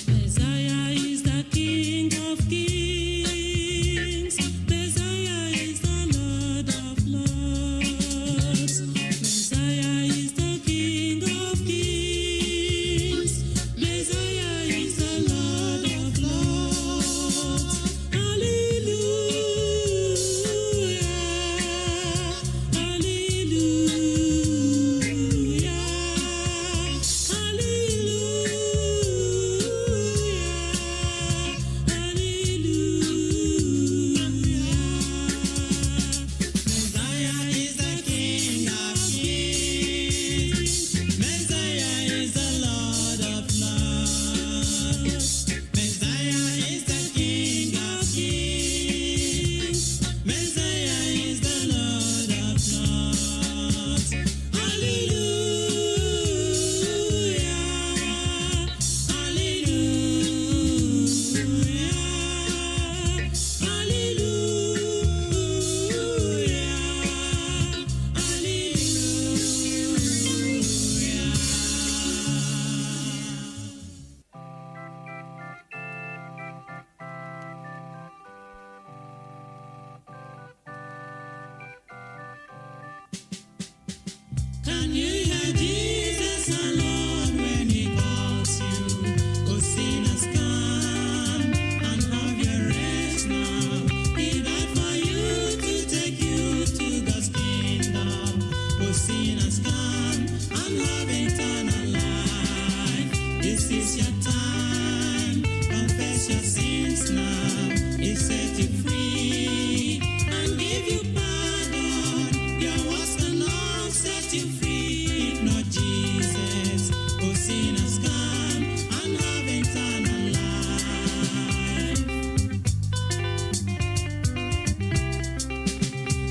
[SPEAKER 9] Messiah is the King of Kings. Messiah is the Lord of Lords. Messiah is the King of Kings. Messiah is the Lord of Lords. Hallelujah. Hallelujah. Messiah is the King of Kings. Messiah is the Lord of Lords. Messiah is the King of Kings. Messiah is the Lord of Lords. Hallelujah. Can you hear Jesus alone when He calls you? Oh, sinners, come and have your rest now. He died for you to take you to God's kingdom. Oh, sinners, come and have eternal life. This is your time. Confess your sins now. He set you free and give you pardon. Your words cannot set you free if not Jesus. Oh, sinners, come and have eternal life.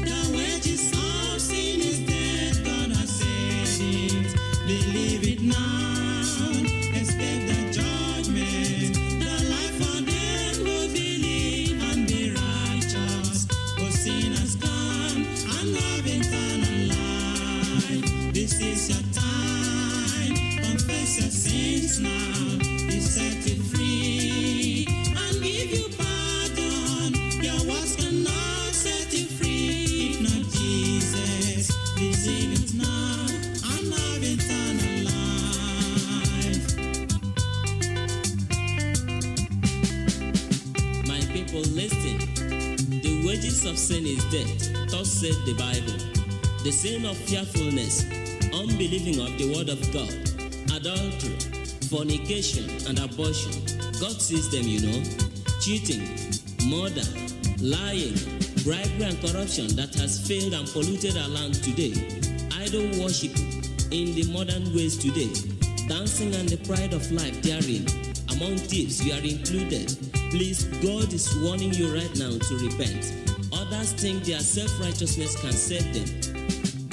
[SPEAKER 9] The wages of sin is death, God has said it. Believe it now, escape the judgment. The life for them who believe and be righteous. Oh, sinners, come and have eternal life. This is your time. Confess your sins now. He set you free and give you pardon. Your words cannot set you free if not Jesus. Receive it now and have eternal life. My people, listen. The wages of sin is death, thus said the Bible. The sin of fearfulness, unbelieving of the word of God, adultery, fornication, and abortion. God sees them, cheating, murder, lying, bribery and corruption that has failed and polluted our land today.
[SPEAKER 10] idol worship in the modern ways today, dancing and the pride of life therein. Among thieves, you are included. Please, God is warning you right now to repent. Others think their self-righteousness can save them,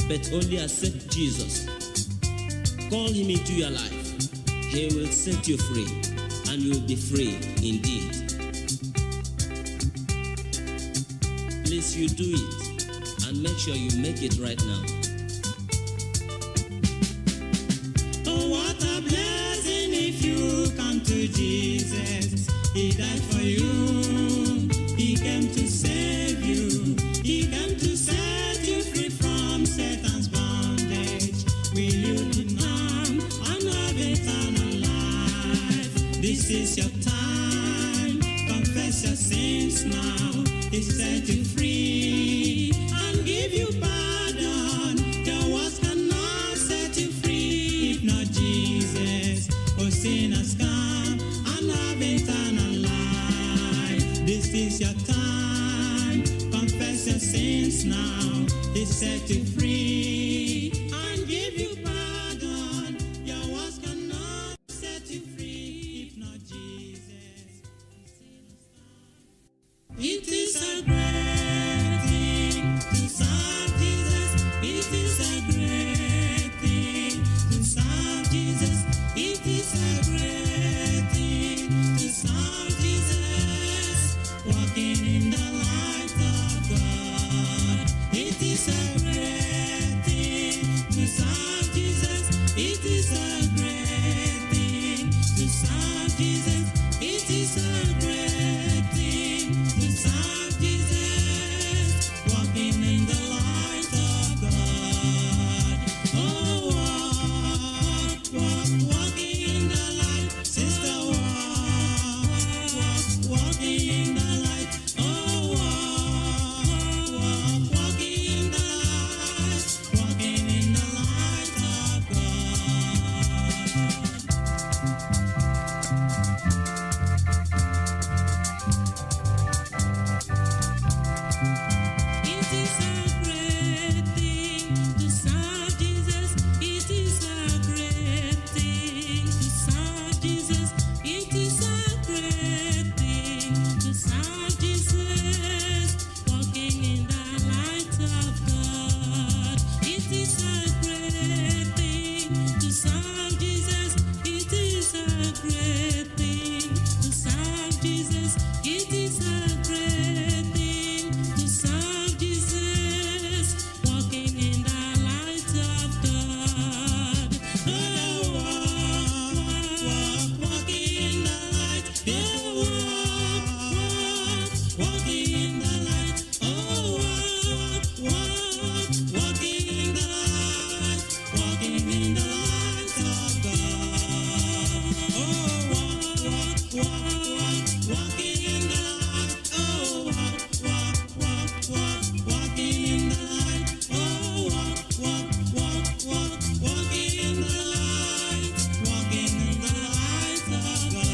[SPEAKER 10] but only accept Jesus. Call him into your life. He will set you free, and you will be free indeed. Please, you do it, and make sure you make it right now.
[SPEAKER 8] Oh, what a blessing if you come to Jesus. He died for you. He came to save you. He came to set you free from Satan's bondage. Will you deny and have eternal life? This is your time. Confess your sins now. He set you free and give you pardon. Your words cannot set you free if not Jesus. Oh, sinners, come and have eternal life. This is your time. Confess your sins now. He set you free and give you pardon. Your words cannot set you free if not Jesus. It is a great thing to serve Jesus. It is a great thing to serve Jesus. It is a great thing to serve Jesus. Walking in the light of God. It is a great thing to serve Jesus. It is a great thing to serve Jesus. It is a great thing to serve Jesus. Walking in the light of God. Oh, walking in the light, sister, walking in the light. Oh, walking in the light, walking in the light of God. It is a great thing to serve Jesus. It is a great thing to serve Jesus. It is a great thing to serve Jesus. Walking in the light of God. It is a great thing to serve Jesus. It is a great thing to serve Jesus. It is a great thing to serve Jesus. Walking in the light of God. Oh, walking in the light. Oh, walking in the light. Oh, walking in the light. Walking in the light of God. Oh, walking in the light. Oh, walking in the light. Oh, walking in the light. Walking in the light of God.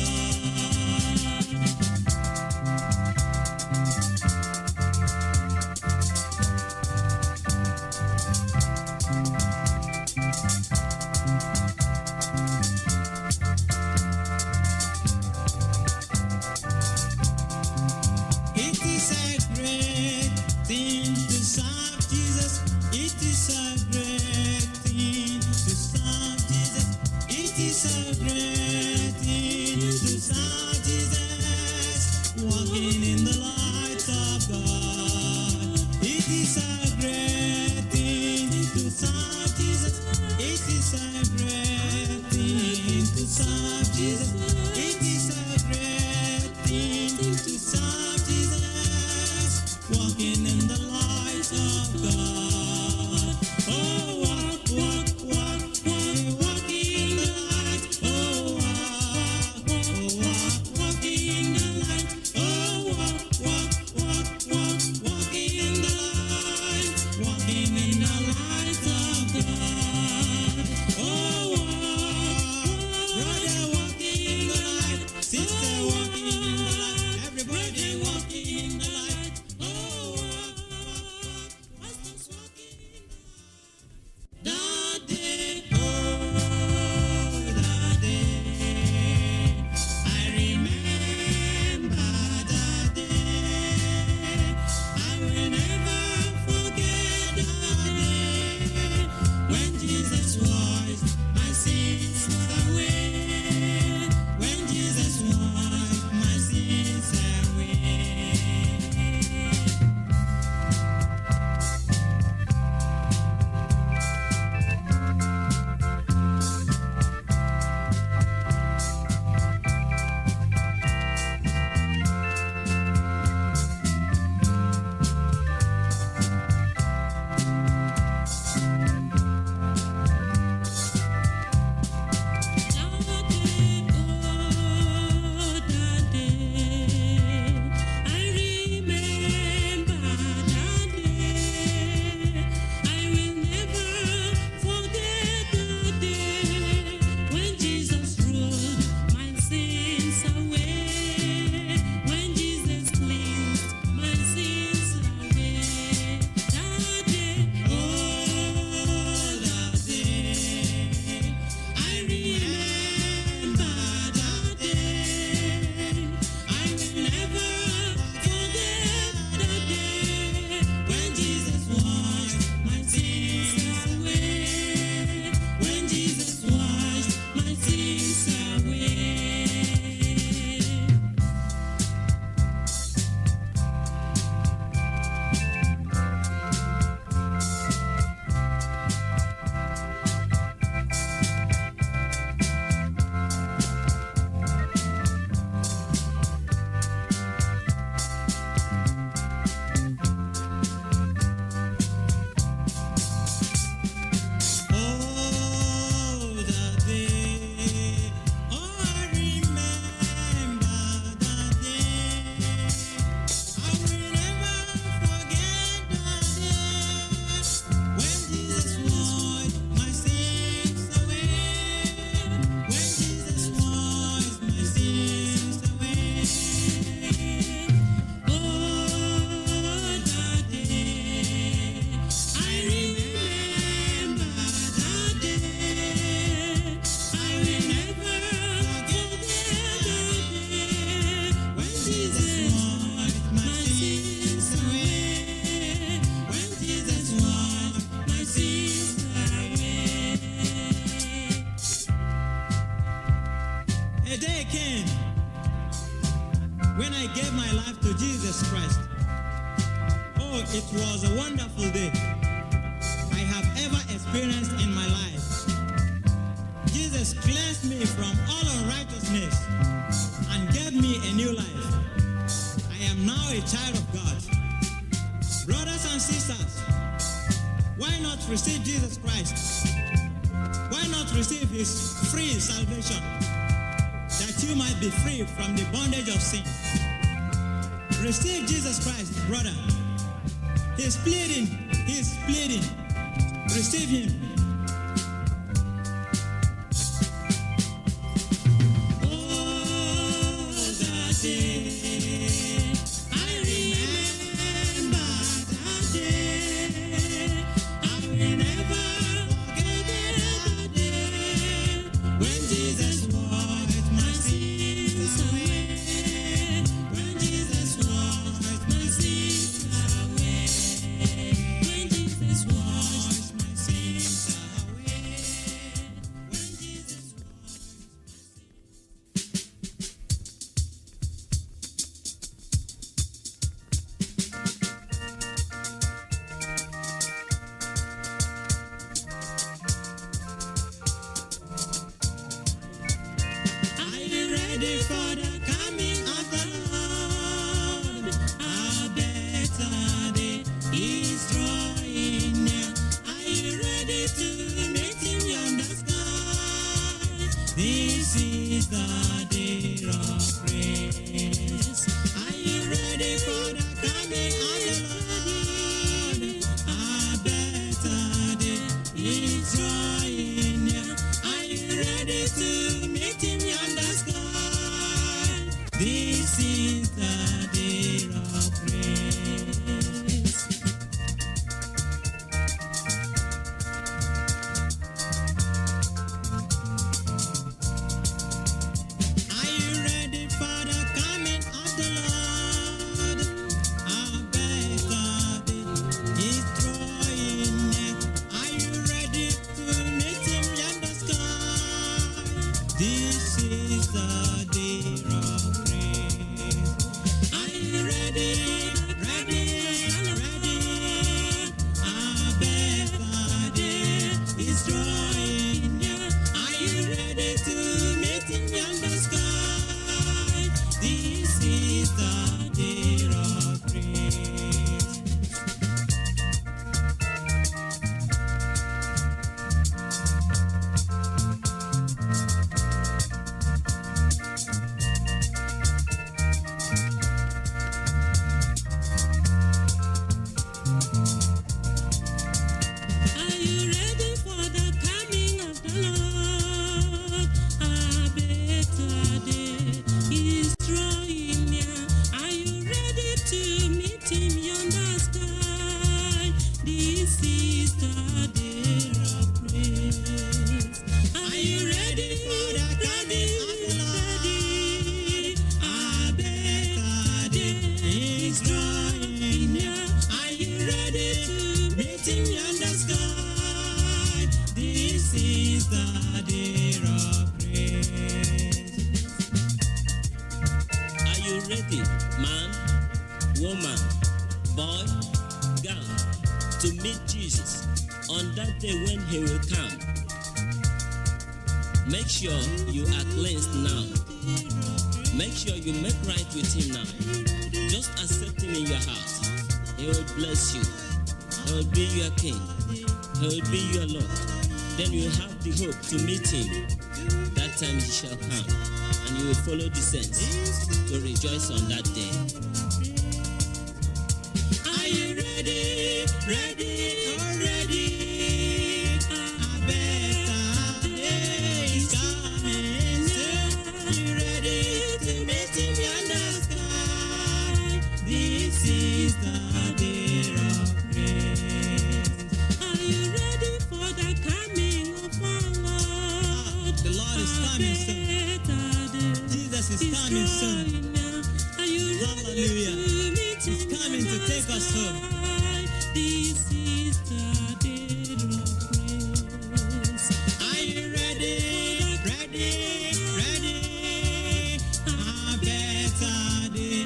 [SPEAKER 8] It is a great thing to serve Jesus. It is a great thing to serve Jesus. It is a great thing to serve Jesus. Walking in the light of God. It is a great thing to serve Jesus. It is a great thing to serve Jesus. It is a great thing to serve Jesus. Walking in the light of God. Oh, gave my life to Jesus Christ. Oh, it was a wonderful day I have ever experienced in my life. Jesus cleansed me from all unrighteousness and gave me a new life. I am now a child of God. Brothers and sisters, why not receive Jesus Christ? Why not receive his free salvation, that you might be free from the bondage of sin? Receive Jesus Christ, brother. He's pleading. Receive him. Oh, that day, I remember that day. I will never forget that day when Jesus washed my sins away. When Jesus washed my sins away. When Jesus washed my sins away. When Jesus Are you ready for the coming of the Lord? A better day is drawing near. Are you ready to meet him yonder sky? This is the day of praise. Are you ready for the coming of the Lord? A better day is drawing near. Are you ready to meet him yonder sky? This is the day of praise. Are you ready for the coming of the Lord? A better day is drawing near. Are you ready to meet him yonder sky? This is the day of praise. Are you ready? A better day is drawing near. Are you ready to meet him yonder sky? This is the day of praise. Are you ready for the coming of the Lord? A better day is drawing near. Are you ready to meet him yonder sky? This is the day of praise. Are you ready for the coming of the Lord? A better day is drawing near. Are you ready to meet him yonder sky? This is the day of praise.
[SPEAKER 10] Are you ready, man, woman, boy, girl, to meet Jesus on that day when he will come? Make sure you are cleansed now. Make sure you make right with him now. Just accept him in your heart. He will bless you. He will be your king. He will be your Lord. Then you have the hope to meet him. That time he shall come, and you will follow the saints to rejoice on that day.
[SPEAKER 8] Are you ready? A better day is coming soon. Are you ready to meet him yonder sky? This is the day of praise. Are you ready for the coming of our Lord? The Lord is coming soon. Jesus is coming soon. Hallelujah. He's coming to take us home. This is the day of praise. Are you ready? A better day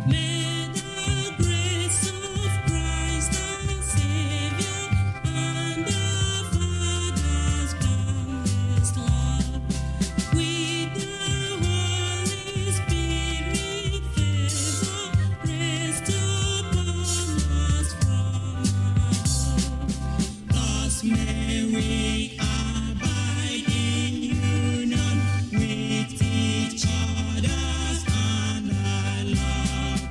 [SPEAKER 9] May the grace of Christ our Savior and our Father's boundless love, with the Holy Spirit favor, rest upon us from above. Thus may we abide in union with each other and our love,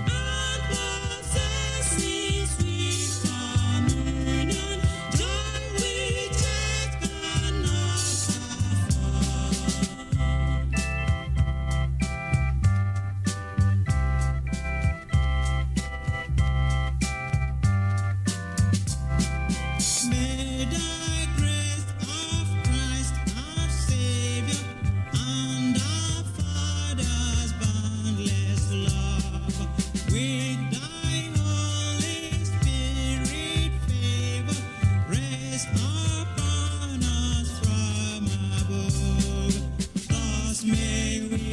[SPEAKER 9] and possess in sweet communion, joy which earth cannot afford. May the grace of Christ our Savior and our Father's boundless love, with thy Holy Spirit favor, rest upon us from above. Thus may we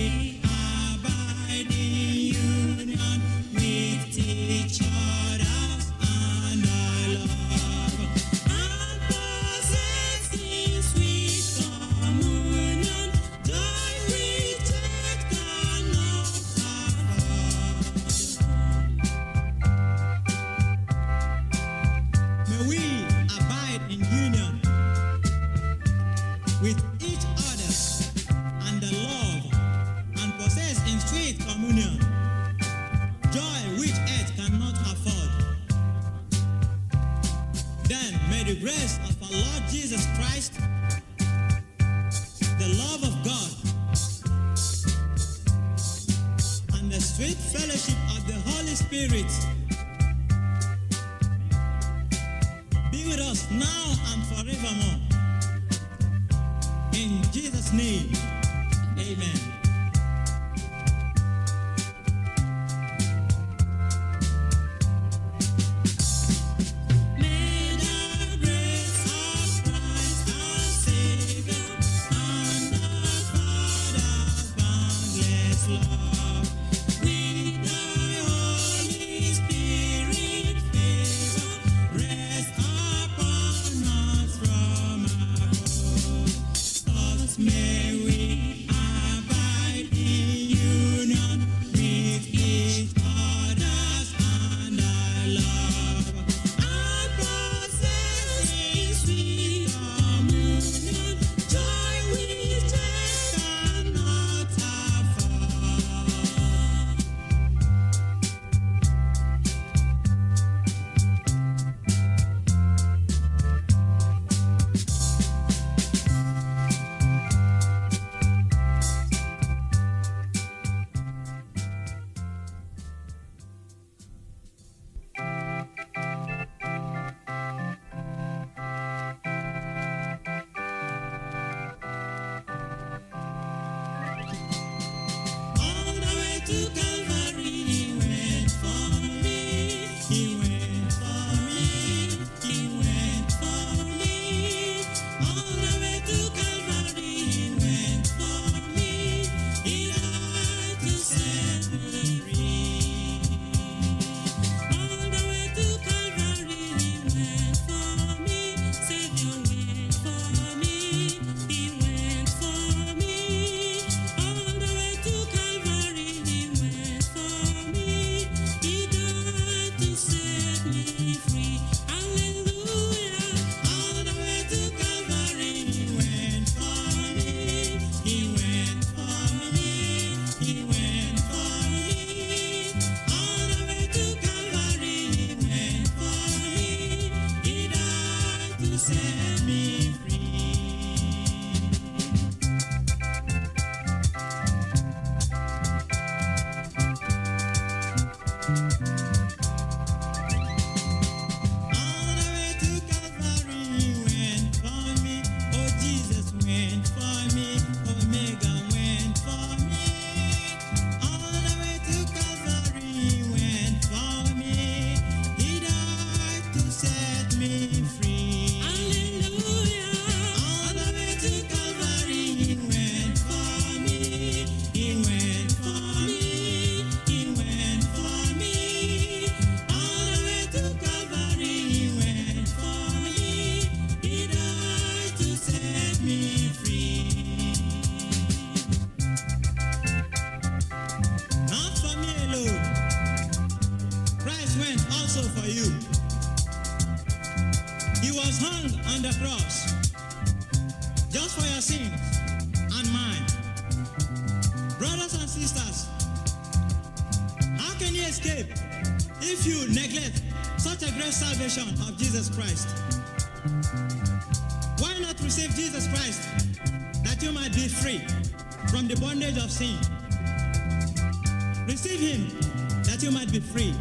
[SPEAKER 9] abide in union with each other and our love, and possess in sweet communion, joy which earth cannot afford. May we abide in union with each other and the love, and possess in sweet communion, joy which earth cannot afford. Then may the grace of our Lord Jesus Christ, the love of God, and the sweet fellowship of the Holy Spirit be with us now and forevermore. In Jesus' name, amen. May the grace of Christ our Savior and our Father's boundless love, with thy Holy Spirit favor, rest upon us from above. Thus may we
[SPEAKER 8] your sins and mine. Brothers and sisters, how can you escape if you neglect such a great salvation of Jesus Christ? Why not receive Jesus Christ that you might be free from the bondage of sin? Receive him that you might be free.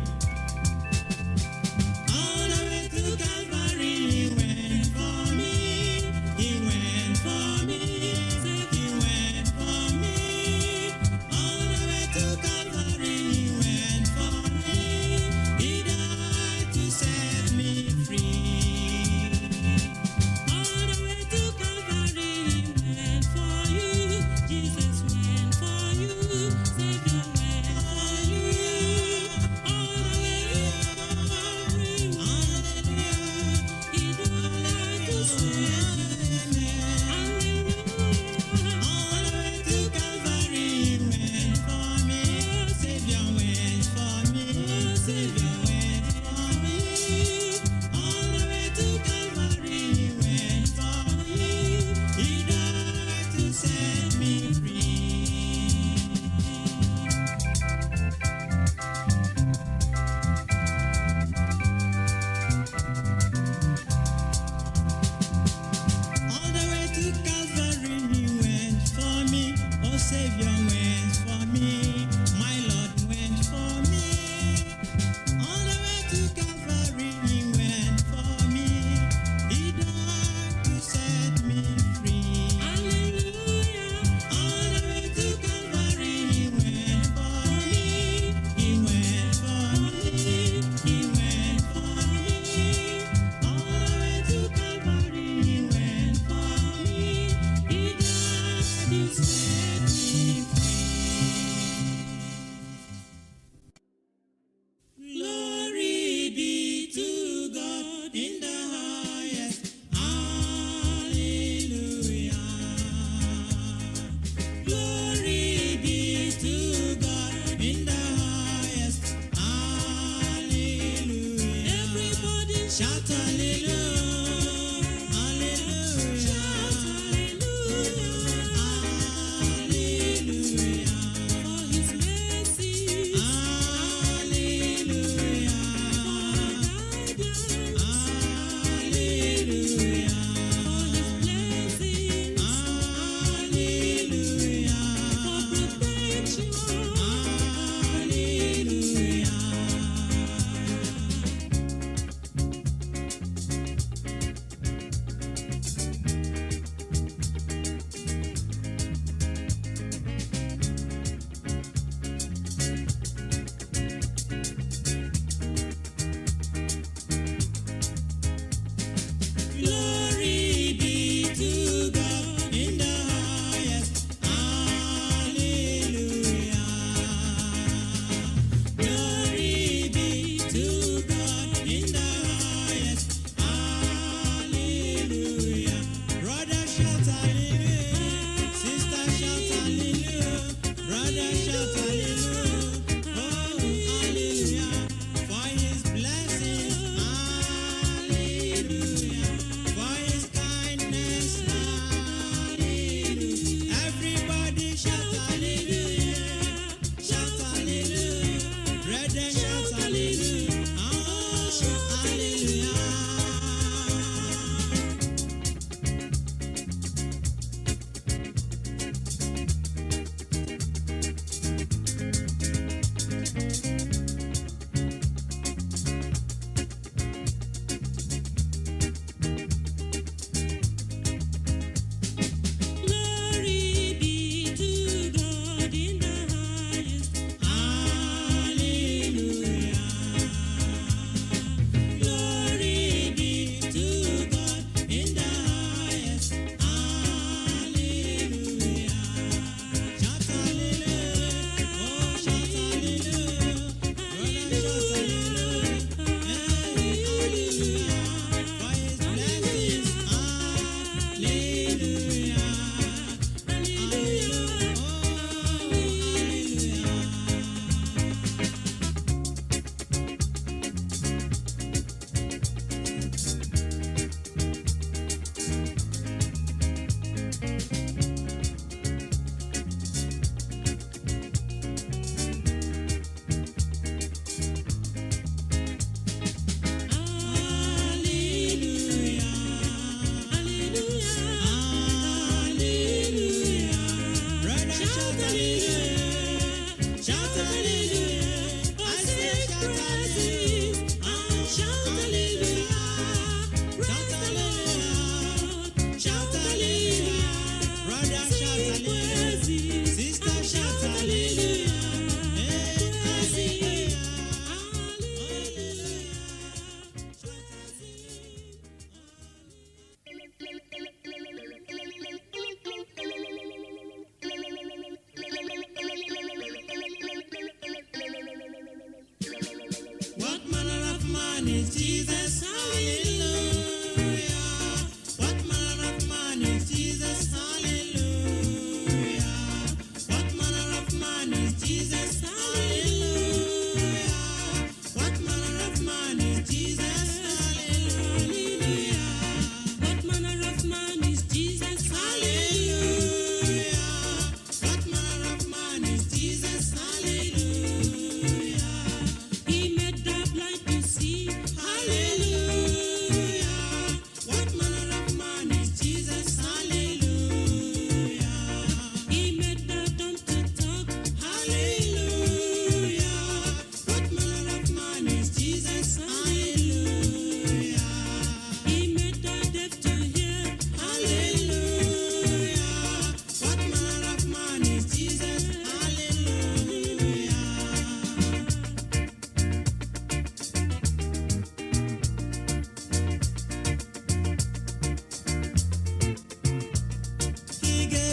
[SPEAKER 8] All the way to Calvary, he went for me. He went for me. He went for me. All the way to Calvary, he went for me. He died to set me free. All the way to Calvary, he went for you. Jesus went for you. Savior went for you. All the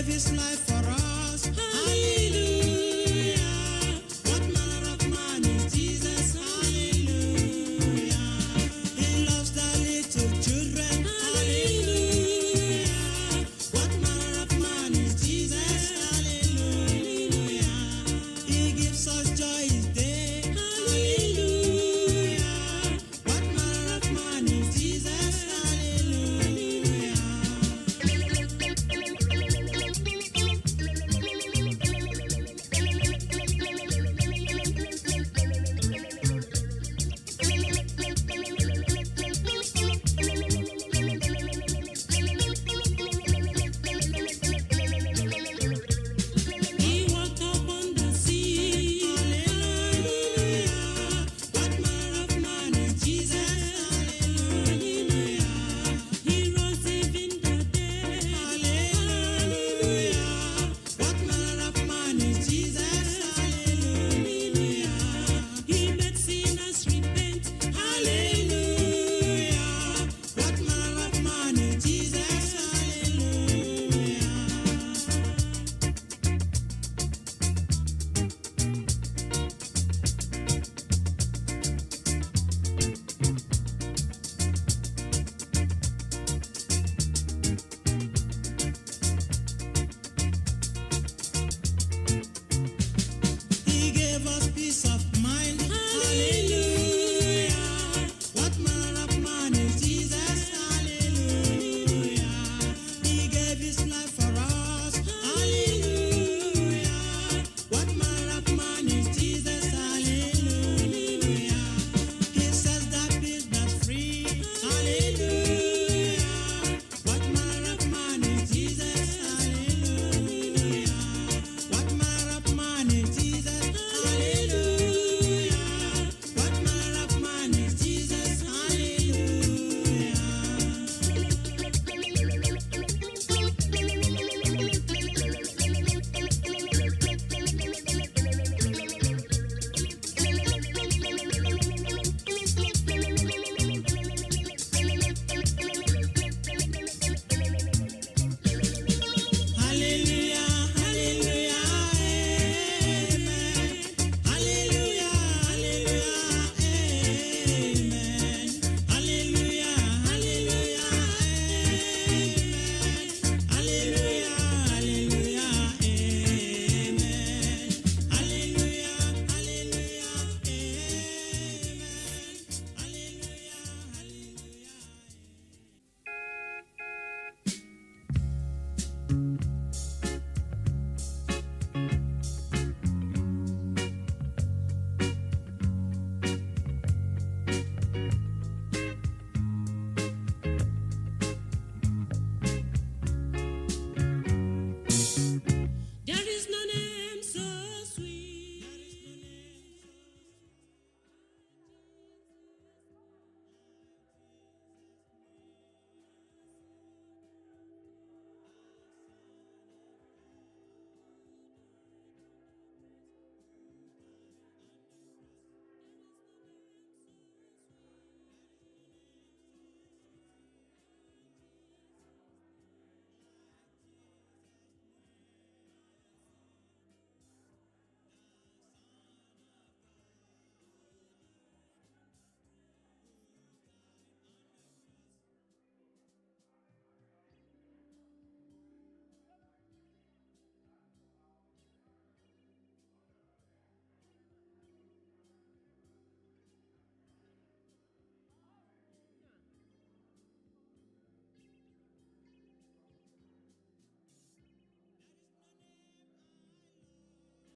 [SPEAKER 8] gave his life